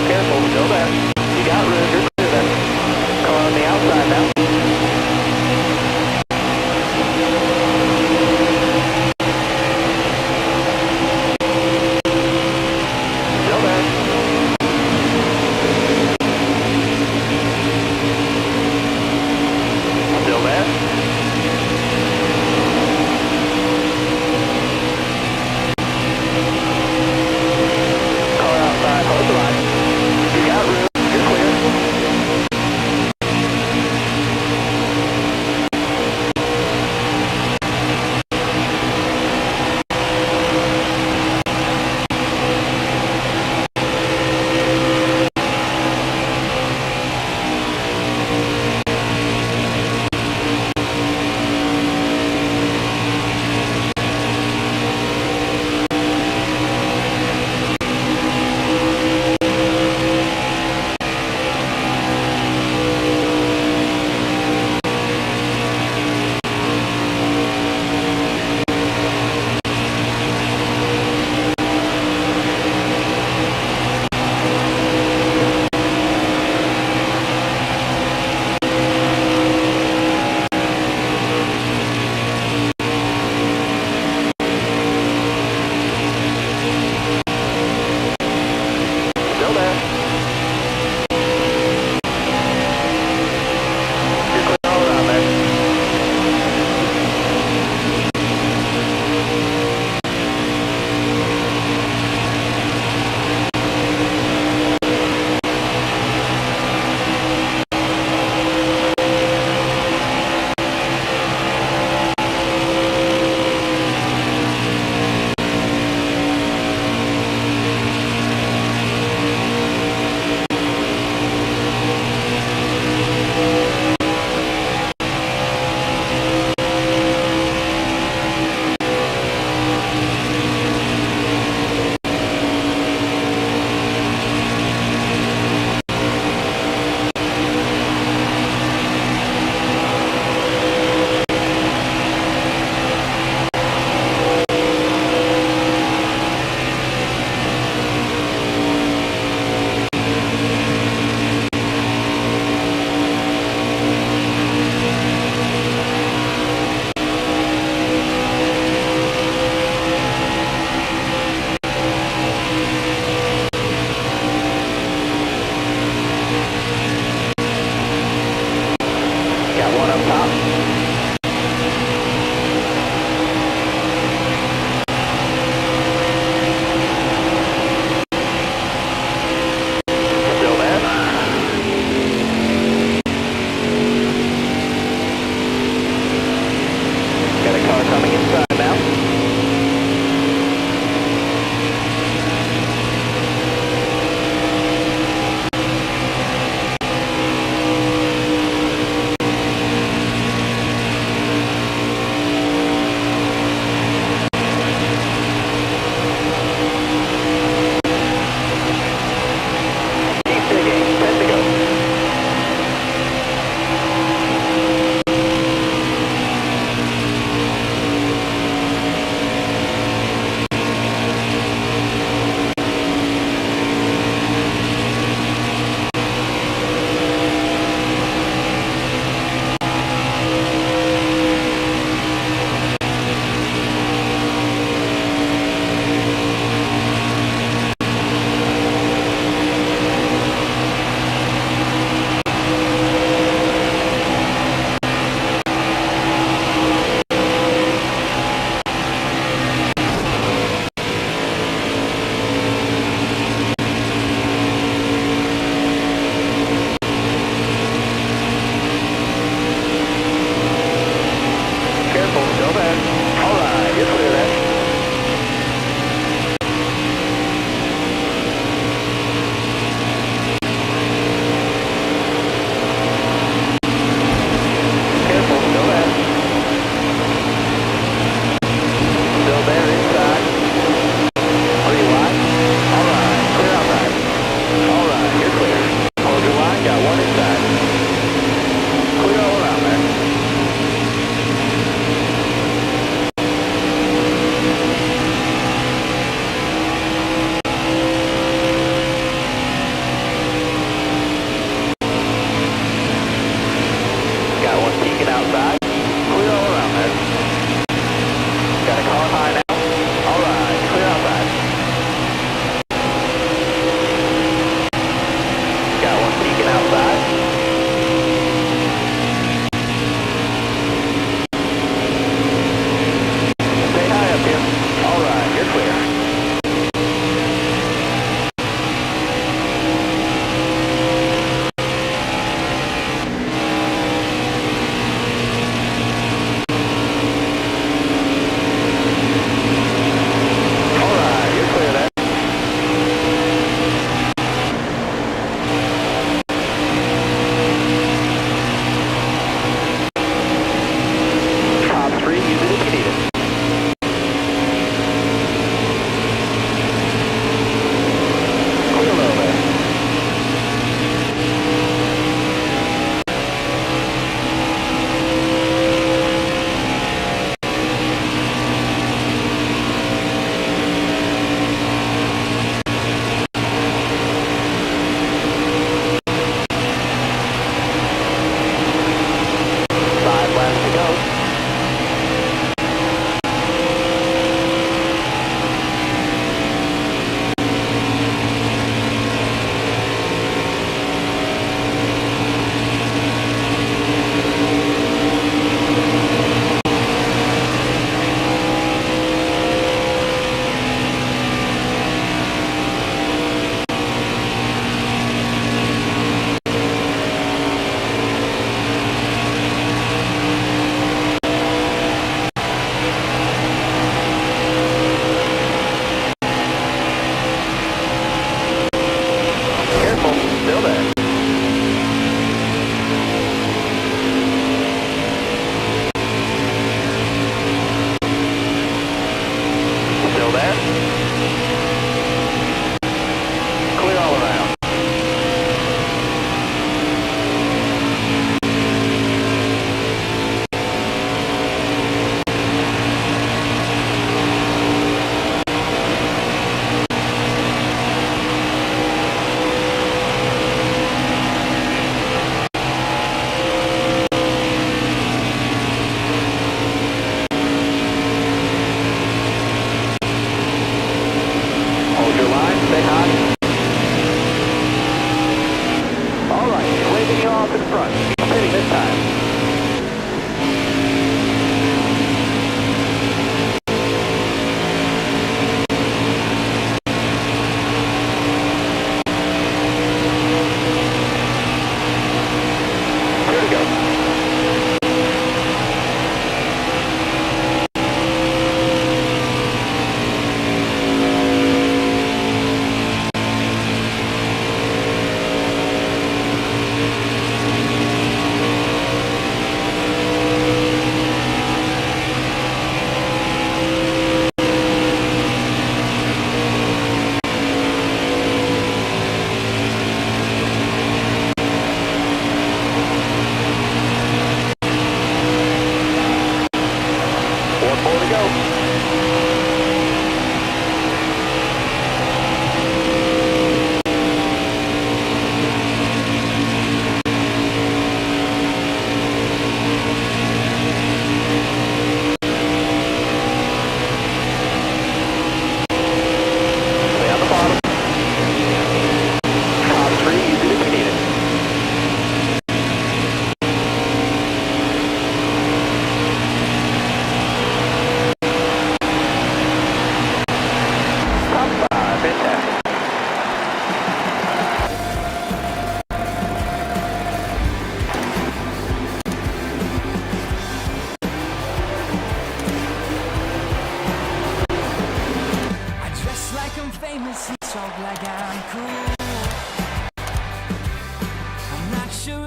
S7: Careful, still there. You got room, you're clear there. Car on the outside now. Still there. Still there. Car outside, hold the line. You got room,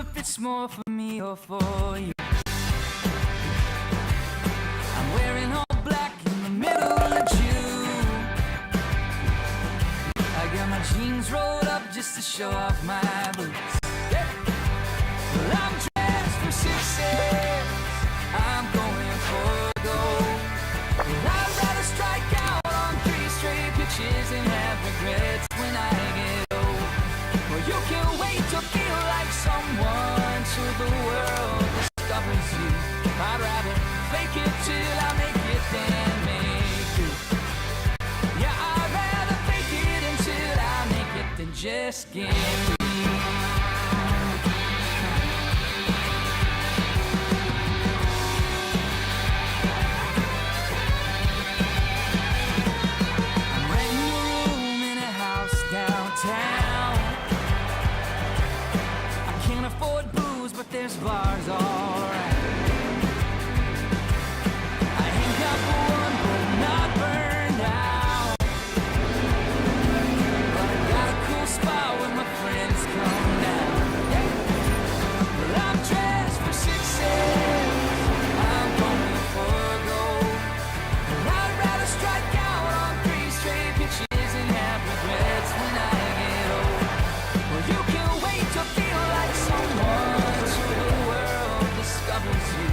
S8: sure if it's more for me or for you. I'm wearing all black in the middle of June. I got my jeans rolled up just to show off my boots. Well, I'm dressed for success. I'm going for gold. Well, I'd rather strike out on 3 straight pitches and have regrets when I get old. Well, you can wait to feel like someone till the world discovers you. I'd rather fake it till I make it than make it. Yeah, I'd rather fake it until I make it than just get through. There's bars, alright. I ain't got one, but not burned out. But I got a cool spot when my friends come down. Well, I'm dressed for success. I'm going for gold. And I'd rather strike out on 3 straight pitches and have regrets when I get old. Well, you can wait to feel like someone discovers you.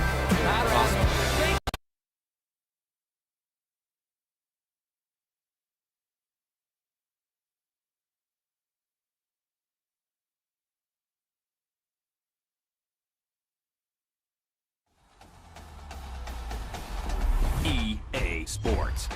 S8: I'd rather fake
S5: EA Sports.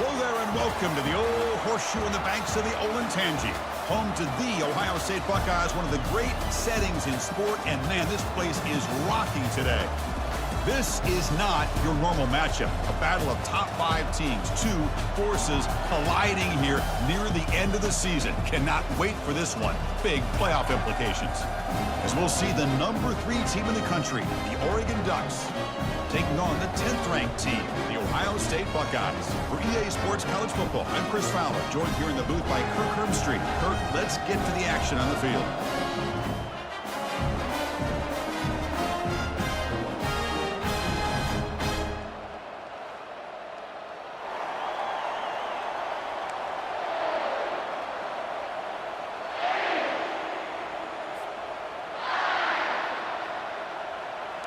S10: Hello there and welcome to the old horseshoe in the banks of the Olentangy. Home to the Ohio State Buckeyes, one of the great settings in sport, and man, this place is rocking today. This is not your normal matchup, a battle of top 5 teams, 2 forces colliding here near the end of the season. Cannot wait for this one. Big playoff implications. As we'll see the number 3 team in the country, the Oregon Ducks, taking on the 10th-ranked team, the Ohio State Buckeyes. For EA Sports College Football, I'm Chris Fowler, joined here in the booth by Kirk Herbstreit. Kirk, let's get to the action on the field.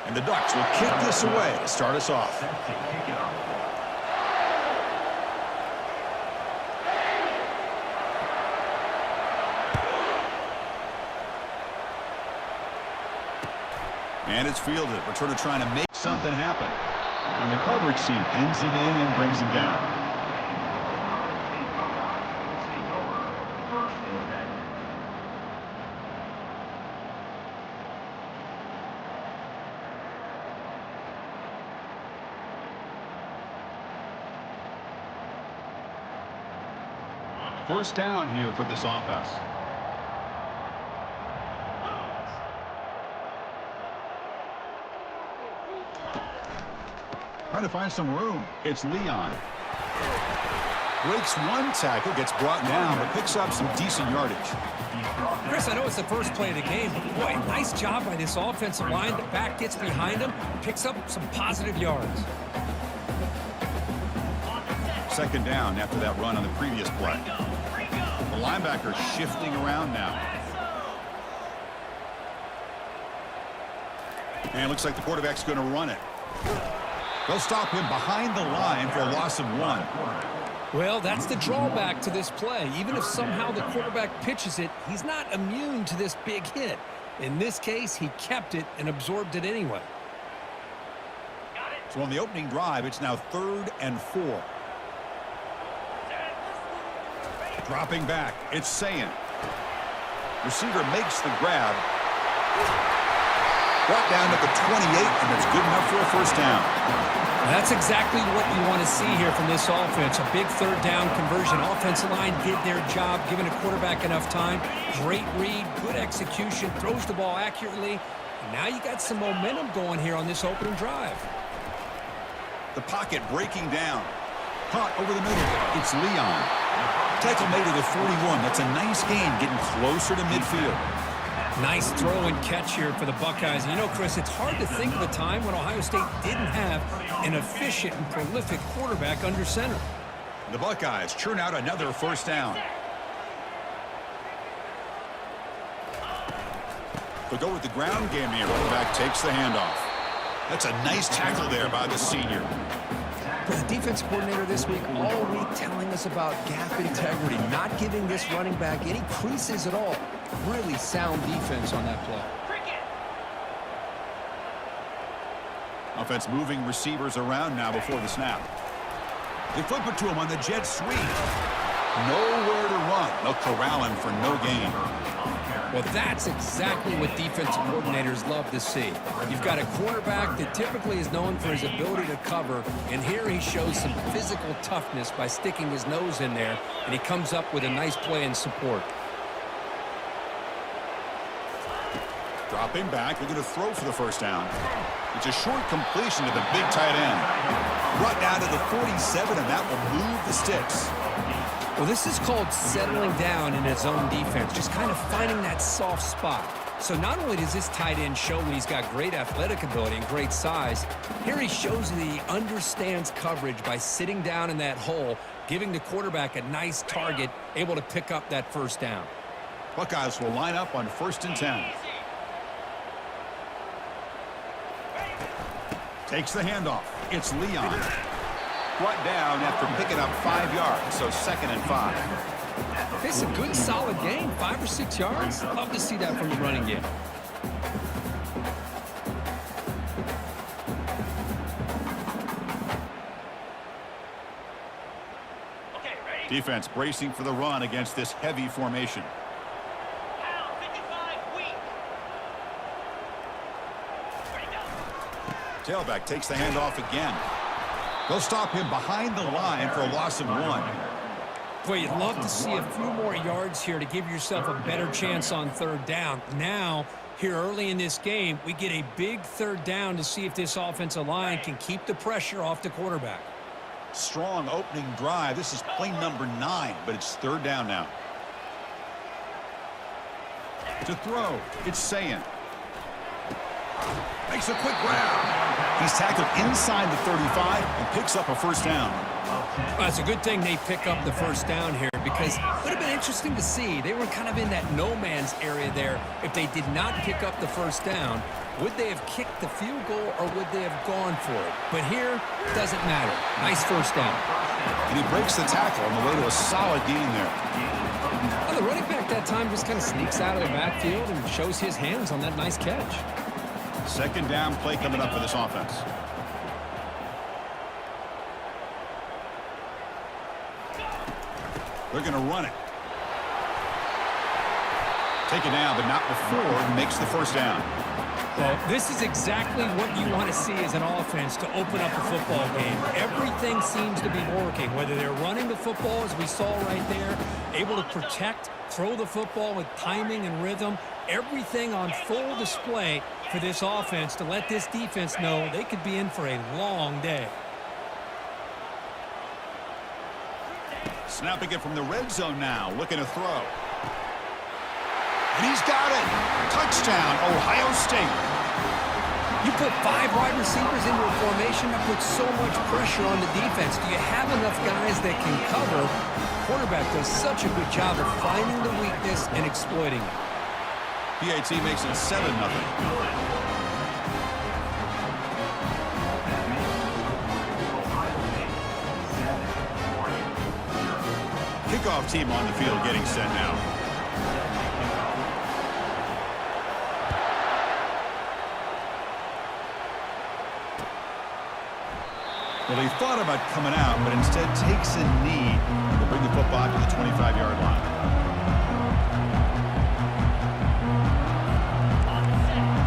S10: And the Ducks will kick this away to start us off. And it's fielded. Returner trying to make something happen. And the coverage team pins him in and brings him down. First down here for this offense. Trying to find some room. It's Leon. Breaks one tackle, gets brought down, but picks up some decent yardage.
S11: Chris, I know it's the first play of the game, but boy, nice job by this offensive line. The back gets behind him, picks up some positive yards.
S10: Second down after that run on the previous play. The linebacker shifting around now. And it looks like the quarterback's going to run it. They'll stop him behind the line for a loss of 1.
S11: Well, that's the drawback to this play. Even if somehow the quarterback pitches it, he's not immune to this big hit. In this case, he kept it and absorbed it anyway.
S10: So on the opening drive, it's now 3rd and 4. Dropping back, it's Sayin. Receiver makes the grab. Brought down at the 28, and it's good enough for a first down.
S11: That's exactly what you want to see here from this offense. A big 3rd down conversion. Offensive line did their job, giving a quarterback enough time. Great read, good execution, throws the ball accurately. And now you got some momentum going here on this opening drive.
S10: The pocket breaking down. Caught over the middle. It's Leon. Tackle made at the 41. That's a nice gain, getting closer to midfield.
S11: Nice throw and catch here for the Buckeyes. And you know, Chris, it's hard to think of a time when Ohio State didn't have an efficient and prolific quarterback under center.
S10: The Buckeyes churn out another first down. They'll go with the ground game here. Running back takes the handoff. That's a nice tackle there by the senior.
S2: The defensive coordinator this week all week telling us about gap integrity, not giving this running back any creases at all. Really sound defense on that play.
S10: Offense moving receivers around now before the snap. They flip it to him on the jet sweep. Nowhere to run. They'll corral him for no gain.
S11: Well, that's exactly what defensive coordinators love to see. You've got a quarterback that typically is known for his ability to cover, and here he shows some physical toughness by sticking his nose in there, and he comes up with a nice play in support.
S10: Dropping back, they're going to throw for the first down. It's a short completion to the big tight end. Brought down to the 47, and that will move the sticks.
S11: Well, this is called settling down in his own defense, just kind of finding that soft spot. So not only does this tight end show that he's got great athletic ability and great size, here he shows that he understands coverage by sitting down in that hole, giving the quarterback a nice target, able to pick up that first down.
S10: Buckeyes will line up on 1st and 10. Takes the handoff. It's Leon. Brought down after picking up 5 yards, so 2nd and 5.
S11: It's a good, solid game, 5 or 6 yards. Love to see that from the running game.
S10: Defense bracing for the run against this heavy formation. Tailback takes the handoff again. They'll stop him behind the line for a loss of 1.
S11: Boy, you'd love to see a few more yards here to give yourself a better chance on third down. Now, here early in this game, we get a big third down to see if this offensive line can keep the pressure off the quarterback.
S10: Strong opening drive. This is play number 9, but it's third down now. To throw, it's Sayin. Makes a quick grab. He's tackled inside the 35 and picks up a first down.
S11: Well, it's a good thing they pick up the first down here because it would have been interesting to see. They were kind of in that no man's area there. If they did not pick up the first down, would they have kicked the field goal or would they have gone for it? But here, it doesn't matter. Nice first down.
S10: And he breaks the tackle on the way to a solid gain there.
S11: Well, the running back that time just kind of sneaks out of the backfield and shows his hands on that nice catch.
S10: Second down play coming up for this offense. They're going to run it. Take it down, but not before it makes the first down.
S11: Well, this is exactly what you want to see as an offense to open up a football game. Everything seems to be working, whether they're running the football, as we saw right there, able to protect, throw the football with timing and rhythm, everything on full display for this offense to let this defense know they could be in for a long day.
S10: Snapping it from the red zone now, looking to throw. And he's got it. Touchdown, Ohio State.
S11: You put 5 wide receivers into a formation that puts so much pressure on the defense. Do you have enough guys that can cover? Quarterback does such a good job of finding the weakness and exploiting it.
S10: PAT makes it 7-0. Kickoff team on the field getting set now. Well, he thought about coming out, but instead takes a knee to bring the football to the 25-yard line.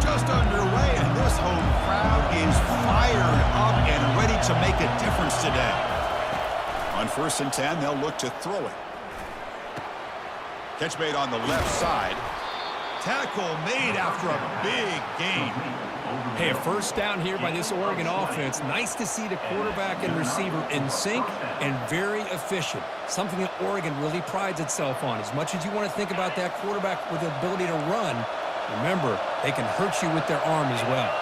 S10: Just underway, and this home crowd is fired up and ready to make a difference today. On 1st and 10, they'll look to throw it. Catch made on the left side. Tackle made after a big gain.
S11: Hey, a first down here by this Oregon offense. Nice to see the quarterback and receiver in sync and very efficient. Something that Oregon really prides itself on. As much as you want to think about that quarterback with the ability to run, remember, they can hurt you with their arm as well.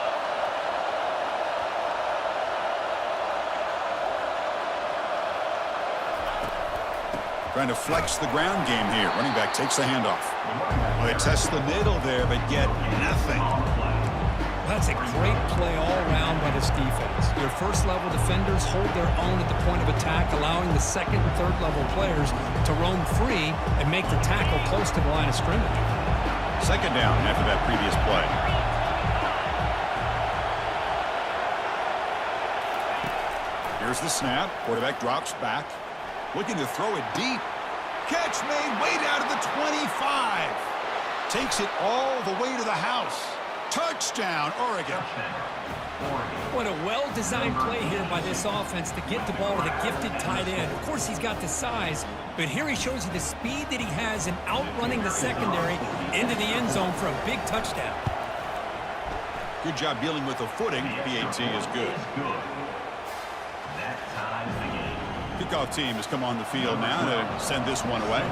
S10: Trying to flex the ground game here. Running back takes the handoff. Well, they test the middle there, but get nothing.
S11: That's a great play all around by this defense. Your first-level defenders hold their own at the point of attack, allowing the second and third-level players to roam free and make the tackle close to the line of scrimmage.
S10: Second down after that previous play. Here's the snap. Quarterback drops back. Looking to throw it deep. Catch made way down to the 25. Takes it all the way to the house. Touchdown, Oregon.
S11: What a well-designed play here by this offense to get the ball to the gifted tight end. Of course, he's got the size, but here he shows you the speed that he has in outrunning the secondary into the end zone for a big touchdown.
S10: Good job dealing with the footing. PAT is good. Kickoff team has come on the field now to send this one away.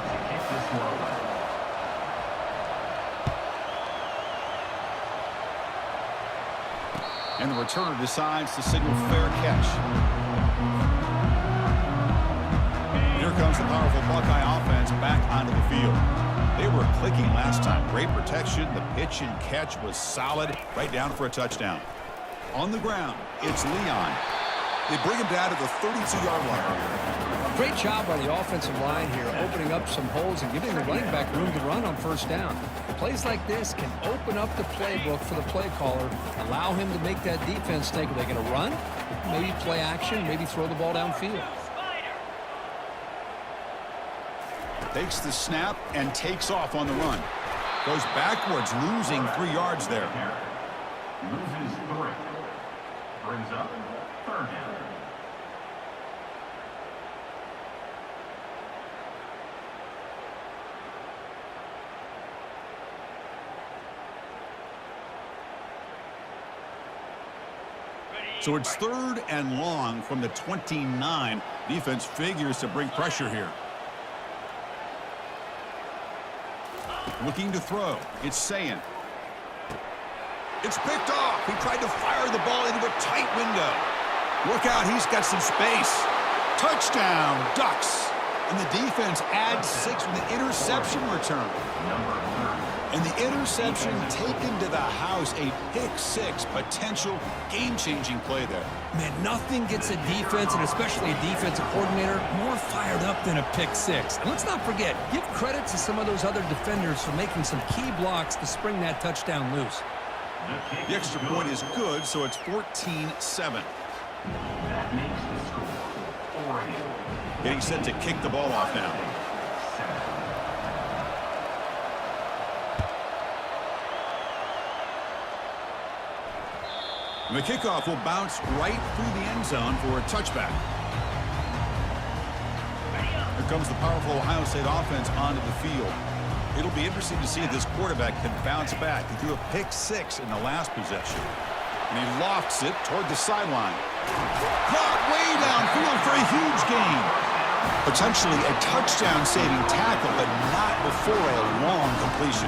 S10: And the returner decides to signal fair catch. Here comes the powerful Buckeye offense back onto the field. They were clicking last time. Great protection. The pitch and catch was solid. Right down for a touchdown. On the ground, it's Leon. They bring him down to the 32-yard line.
S11: Great job by the offensive line here, opening up some holes and giving the running back room to run on first down. Plays like this can open up the playbook for the play caller, allow him to make that defense think, are they going to run? Maybe play action, maybe throw the ball downfield.
S10: Takes the snap and takes off on the run. Goes backwards, losing 3 yards there.
S1: Loses 3. Brings up 3rd down.
S10: So it's 3rd and long from the 29. Defense figures to bring pressure here. Looking to throw. It's Sayin. It's picked off. He tried to fire the ball into a tight window. Look out, he's got some space. Touchdown, Ducks. And the defense adds 6 with an interception return. And the interception taken to the house, a pick-6, potential game-changing play there.
S11: Man, nothing gets a defense, and especially a defensive coordinator, more fired up than a pick-6. And let's not forget, give credit to some of those other defenders for making some key blocks to spring that touchdown loose.
S10: The extra point is good, so it's 14-7.
S1: That makes the score Oregon.
S10: Getting set to kick the ball off now. The kickoff will bounce right through the end zone for a touchback. Here comes the powerful Ohio State offense onto the field. It'll be interesting to see if this quarterback can bounce back. He threw a pick-6 in the last possession. And he lofts it toward the sideline. Caught way downfield for a huge gain. Potentially a touchdown-saving tackle, but not before a long completion.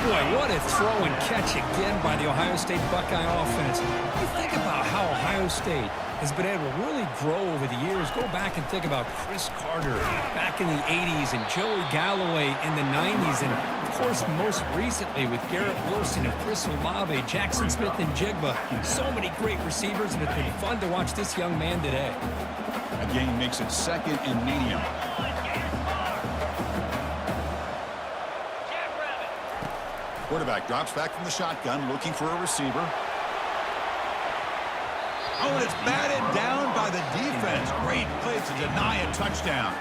S11: Boy, what a throw and catch again by the Ohio State Buckeye offense. You think about how Ohio State has been able to really grow over the years. Go back and think about Chris Carter back in the 80s and Joey Galloway in the 90s. And, of course, most recently with Garrett Wilson and Chris Olave, Jackson Smith and Jigba. So many great receivers, and it's been fun to watch this young man today.
S10: A gain makes it 2nd and medium. Quarterback drops back from the shotgun, looking for a receiver. Oh, and it's batted down by the defense. Great play to deny a touchdown.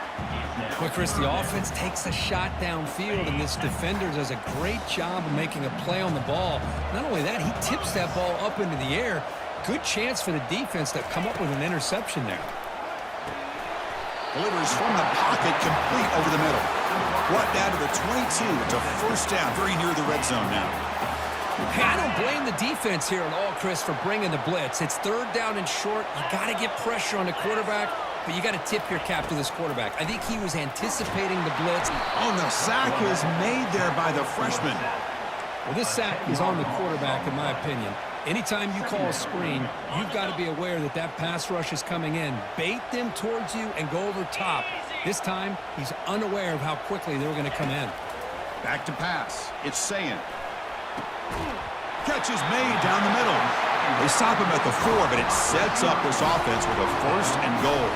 S11: But Chris, the offense takes a shot downfield, and this defender does a great job of making a play on the ball. Not only that, he tips that ball up into the air. Good chance for the defense to come up with an interception there.
S10: Delivers from the pocket, complete over the middle. Brought down to the 22. It's a 1st down, very near the red zone now.
S11: Hey, I don't blame the defense here at all, Chris, for bringing the blitz. It's 3rd down and short. You got to get pressure on the quarterback, but you got to tip your cap to this quarterback. I think he was anticipating the blitz.
S10: Oh, the sack is made there by the freshman.
S11: Well, this sack is on the quarterback, in my opinion. Anytime you call a screen, you've got to be aware that that pass rush is coming in. Bait them towards you and go over top. This time, he's unaware of how quickly they're going to come in.
S10: Back to pass. It's Sayin. Catch is made down the middle. They stop him at the 4, but it sets up this offense with a 1st and goal.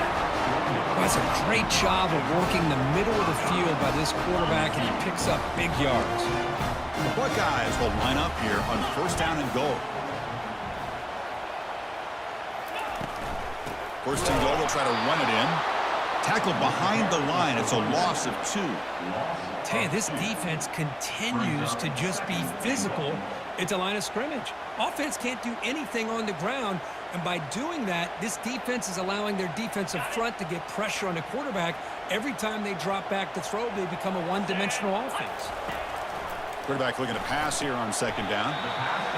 S11: Well, that's a great job of working the middle of the field by this quarterback, and he picks up big yards.
S10: The Buckeyes will line up here on 1st down and goal. 1st and goal, they'll try to run it in. Tackled behind the line. It's a loss of 2.
S11: Hey, this defense continues to just be physical at the line of scrimmage. Offense can't do anything on the ground, and by doing that, this defense is allowing their defensive front to get pressure on the quarterback. Every time they drop back to throw, they become a one-dimensional offense.
S10: Quarterback looking to pass here on 2nd down.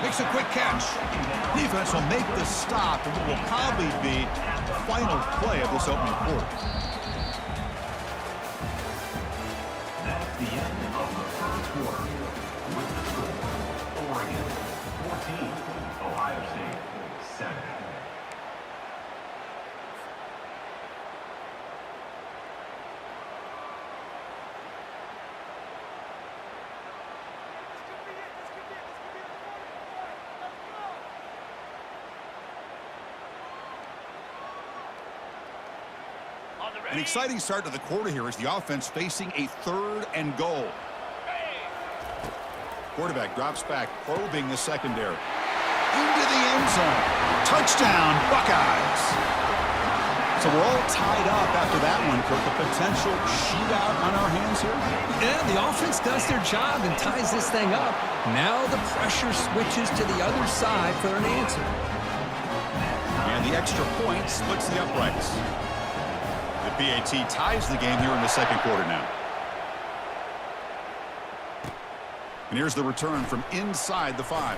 S10: Makes a quick catch. Defense will make the stop, and what will probably be the final play of this opening quarter.
S1: That's the end of the 1st quarter. With the score, Oregon 14, Ohio State 7.
S10: An exciting start to the quarter here as the offense facing a 3rd and goal. Quarterback drops back, probing the secondary. Into the end zone. Touchdown, Buckeyes. So we're all tied up after that one, Kirk. A potential shootout on our hands here.
S11: Yeah, the offense does their job and ties this thing up. Now the pressure switches to the other side for an answer.
S10: And the extra point splits the uprights. The PAT ties the game here in the second quarter now. And here's the return from inside the 5.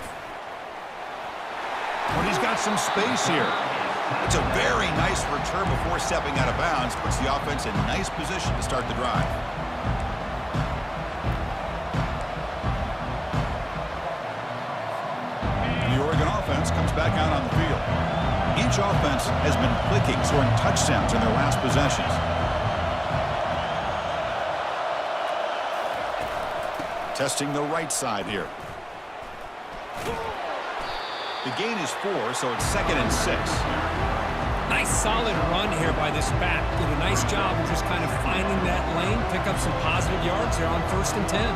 S10: But he's got some space here. It's a very nice return before stepping out of bounds. Puts the offense in nice position to start the drive. And the Oregon offense comes back out on the field. Each offense has been clicking, scoring touchdowns in their last possessions. Testing the right side here. The gain is 4, so it's 2nd and 6.
S11: Nice solid run here by this back. Did a nice job of just kind of finding that lane, pick up some positive yards here on 1st and 10.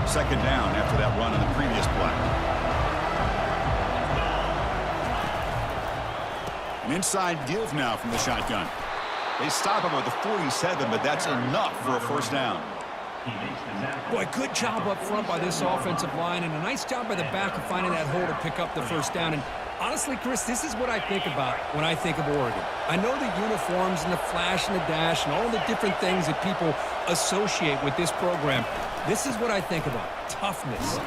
S10: Second down after that run on the previous play. An inside give now from the shotgun. They stop him at the 47, but that's enough for a first down.
S11: Boy, good job up front by this offensive line, and a nice job by the back of finding that hole to pick up the first down. And honestly, Chris, this is what I think about when I think of Oregon. I know the uniforms and the flash and the dash and all the different things that people associate with this program. This is what I think about. Toughness,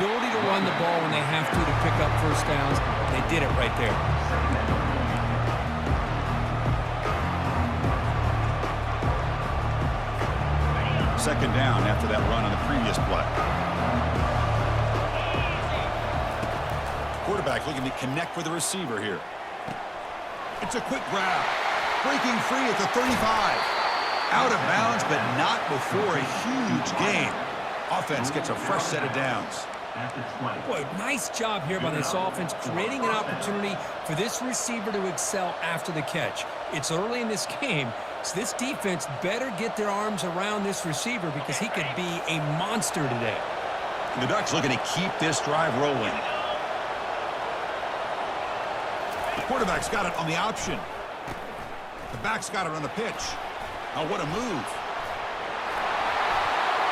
S11: ability to run the ball when they have to pick up first downs. They did it right there.
S10: Second down after that run on the previous play. Quarterback looking to connect with the receiver here. It's a quick grab. Breaking free at the 35. Out of bounds, but not before a huge gain. Offense gets a fresh set of downs.
S11: Boy, nice job here by this offense, creating an opportunity for this receiver to excel after the catch. It's early in this game, so this defense better get their arms around this receiver because he could be a monster today.
S10: The Ducks looking to keep this drive rolling. The quarterback's got it on the option. The back's got it on the pitch. Oh, what a move.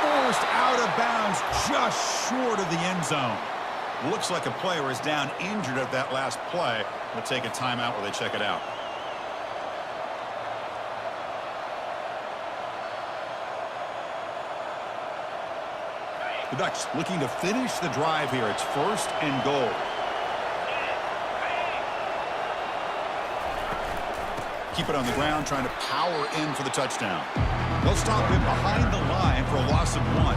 S10: Forced out of bounds just short of the end zone. Looks like a player is down injured at that last play. We'll take a timeout while they check it out. The Ducks looking to finish the drive here. It's 1st and goal. Keep it on the ground, trying to power in for the touchdown. They'll stop him behind the line for a loss of 1.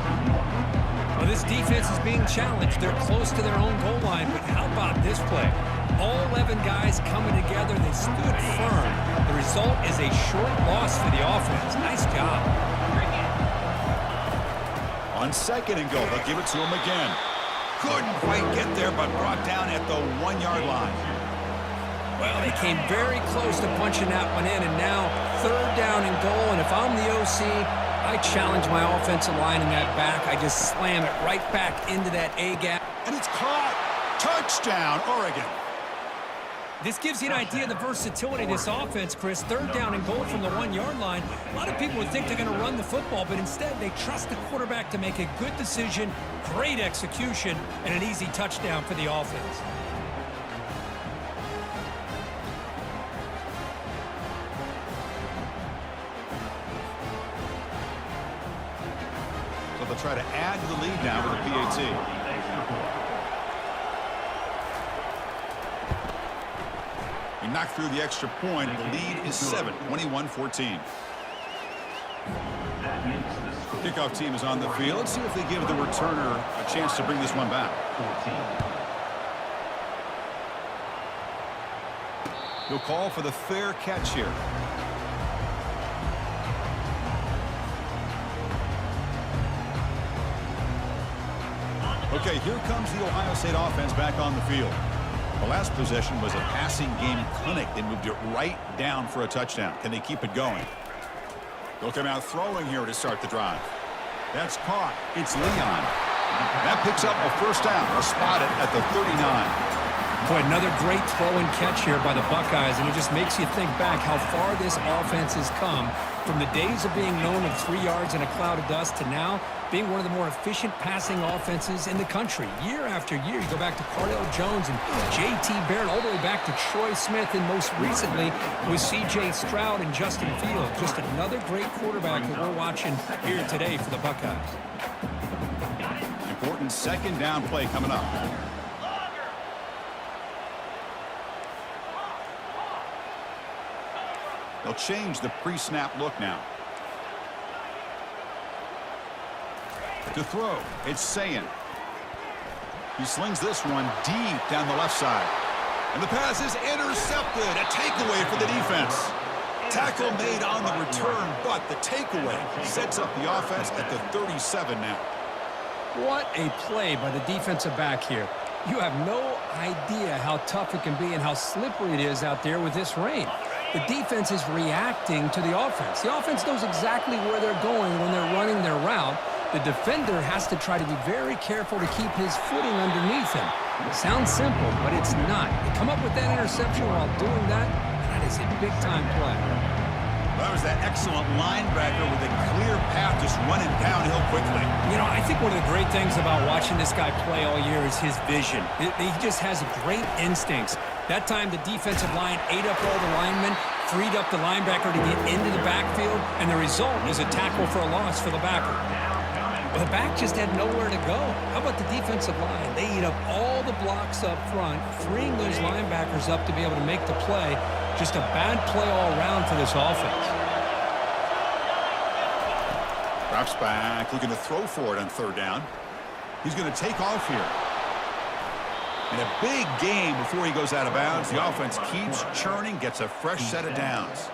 S11: Well, this defense is being challenged. They're close to their own goal line, but how about this play? All 11 guys coming together. They stood firm. The result is a short loss for the offense. Nice job.
S10: On 2nd and goal, they'll give it to him again. Couldn't quite get there, but brought down at the 1-yard line.
S11: Well, they came very close to punching that one in, and now 3rd down and goal. And if I'm the OC, I challenge my offensive line in that back. I just slam it right back into that A-gap.
S10: And it's caught. Touchdown, Oregon.
S11: This gives you an idea of the versatility of this offense, Chris. 3rd down and goal from the 1-yard line. A lot of people would think they're going to run the football, but instead they trust the quarterback to make a good decision, great execution, and an easy touchdown for the offense.
S10: So they'll try to add to the lead now with the PAT. He knocked through the extra point. The lead is 7, 21-14. Kickoff team is on the field. Let's see if they give the returner a chance to bring this one back. He'll call for the fair catch here. Okay, here comes the Ohio State offense back on the field. The last possession was a passing game clinic. They moved it right down for a touchdown. Can they keep it going? They'll come out throwing here to start the drive. That's caught. It's Leon. That picks up a first down. A spotted at the 39.
S11: Boy, another great throw and catch here by the Buckeyes, and it just makes you think back how far this offense has come from the days of being known of 3 yards in a cloud of dust to now being one of the more efficient passing offenses in the country. Year after year, you go back to Cardell Jones and J.T. Barrett, all the way back to Troy Smith, and most recently with C.J. Stroud and Justin Fields. Just another great quarterback that we're watching here today for the Buckeyes.
S10: Important second down play coming up. They'll change the pre-snap look now. To throw, it's Sayin. He slings this one deep down the left side. And the pass is intercepted. A takeaway for the defense. Tackle made on the return, but the takeaway sets up the offense at the 37 now.
S11: What a play by the defensive back here. You have no idea how tough it can be and how slippery it is out there with this rain. The defense is reacting to the offense. The offense knows exactly where they're going when they're running their route. The defender has to try to be very careful to keep his footing underneath him. It sounds simple, but it's not. They come up with that interception while doing that, and that is a big-time play.
S10: That was that excellent linebacker with a clear path just running downhill quickly.
S11: You know, I think one of the great things about watching this guy play all year is his vision. He just has great instincts. That time, the defensive line ate up all the linemen, freed up the linebacker to get into the backfield, and the result is a tackle for a loss for the backer. Well, the back just had nowhere to go. How about the defensive line? They eat up all the blocks up front, freeing those linebackers up to be able to make the play. Just a bad play all around for this offense.
S10: Drops back, looking to throw for it on third down. He's going to take off here. And a big game before he goes out of bounds. The offense keeps churning, gets a fresh set of downs.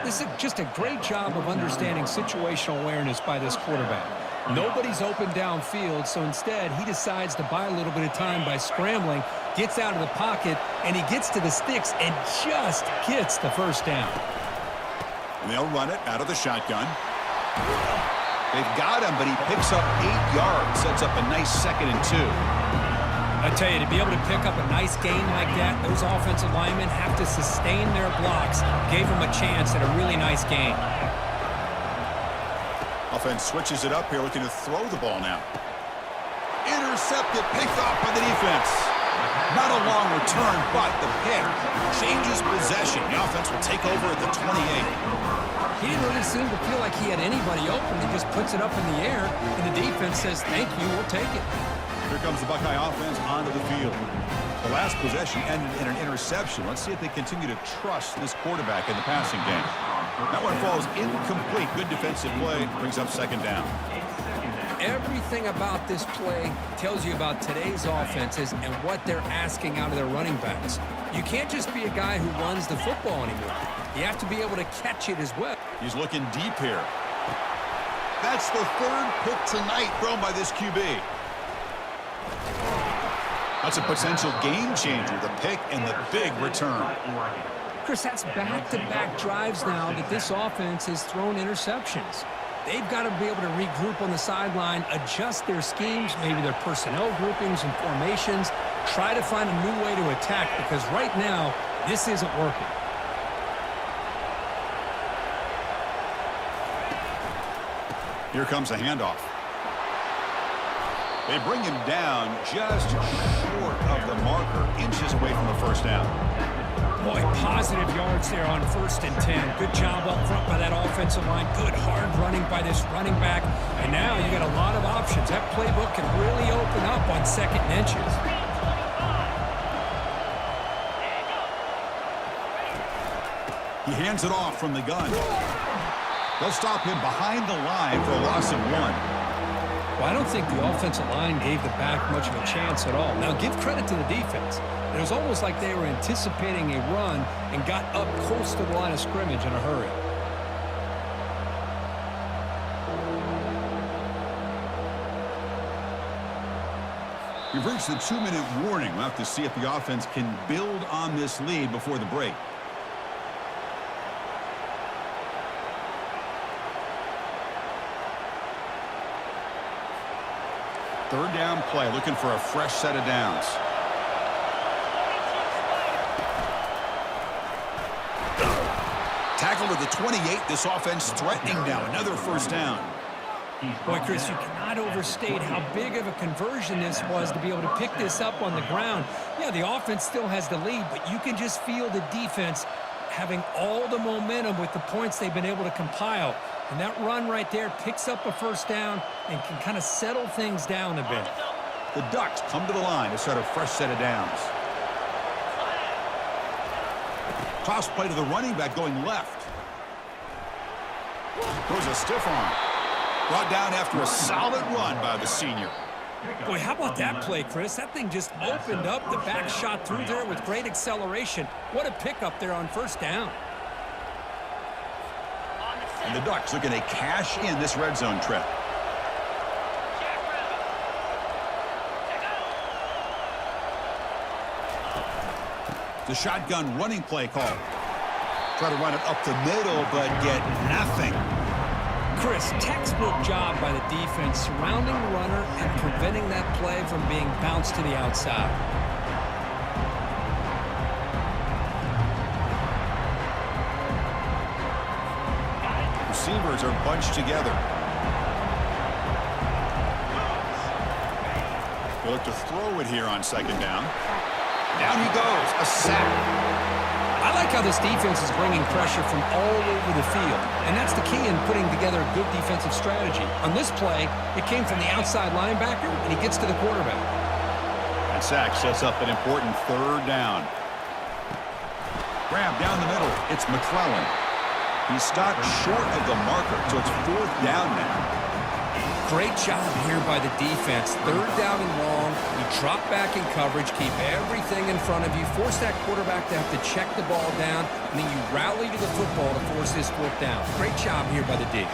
S11: This is just a great job of understanding situational awareness by this quarterback. Nobody's open downfield, so instead he decides to buy a little bit of time by scrambling, gets out of the pocket, and he gets to the sticks and just gets the first down.
S10: And they'll run it out of the shotgun. They've got him, but he picks up 8 yards, sets up a nice 2nd and 2.
S11: I tell you, to be able to pick up a nice gain like that, those offensive linemen have to sustain their blocks. Gave them a chance at a really nice gain.
S10: Offense switches it up here, looking to throw the ball now. Intercepted, picked off by the defense. Not a long return, but the pick changes possession. The offense will take over at the 28.
S11: He didn't really seem to feel like he had anybody open. He just puts it up in the air, and the defense says, thank you, we'll take it.
S10: Here comes the Buckeye offense onto the field. The last possession ended in an interception. Let's see if they continue to trust this quarterback in the passing game. That one falls incomplete. Good defensive play. Brings up 2nd down.
S11: Everything about this play tells you about today's offenses and what they're asking out of their running backs. You can't just be a guy who runs the football anymore. You have to be able to catch it as well.
S10: He's looking deep here. That's the 3rd pick tonight thrown by this QB. That's a potential game changer, the pick and the big return.
S11: Chris, that's back-to-back drives now that this offense has thrown interceptions. They've got to be able to regroup on the sideline, adjust their schemes, maybe their personnel groupings and formations, try to find a new way to attack, because right now, this isn't working.
S10: Here comes a handoff. They bring him down just short of the marker, inches away from the first down.
S11: Boy, positive yards there on 1st and 10. Good job up front by that offensive line. Good hard running by this running back. And now you got a lot of options. That playbook can really open up on 2nd and inches.
S10: He hands it off from the gun. They'll stop him behind the line for a loss of 1.
S11: Well, I don't think the offensive line gave the back much of a chance at all. Now, give credit to the defense. It was almost like they were anticipating a run and got up close to the line of scrimmage in a hurry.
S10: We've reached the 2-minute warning. We'll have to see if the offense can build on this lead before the break. Third down play, looking for a fresh set of downs. Tackled at the 28. This offense threatening now. Another first down.
S11: Boy, Chris, you cannot overstate how big of a conversion this was to be able to pick this up on the ground. Yeah, the offense still has the lead, but you can just feel the defense having all the momentum with the points they've been able to compile. And that run right there picks up a first down and can kind of settle things down a bit.
S10: The Ducks come to the line to start a fresh set of downs. Toss play to the running back going left. Goes a stiff arm. Brought down after a solid run by the senior.
S11: Boy, how about that play, Chris? That thing just opened up. The back shot through there with great acceleration. What a pickup there on first down.
S10: And the Ducks looking to cash in this red zone trip. The shotgun running play call. Try to run it up the middle, but get nothing.
S11: Chris, textbook job by the defense surrounding the runner and preventing that play from being bounced to the outside.
S10: Receivers are bunched together. They look to throw it here on second down. Down he goes, a sack.
S11: I like how this defense is bringing pressure from all over the field, and that's the key in putting together a good defensive strategy. On this play, it came from the outside linebacker, and he gets to the quarterback.
S10: That sack sets up an important third down. Grab down the middle. It's McClellan. He stopped short of the marker, so it's fourth down now.
S11: Great job here by the defense. Third down and long. You drop back in coverage, keep everything in front of you, force that quarterback to have to check the ball down, and then you rally to the football to force this fourth down. Great job here by the D.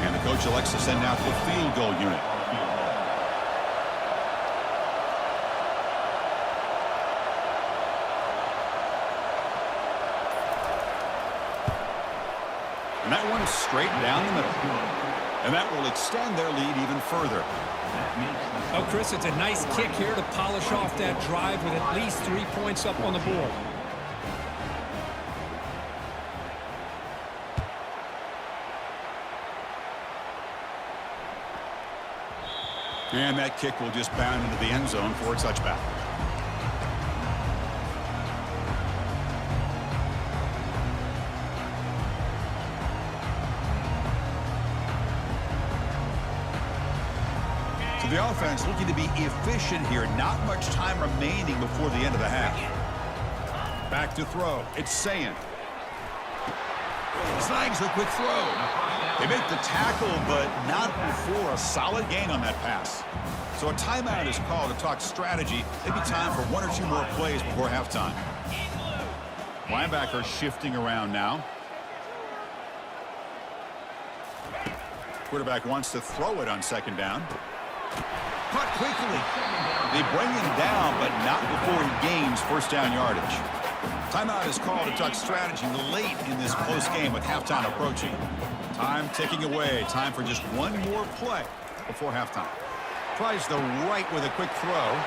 S10: And the coach elects to send out the field goal unit. And that one's straight down the middle. And that will extend their lead even further.
S11: Oh, Chris, it's a nice kick here to polish off that drive with at least 3 points up on the board.
S10: And that kick will just bound into the end zone for a touchback. So the offense looking to be efficient here. Not much time remaining before the end of the half. Back to throw. It's Sayin. Snags the quick throw. They make the tackle, but not before a solid gain on that pass. So a timeout is called to talk strategy. Maybe time for 1 or 2 more plays before halftime. Linebacker shifting around now. Quarterback wants to throw it on second down. Caught quickly. They bring him down, but not before he gains first down yardage. Timeout is called to talk strategy late in this close game with halftime approaching. Time ticking away. Time for just one more play before halftime. Tries the right with a quick throw.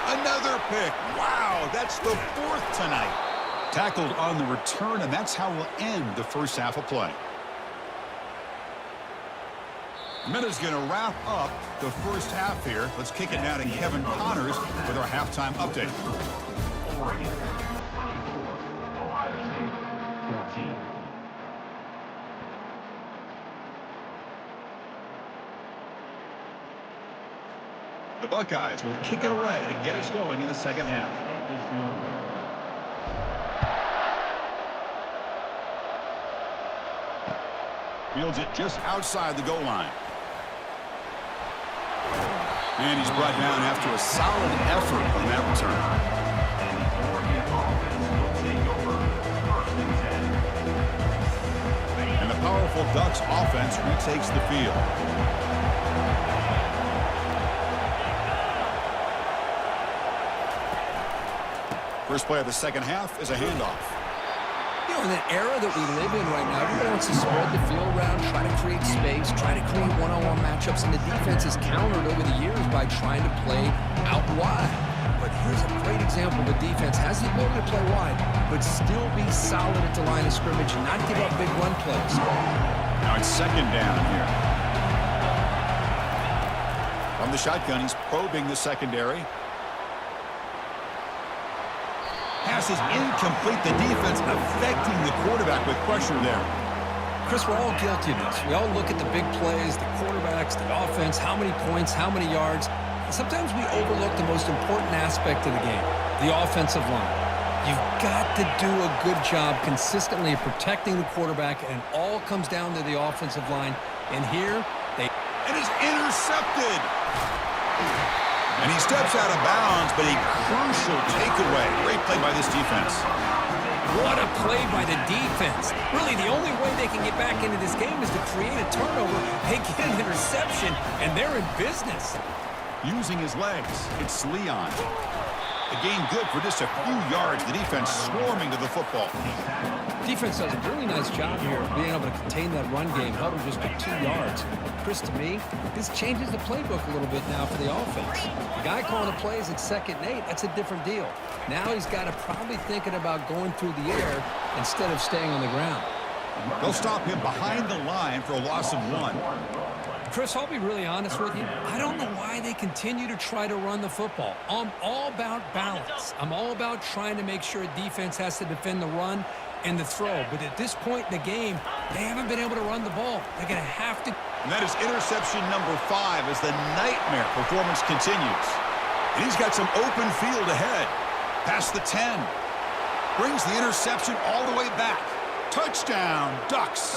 S10: Another pick. Wow, that's the 4th tonight. Tackled on the return, and that's how we'll end the first half of play. Minute's going to wrap up the first half here. Let's kick it now to Kevin Connors with our halftime update. The Buckeyes will kick it away to get us going in the second half. Fields it just outside the goal line. And he's brought down after a solid effort on that return. And the powerful Ducks offense retakes the field. First play of the second half is a handoff.
S11: You know, in the era that we live in right now, everybody wants to spread the field around, try to create space, try to create one-on-one matchups, and the defense has countered over the years by trying to play out wide. But here's a great example of a defense has the ability to play wide, but still be solid at the line of scrimmage and not give up big run plays.
S10: Now it's second down here. From the shotgun, he's probing the secondary. Pass is incomplete. The defense affecting the quarterback with pressure there.
S11: Chris, we're all guilty of this. We all look at the big plays, the quarterbacks, the offense, how many points, how many yards. And sometimes we overlook the most important aspect of the game, the offensive line. You've got to do a good job consistently of protecting the quarterback, and it all comes down to the offensive line. And here,
S10: It is intercepted. And he steps out of bounds, but a crucial takeaway. Great play by this defense.
S11: What a play by the defense. Really, the only way they can get back into this game is to create a turnover. They get an interception, and they're in business.
S10: Using his legs, it's Leon. The gain good for just a few yards. The defense swarming to the football.
S11: Defense does a really nice job here of being able to contain that run game, held him just to 2 yards. Chris, to me, this changes the playbook a little bit now for the offense. The guy calling the plays at 2nd and 8, that's a different deal. Now he's got to probably thinking about going through the air instead of staying on the ground.
S10: They'll stop him behind the line for a loss of 1.
S11: Chris, I'll be really honest with you. I don't know why they continue to try to run the football. I'm all about balance. I'm all about trying to make sure a defense has to defend the run and the throw. But at this point in the game, they haven't been able to run the ball. They're going to have to.
S10: And that is interception number 5 as the nightmare performance continues. And he's got some open field ahead. Past the 10. Brings the interception all the way back. Touchdown, Ducks.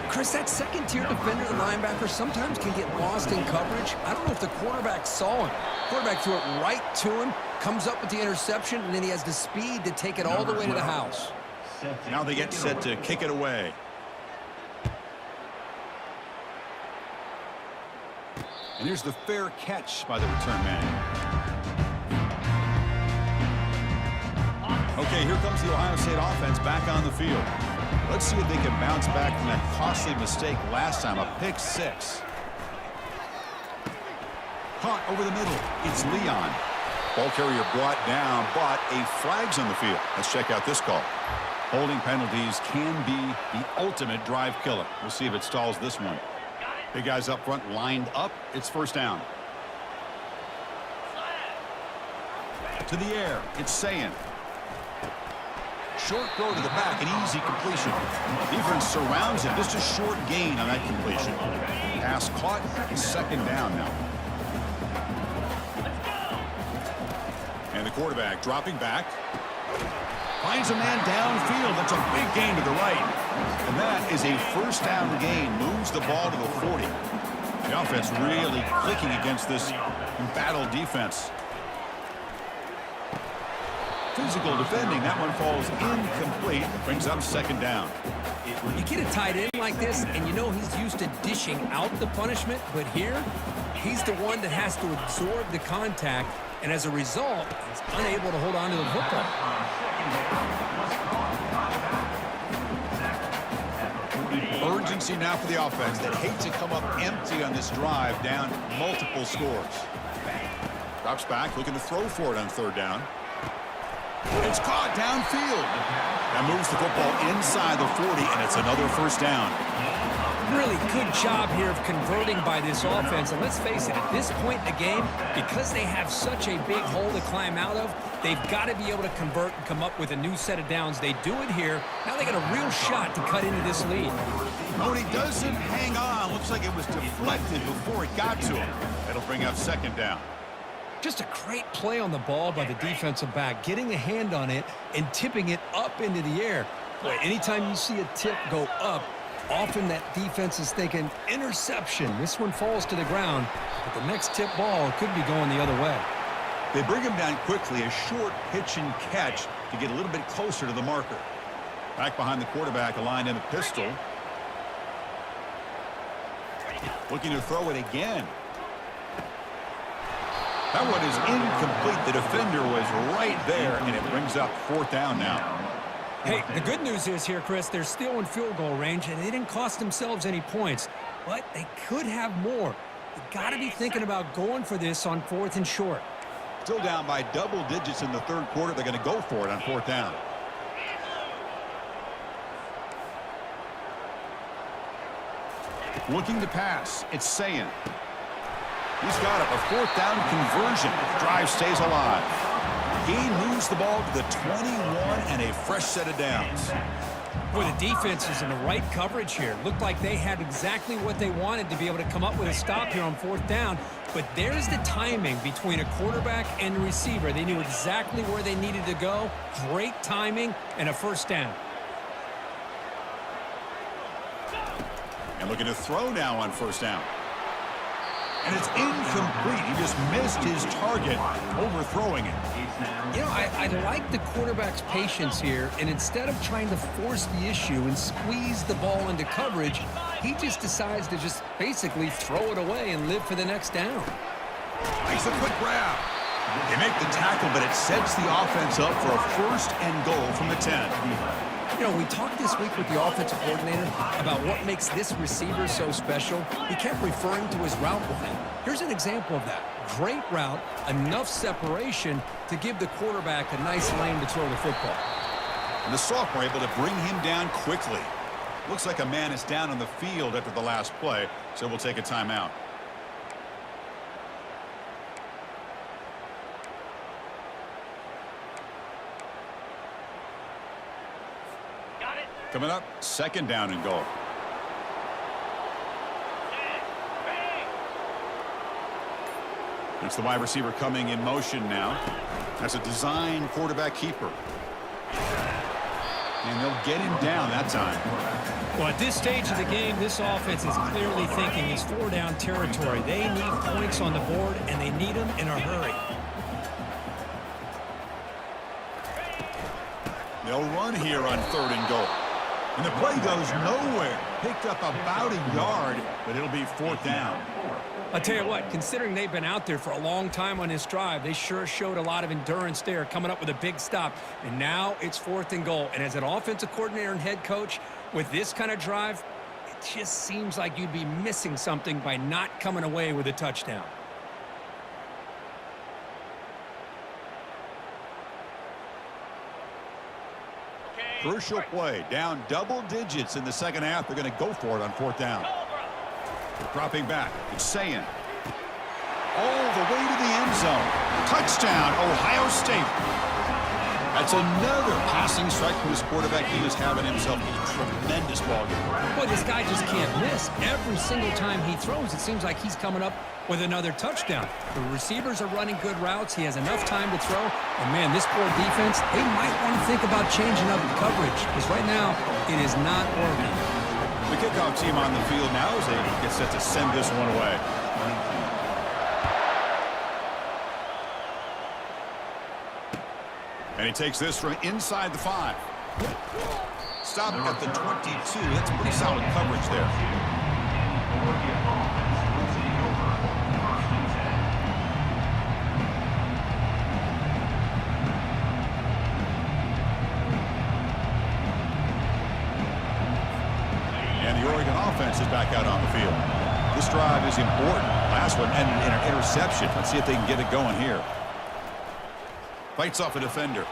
S11: Chris, that second-tier defender, the linebacker, sometimes can get lost in coverage. I don't know if the quarterback saw him. Quarterback threw it right to him, comes up with the interception, and then he has the speed to take it all the way to the house.
S10: Now they get set to kick it away. And here's the fair catch by the return man. Okay, here comes the Ohio State offense back on the field. Let's see if they can bounce back from that costly mistake last time, a pick 6. Caught over the middle. It's Leon. Ball carrier brought down, but a flag's on the field. Let's check out this call. Holding penalties can be the ultimate drive killer. We'll see if it stalls this one. Big guys up front lined up. It's first down. To the air. It's Sayin. Short throw to the back, an easy completion. Defense surrounds him, just a short gain on that completion. Pass caught, second down now. And the quarterback dropping back. Finds a man downfield. That's a big gain to the right. And that is a first down gain. Moves the ball to the 40. The offense really clicking against this embattled defense. Physical defending. That one falls incomplete. Brings up second down.
S11: You get a tight end like this, and you know he's used to dishing out the punishment, but here, he's the one that has to absorb the contact, and as a result, he's unable to hold on to the football.
S10: Urgency now for the offense that hate to come up empty on this drive, down multiple scores. Drops back, looking to throw for it on third down. It's caught downfield. That moves the football inside the 40, and it's another first down.
S11: Really good job here of converting by this offense. And let's face it, at this point in the game, because they have such a big hole to climb out of, they've got to be able to convert and come up with a new set of downs. They do it here. Now they got a real shot to cut into this lead.
S10: Oh, and he doesn't hang on. Looks like it was deflected before it got to him. That'll bring up second down.
S11: Just a great play on the ball by the defensive back, getting a hand on it and tipping it up into the air. Boy, anytime you see a tip go up, often that defense is thinking interception. This one falls to the ground, but the next tip ball could be going the other way.
S10: They bring him down quickly, a short pitch and catch to get a little bit closer to the marker. Back behind the quarterback, aligned in a pistol. Looking to throw it again. That one is incomplete. The defender was right there, and it brings up 4th down now.
S11: Hey, the good news is here, Chris, they're still in field goal range, and they didn't cost themselves any points. But they could have more. You got to be thinking about going for this on 4th and short.
S10: Still down by double digits in the 3rd quarter. They're going to go for it on 4th down. Looking to pass. It's Sayin. He's got it. A 4th down conversion. Drive stays alive. He moves the ball to the 21 and a fresh set of downs.
S11: Boy, the defense is in the right coverage here. Looked like they had exactly what they wanted to be able to come up with a stop here on 4th down. But there's the timing between a quarterback and the receiver. They knew exactly where they needed to go. Great timing and a 1st down.
S10: And looking to throw now on 1st down. And it's incomplete. He just missed his target, overthrowing it.
S11: You know, I like the quarterback's patience here, and instead of trying to force the issue and squeeze the ball into coverage, he just decides to just basically throw it away and live for the next down.
S10: Makes a quick grab. They make the tackle, but it sets the offense up for a 1st and goal from the 10.
S11: You know, we talked this week with the offensive coordinator about what makes this receiver so special. He kept referring to his route running. Here's an example of that. Great route, enough separation to give the quarterback a nice lane to throw the football.
S10: And the sophomore able to bring him down quickly. Looks like a man is down on the field after the last play, so we'll take a timeout. Coming up, 2nd down and goal. It's the wide receiver coming in motion now. That's a design quarterback keeper. And they'll get him down that time.
S11: Well, at this stage of the game, this offense is clearly thinking it's 4-down territory. They need points on the board, and they need them in a hurry.
S10: They'll run here on 3rd and goal. And the play goes nowhere. Picked up about a yard, but it'll be 4th down.
S11: I'll tell you what, considering they've been out there for a long time on this drive, they sure showed a lot of endurance there, coming up with a big stop. And now it's 4th and goal. And as an offensive coordinator and head coach, with this kind of drive, it just seems like you'd be missing something by not coming away with a touchdown.
S10: Crucial play. Down double digits in the 2nd half. They're going to go for it on 4th down. They're dropping back. It's Sayin. All the way to the end zone. Touchdown, Ohio State. That's another passing strike from his quarterback. He was having himself a tremendous ball game.
S11: Boy, this guy just can't miss. Every single time he throws, it seems like he's coming up with another touchdown. The receivers are running good routes. He has enough time to throw. And, man, this poor defense, they might want to think about changing up coverage because right now it is not working.
S10: The kickoff team on the field now as they get set to send this one away. And he takes this from inside the 5. Stop at the 22. That's pretty solid coverage there. And the Oregon offense is back out on the field. This drive is important. Last one and an interception. Let's see if they can get it going here. Fights off a defender.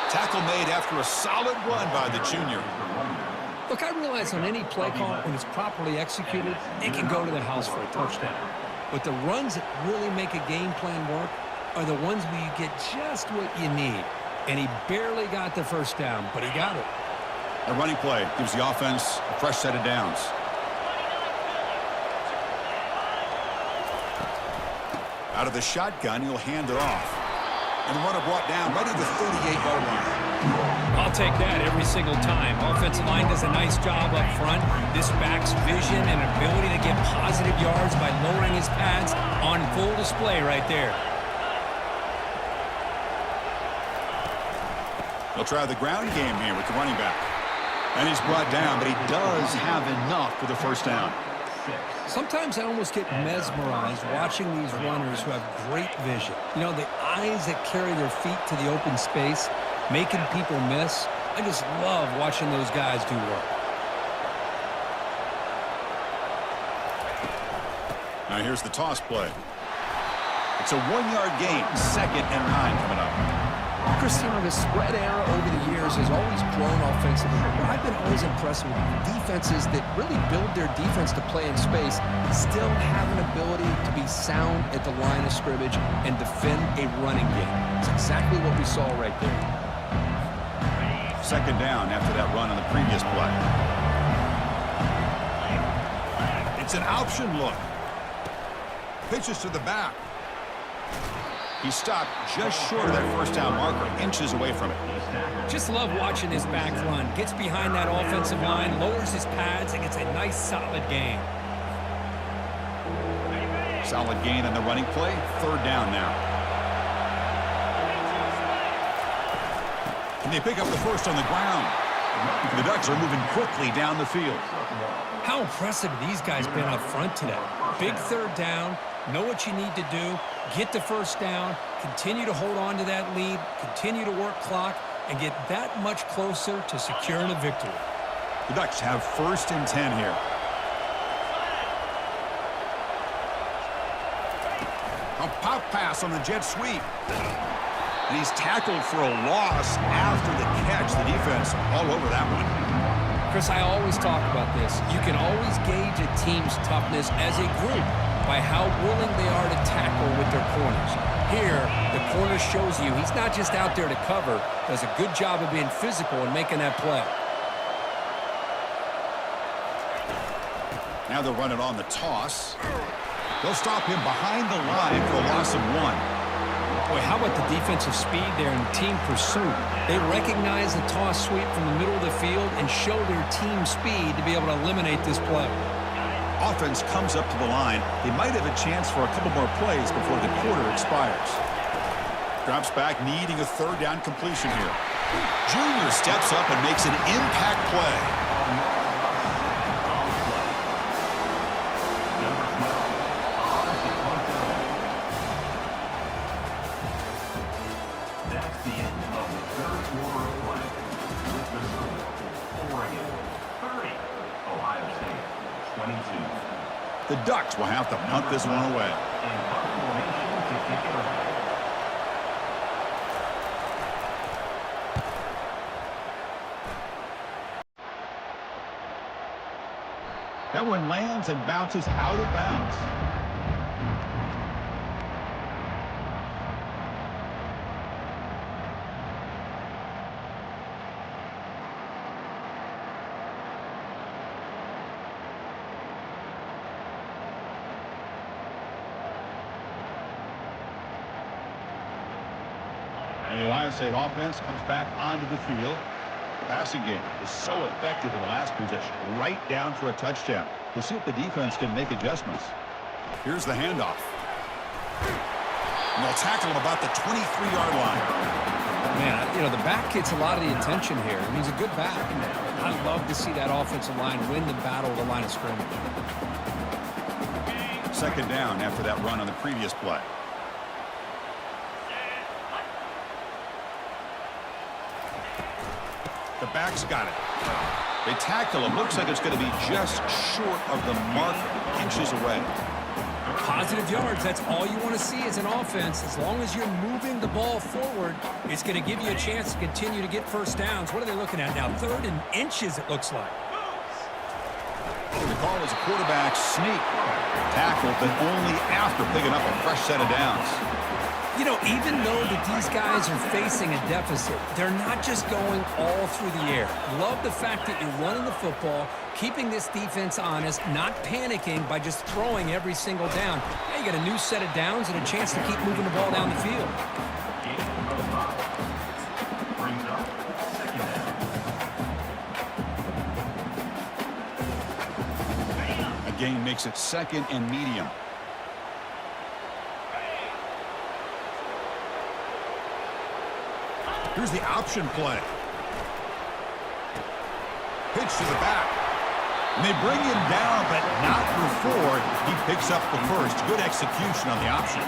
S10: Tackle made after a solid run by the junior.
S11: Look, I realize on any play call, when it's properly executed, it can go to the house for a touchdown. But the runs that really make a game plan work are the ones where you get just what you need. And he barely got the 1st down, but he got it.
S10: A running play gives the offense a fresh set of downs. Out of the shotgun, he'll hand it off. And the runner brought down right at the 38-yard line.
S11: I'll take that every single time. Offensive line does a nice job up front. This back's vision and ability to get positive yards by lowering his pads on full display right there.
S10: They'll try the ground game here with the running back. And he's brought down, but he does have enough for the 1st down.
S11: Sometimes I almost get mesmerized watching these runners who have great vision. You know, the eyes that carry their feet to the open space, making people miss. I just love watching those guys do work.
S10: Now here's the toss play. It's a 1-yard gain, 2nd and 9 coming up.
S11: Christina, the spread era over the years has always grown offensively, but I've been always impressed with defenses that really build their defense to play in space, still have an ability to be sound at the line of scrimmage and defend a running game. It's exactly what we saw right there.
S10: 2nd down after that run on the previous play. It's an option look. Pitches to the back. He stopped just short of that first down marker, inches away from it.
S11: Just love watching his back run. Gets behind that offensive line, lowers his pads, and gets a nice solid gain.
S10: Solid gain on the running play. 3rd down now. Can they pick up the first on the ground? The Ducks are moving quickly down the field.
S11: How impressive have these guys been up front today? Big 3rd down. Know what you need to do. Get the first down. Continue to hold on to that lead. Continue to work clock. And get that much closer to securing a victory.
S10: The Ducks have 1st and 10 here. A pop pass on the jet sweep. And he's tackled for a loss after the catch. The defense all over that one.
S11: Chris, I always talk about this. You can always gauge a team's toughness as a group by how willing they are to tackle with their corners. Here, the corner shows you he's not just out there to cover, does a good job of being physical and making that play.
S10: Now they'll run it on the toss. They'll stop him behind the line for a loss of 1.
S11: Boy, how about the defensive speed there and team pursuit? They recognize the toss sweep from the middle of the field and show their team speed to be able to eliminate this play.
S10: Offense comes up to the line. They might have a chance for a couple more plays before the quarter expires. Drops back, needing a 3rd down completion here. Junior steps up and makes an impact play. The Ducks will have to punt this one away. That one lands and bounces out of bounds. And the Ohio State offense comes back onto the field. The passing game is so effective in the last possession, right down for a touchdown. We'll see if the defense can make adjustments. Here's the handoff. And they'll tackle him about the 23-yard line.
S11: Man, you know, the back gets a lot of the attention here. I mean, he's a good back. I love to see that offensive line win the battle of the line of scrimmage.
S10: 2nd down after that run on the previous play. The back's got it. They tackle him. Looks like it's going to be just short of the mark, inches away.
S11: Positive yards, that's all you want to see as an offense. As long as you're moving the ball forward, it's going to give you a chance to continue to get first downs. What are they looking at now? 3rd and inches, it looks like.
S10: The call is a quarterback sneak. Tackled, but only after picking up a fresh set of downs.
S11: You know, even though that these guys are facing a deficit, they're not just going all through the air. Love the fact that you're running the football, keeping this defense honest, not panicking by just throwing every single down. Now you got a new set of downs and a chance to keep moving the ball down the field.
S10: A gain makes it 2nd and medium. Here's the option play. Pitch to the back. And they bring him down, but not before he picks up the first. Good execution on the option.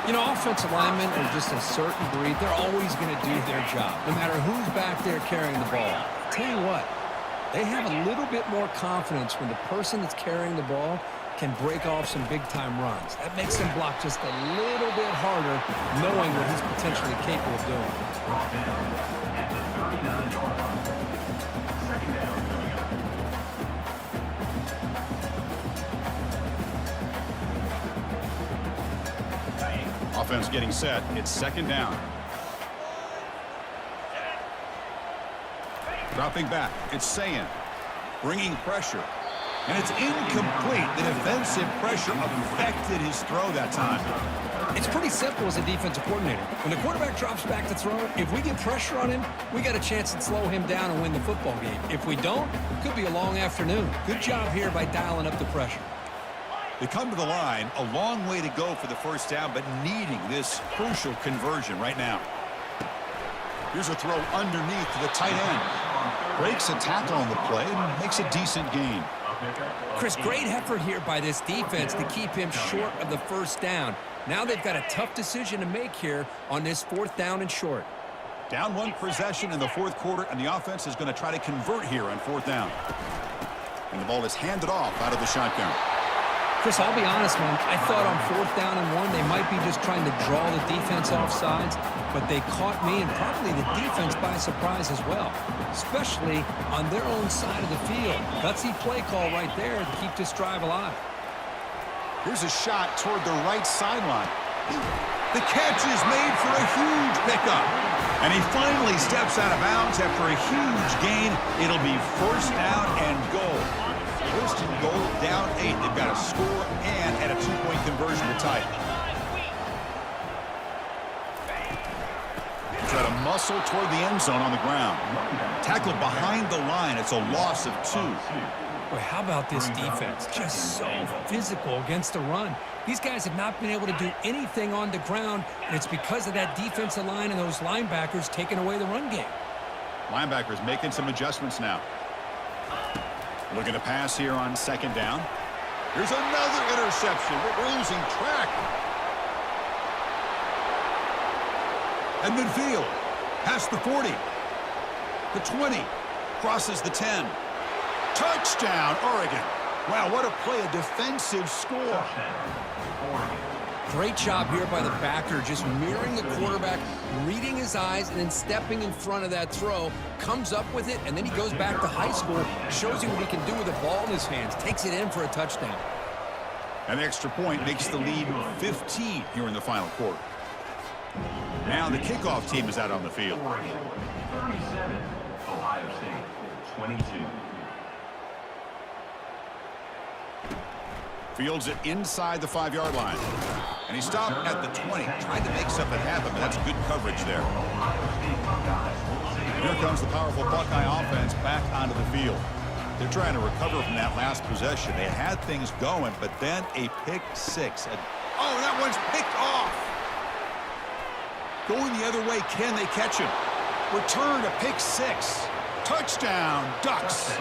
S11: You know, offensive linemen are just a certain breed. They're always going to do their job, no matter who's back there carrying the ball. I'll tell you what, they have a little bit more confidence when the person that's carrying the ball can break off some big-time runs. That makes them block just a little bit harder, knowing what he's potentially capable of doing.
S10: Offense getting set. It's second down. Dropping back. It's Sayin. Bringing pressure. And it's incomplete. The defensive pressure affected his throw that time.
S11: It's pretty simple as a defensive coordinator. When the quarterback drops back to throw, if we get pressure on him, we got a chance to slow him down and win the football game. If we don't, it could be a long afternoon. Good job here by dialing up the pressure.
S10: They come to the line, a long way to go for the first down, but needing this crucial conversion right now. Here's a throw underneath to the tight end. Breaks a tackle on the play and makes a decent gain.
S11: Chris, great effort here by this defense to keep him short of the first down. Now they've got a tough decision to make here on this fourth down and short.
S10: Down one possession in the fourth quarter, and the offense is going to try to convert here on fourth down. And the ball is handed off out of the shotgun.
S11: Chris, I'll be honest, man. I thought on fourth down and one, they might be just trying to draw the defense off sides, but they caught me and probably the defense by surprise as well, especially on their own side of the field. Gutsy play call right there to keep this drive alive.
S10: Here's a shot toward the right sideline. The catch is made for a huge pickup. And he finally steps out of bounds after a huge gain. It'll be first down and goal. First and goal, down 8. They've got a score and at a 2-point conversion to tie it. Try to muscle toward the end zone on the ground. Tackled behind the line. It's a loss of 2.
S11: Boy, how about this defense? Just so physical against the run. These guys have not been able to do anything on the ground, and it's because of that defensive line and those linebackers taking away the run game.
S10: Linebackers making some adjustments now. Looking to pass here on second down. Here's another interception. We're losing track. At midfield. Past the 40. The 20. Crosses the 10. Touchdown, Oregon. Wow, what a play. A defensive score.
S11: Great job here by the backer, just mirroring the quarterback, reading his eyes, and then stepping in front of that throw, comes up with it, and then he goes back to high school, shows you what he can do with the ball in his hands, takes it in for a touchdown.
S10: An extra point makes the lead 15 here in the final quarter. Now the kickoff team is out on the field.
S12: 37, Ohio State, 22.
S10: Fields it inside the 5-yard line. And he stopped at the 20. Tried to make something happen, but that's good coverage there. And here comes the powerful Buckeye offense back onto the field. They're trying to recover from that last possession. They had things going, but then a pick 6. Oh, that one's picked off. Going the other way, can they catch him? Return to pick 6. Touchdown, Ducks.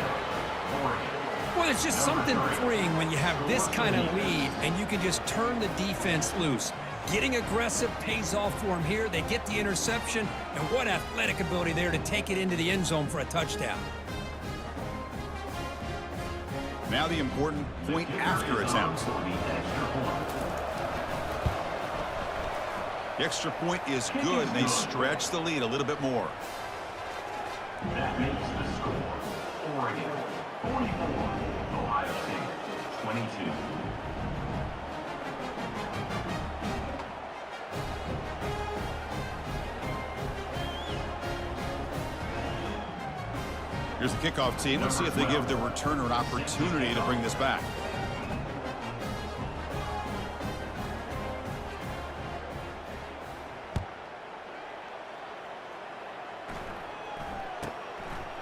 S11: Well, it's just something freeing when you have this kind of lead and you can just turn the defense loose. Getting aggressive pays off for them here. They get the interception, and what athletic ability there to take it into the end zone for a touchdown.
S10: Now the important point after attempt. The extra point is good, and they stretch the lead a little bit more.
S12: That makes the score Oregon 44, Ohio State 22.
S10: Here's the kickoff team. Let's see if they give the returner an opportunity to bring this back.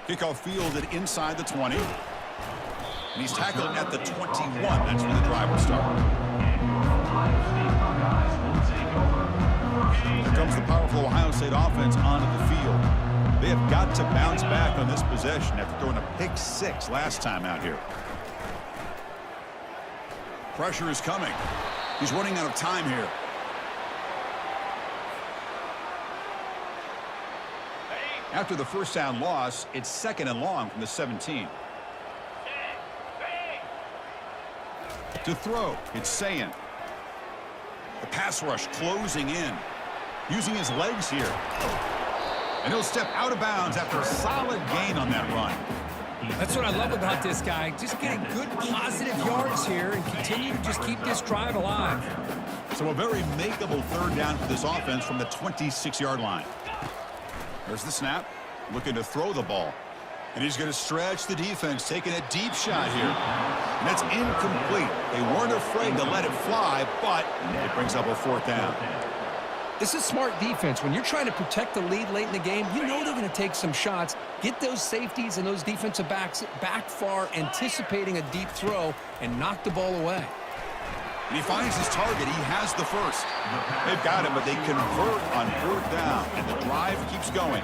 S10: Kickoff fielded inside the 20. And he's tackled at the 21. That's where the drive will start. Here comes the powerful Ohio State offense onto the field. They have got to bounce back on this possession after throwing a pick 6 last time out here. Pressure is coming. He's running out of time here. After the first down loss, it's 2nd and long from the 17. To throw, it's Sayin. The pass rush closing in. Using his legs here. And he'll step out of bounds after a solid gain on that run.
S11: That's what I love about this guy. Just getting good positive yards here and continue to just keep this drive alive.
S10: So a very makeable 3rd down for this offense from the 26-yard line. There's the snap. Looking to throw the ball. And he's going to stretch the defense, taking a deep shot here. And that's incomplete. They weren't afraid to let it fly, but it brings up a 4th down.
S11: This is smart defense. When you're trying to protect the lead late in the game, you know they're going to take some shots, get those safeties and those defensive backs back far, anticipating a deep throw, and knock the ball away.
S10: And he finds his target. He has the first. They've got him, but they convert on 4th down, and the drive keeps going.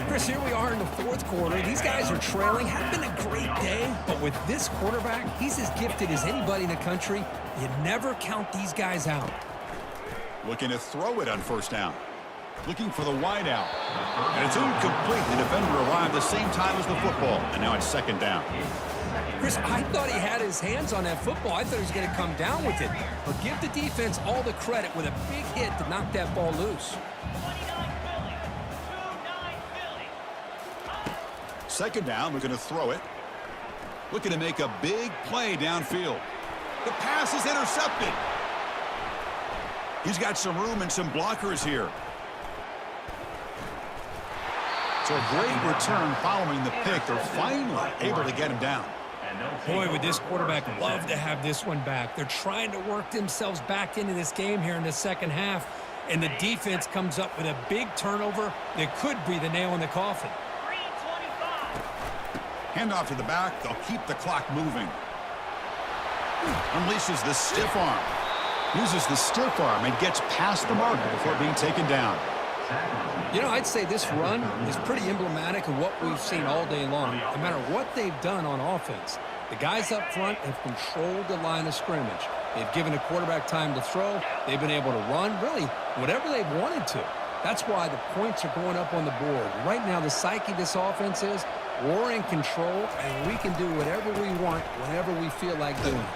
S11: Chris, here we are in the 4th quarter. These guys are trailing. Had been a great day, but with this quarterback, he's as gifted as anybody in the country. You never count these guys out.
S10: Looking to throw it on 1st down. Looking for the wide out. And it's incomplete. The defender arrived the same time as the football, and now it's 2nd down.
S11: Chris, I thought he had his hands on that football. I thought he was going to come down with it. But give the defense all the credit with a big hit to knock that ball loose.
S10: 2nd down, looking to throw it. Looking to make a big play downfield. The pass is intercepted. He's got some room and some blockers here. So a great return following the pick. They're finally able to get him down.
S11: Boy, would this quarterback love to have this one back. They're trying to work themselves back into this game here in the 2nd half, and the defense comes up with a big turnover that could be the nail in the coffin.
S10: Handoff to the back. They'll keep the clock moving. Unleashes the stiff arm. Uses the stiff arm and gets past the marker before being taken down.
S11: You know, I'd say this run is pretty emblematic of what we've seen all day long. No matter what they've done on offense, the guys up front have controlled the line of scrimmage. They've given the quarterback time to throw. They've been able to run, really, whatever they've wanted to. That's why the points are going up on the board. Right now, the psyche of this offense is we're in control, and we can do whatever we want whenever we feel like doing it.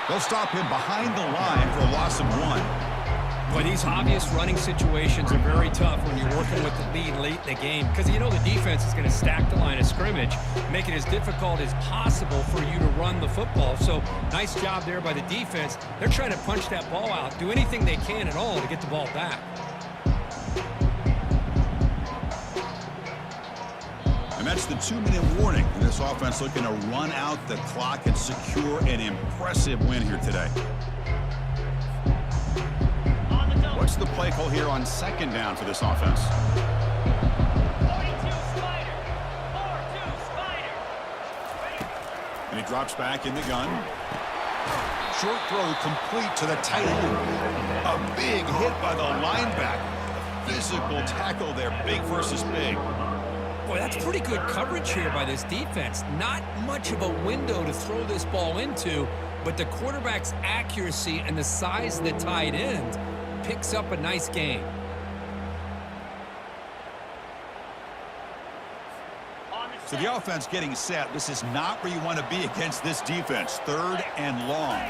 S10: They'll stop him behind the line for a loss of 1.
S11: Boy, these obvious running situations are very tough when you're working with the lead late in the game because you know the defense is going to stack the line of scrimmage, make it as difficult as possible for you to run the football. So nice job there by the defense. They're trying to punch that ball out, do anything they can at all to get the ball back.
S10: And that's the 2-minute warning. And this offense looking to run out the clock and secure an impressive win here today. What's the play call here on 2nd down for this offense?
S8: 42 spider. 4-2 spider.
S10: And he drops back in the gun. Short throw complete to the tight end. A big hit by the linebacker. Physical tackle there, big versus big.
S11: Boy, that's pretty good coverage here by this defense. Not much of a window to throw this ball into, but the quarterback's accuracy and the size of the tight end picks up a nice game.
S10: So the offense getting set. This is not where you want to be against this defense. 3rd and long.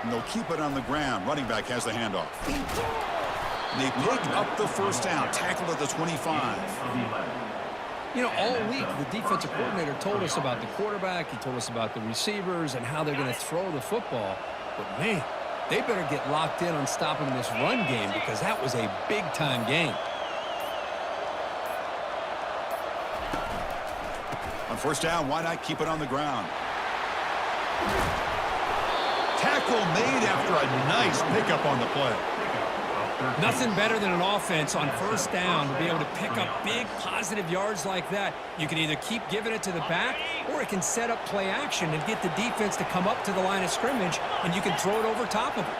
S10: And they'll keep it on the ground. Running back has the handoff. And they pick up the 1st down. Tackled at the 25.
S11: You know, all week, the defensive coordinator told us about the quarterback. He told us about the receivers and how they're going to throw the football. But, man, they better get locked in on stopping this run game because that was a big-time game.
S10: On 1st down, why not keep it on the ground? Tackle made after a nice pickup on the play.
S11: Nothing better than an offense on 1st down to be able to pick up big positive yards like that. You can either keep giving it to the back or it can set up play action and get the defense to come up to the line of scrimmage and you can throw it over top of it.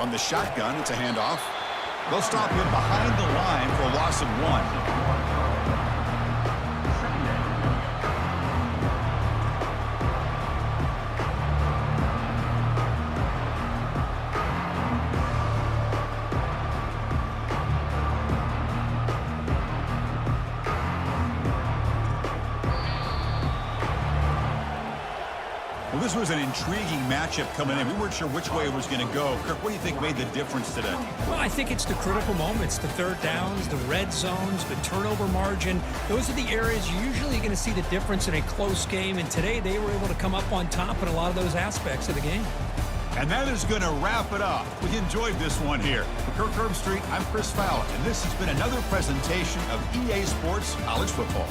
S10: On the shotgun, it's a handoff. They'll stop him behind the line for a loss of 1. this was an intriguing matchup coming in. We weren't sure which way it was going to go. Kirk, what do you think made the difference today?
S11: Well, I think it's the critical moments, the third downs, the red zones, the turnover margin. Those are the areas you're usually going to see the difference in a close game, and today they were able to come up on top in a lot of those aspects of the game.
S10: And that is going to wrap it up. We enjoyed this one here. For Kirk Herbstreit, I'm Chris Fowler, and this has been another presentation of EA Sports College Football.